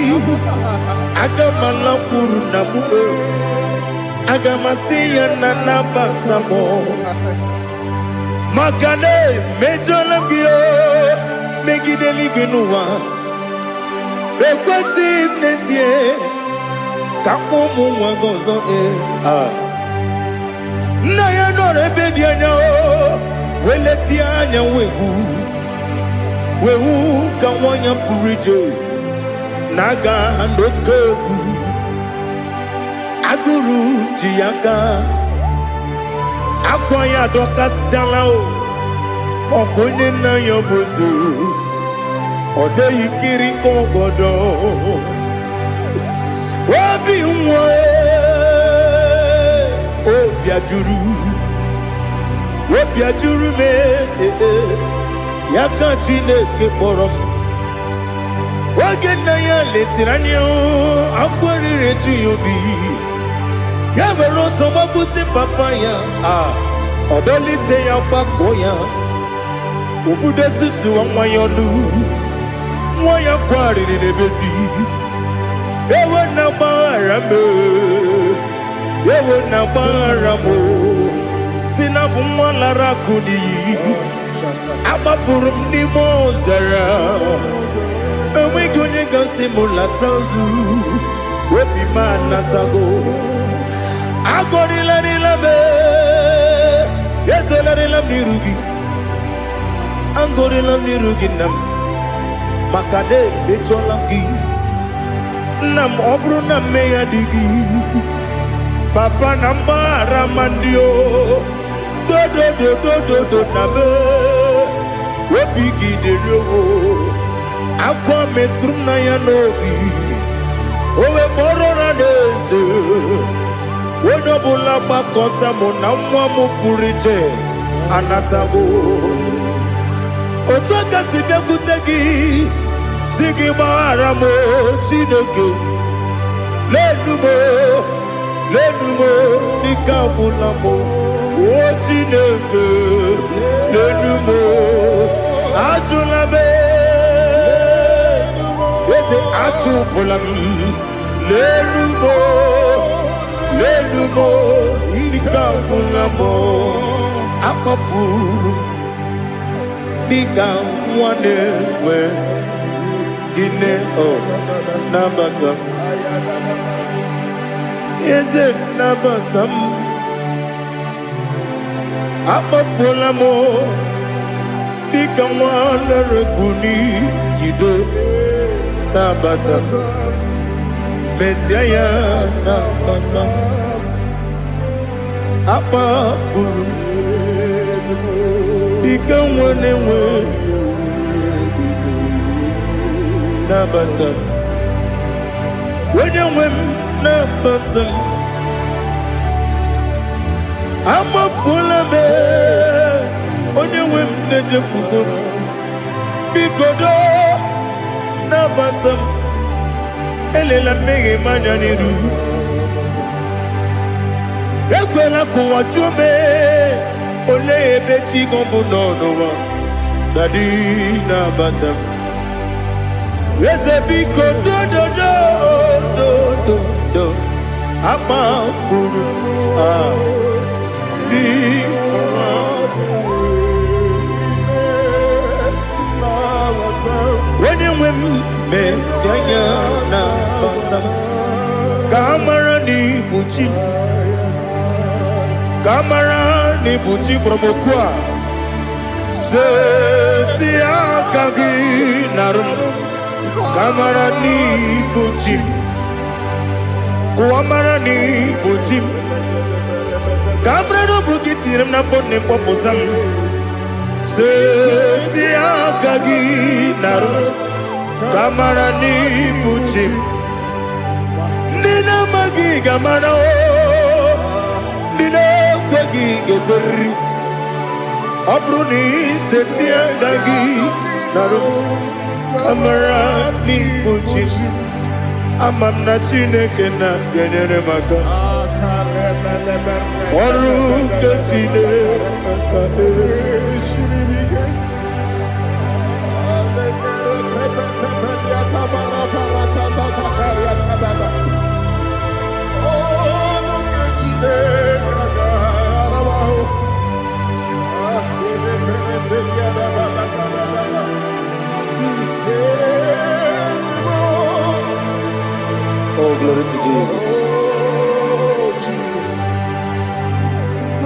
Agamala puru namu Agamasiya nanabatamo Makane mejolambio Megideli genua Ekwesi nesie Kakomu wagozo Na ya nore bedi anya Weleti anya Wehu kawanya purije Naga ndokogu Aguru jiyaka Akwaya dokas jalao Okonye na yobozu Ode yikiri kogodo Obi mwe Obi ajuru me Yaka Chineke kpọrọ m oge nna ya letiri anya akwarịrị eju ya obi ya were ọsọ gbapute papa ya ọdọlite ya gbakọ ya obodo susu nwa ya ọnụ nwa ya kwarịrị n'ebezi ewe na gbaghara m si na bụ nwa lara akụ n'iyi agbafuru m n'ime ọzara enweghị onye gasị m lata ozu obi m anatago agọrịlarịla m ezelarịla m n'iru gị agọrịla m n'iru gị nna m maka na emechuola m gị nam obru na meya digi papa nambara mandio do na be webigi de yo akwa metrum na ya nobi owe moro na deze wodobula bakota mo na mwa mo purije anatago otoka sibekutegi sigi bara mo chineke lenumo nikabula mo o chineke lenumo ajula me yese atupula lenumo nikabula mo akafuru Diga wane we dine o nabata eze nabatam amafola mo diga wane rekuni yido nabata mesiaya nabata amafuru Diga wane we nabata Wanya we nabata Ama fula me Onye we neje fugo Bikodo nabata Elela mege manya niru Ekwela kuwa chume Ole ebechi gombo nonowa Dadi nabata Yese biko do Ama furu Di Wenye me sianya nabata Kamara ni buchi Kamara ni buchi promokwa Seti akagi narum Kamara ni buchi Kuamara ni buchi Kamara no bukitiram na fone popotam Seti akagi narum Kamara ni buchi Nina magi kamara o Nina kwagi gekori Abruni setia dagi naru kamera ni buchi amam na chineke na genere maka oru kachine maka shiribike Oh, glory to Jesus.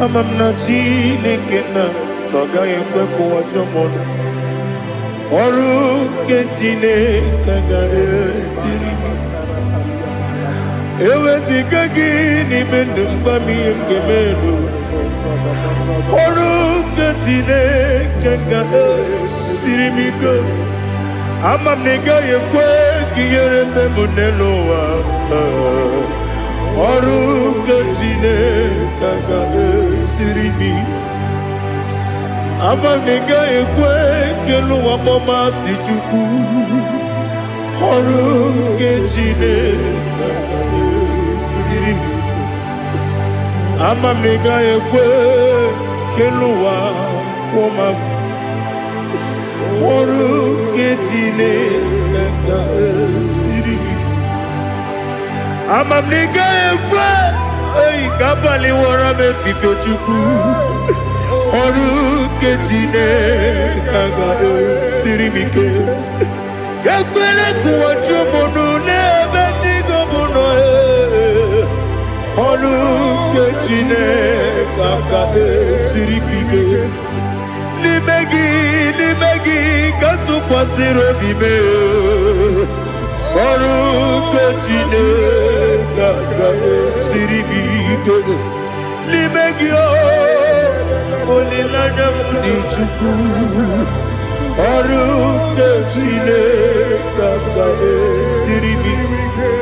Amam na chineke na noga ekwe kuwa jomono oru ke chineke ga esiri ewezika gị n'ime ndụ mgbami ngemelu oru ke chineke ga esiri m ike amam na ị gaghị ekwe ka ihere mmemme n'elu ụwa ọrụ nke Chineke ga-esiri m amam na ị gaghị ekwe ka elu ụwa gbamasị Chukwu ọrụ nke Chineke ga-esiri m amam na ị gaghị ekwe ka elu ụwa kwụma ọrụ nke Chineke ga-esiri m amam na ị gaghị ekwe ka abalị wara m efife Chukwu ọrụ nke Chineke ga-esiri m ike ekwela ka ụwa jụọ m n'ebe Chigo m nọ ọrụ nke Chineke ga-esiri m ike n'ime gị ka tụkwasịrị obi m Orukotine Gagae Siribike Limegio Olilana Mudichuku Orukotine Gagae Siribike.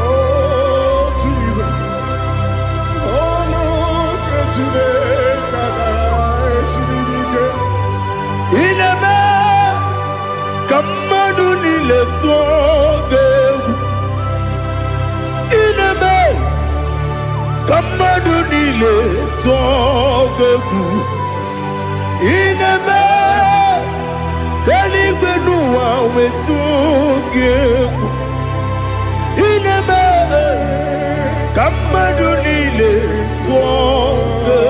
Oh, Jesus. Orukotine Gagae Siribike. Inebe Kamadu Nile Tuoge Inebe Kamadu Nile Tuoge Inebe Kaligwenuwa Wetuge Inebe Kamadu Nile Tuoge.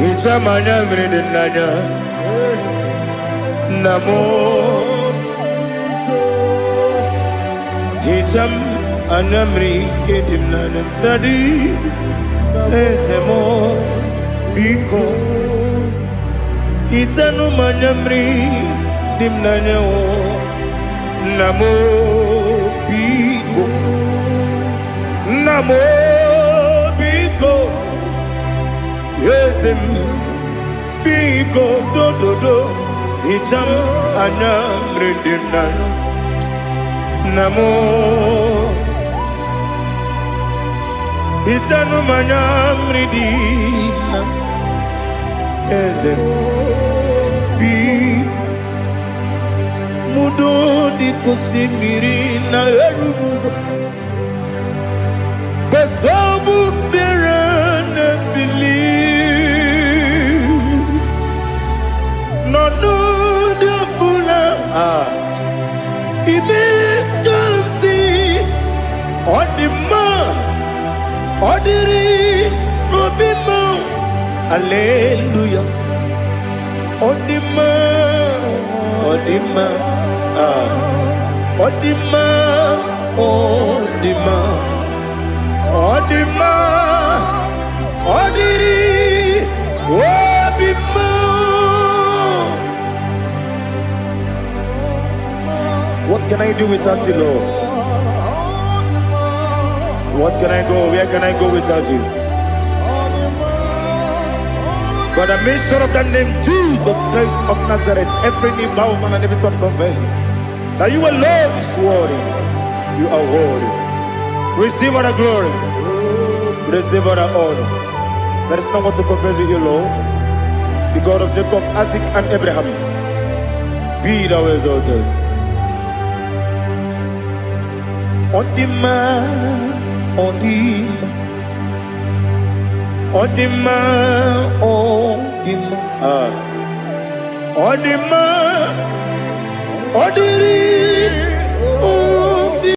Itamanya mridinanya Namo Itam anamri kedimnana Dadi Ezemo Biko Itanu manamri dimnanya Namo Biko Namo Biko Yesem Biko do do do Itam anamri dimnanya Namo Itanu manamri dimnanya Yesem Mudo di kusimiri na erubuzo Besobu mirane believe No de bula Ibe kamsi Odima Odiri Obima Hallelujah Odima Odima Odima Odima Odima Odiri Obima. What can I do without you, Lord? What can I go? Where can I go without you? By the mention of that name, Jesus Christ of Nazareth, every knee bows and every thought confesses that you alone is worthy. You are worthy. Receive all the glory. Receive all the honor. There is no one to confess with you, Lord. The God of Jacob, Isaac, and Abraham. Be thou exalted. Odima, Odima. Odima, Odima, Odima, Odiri.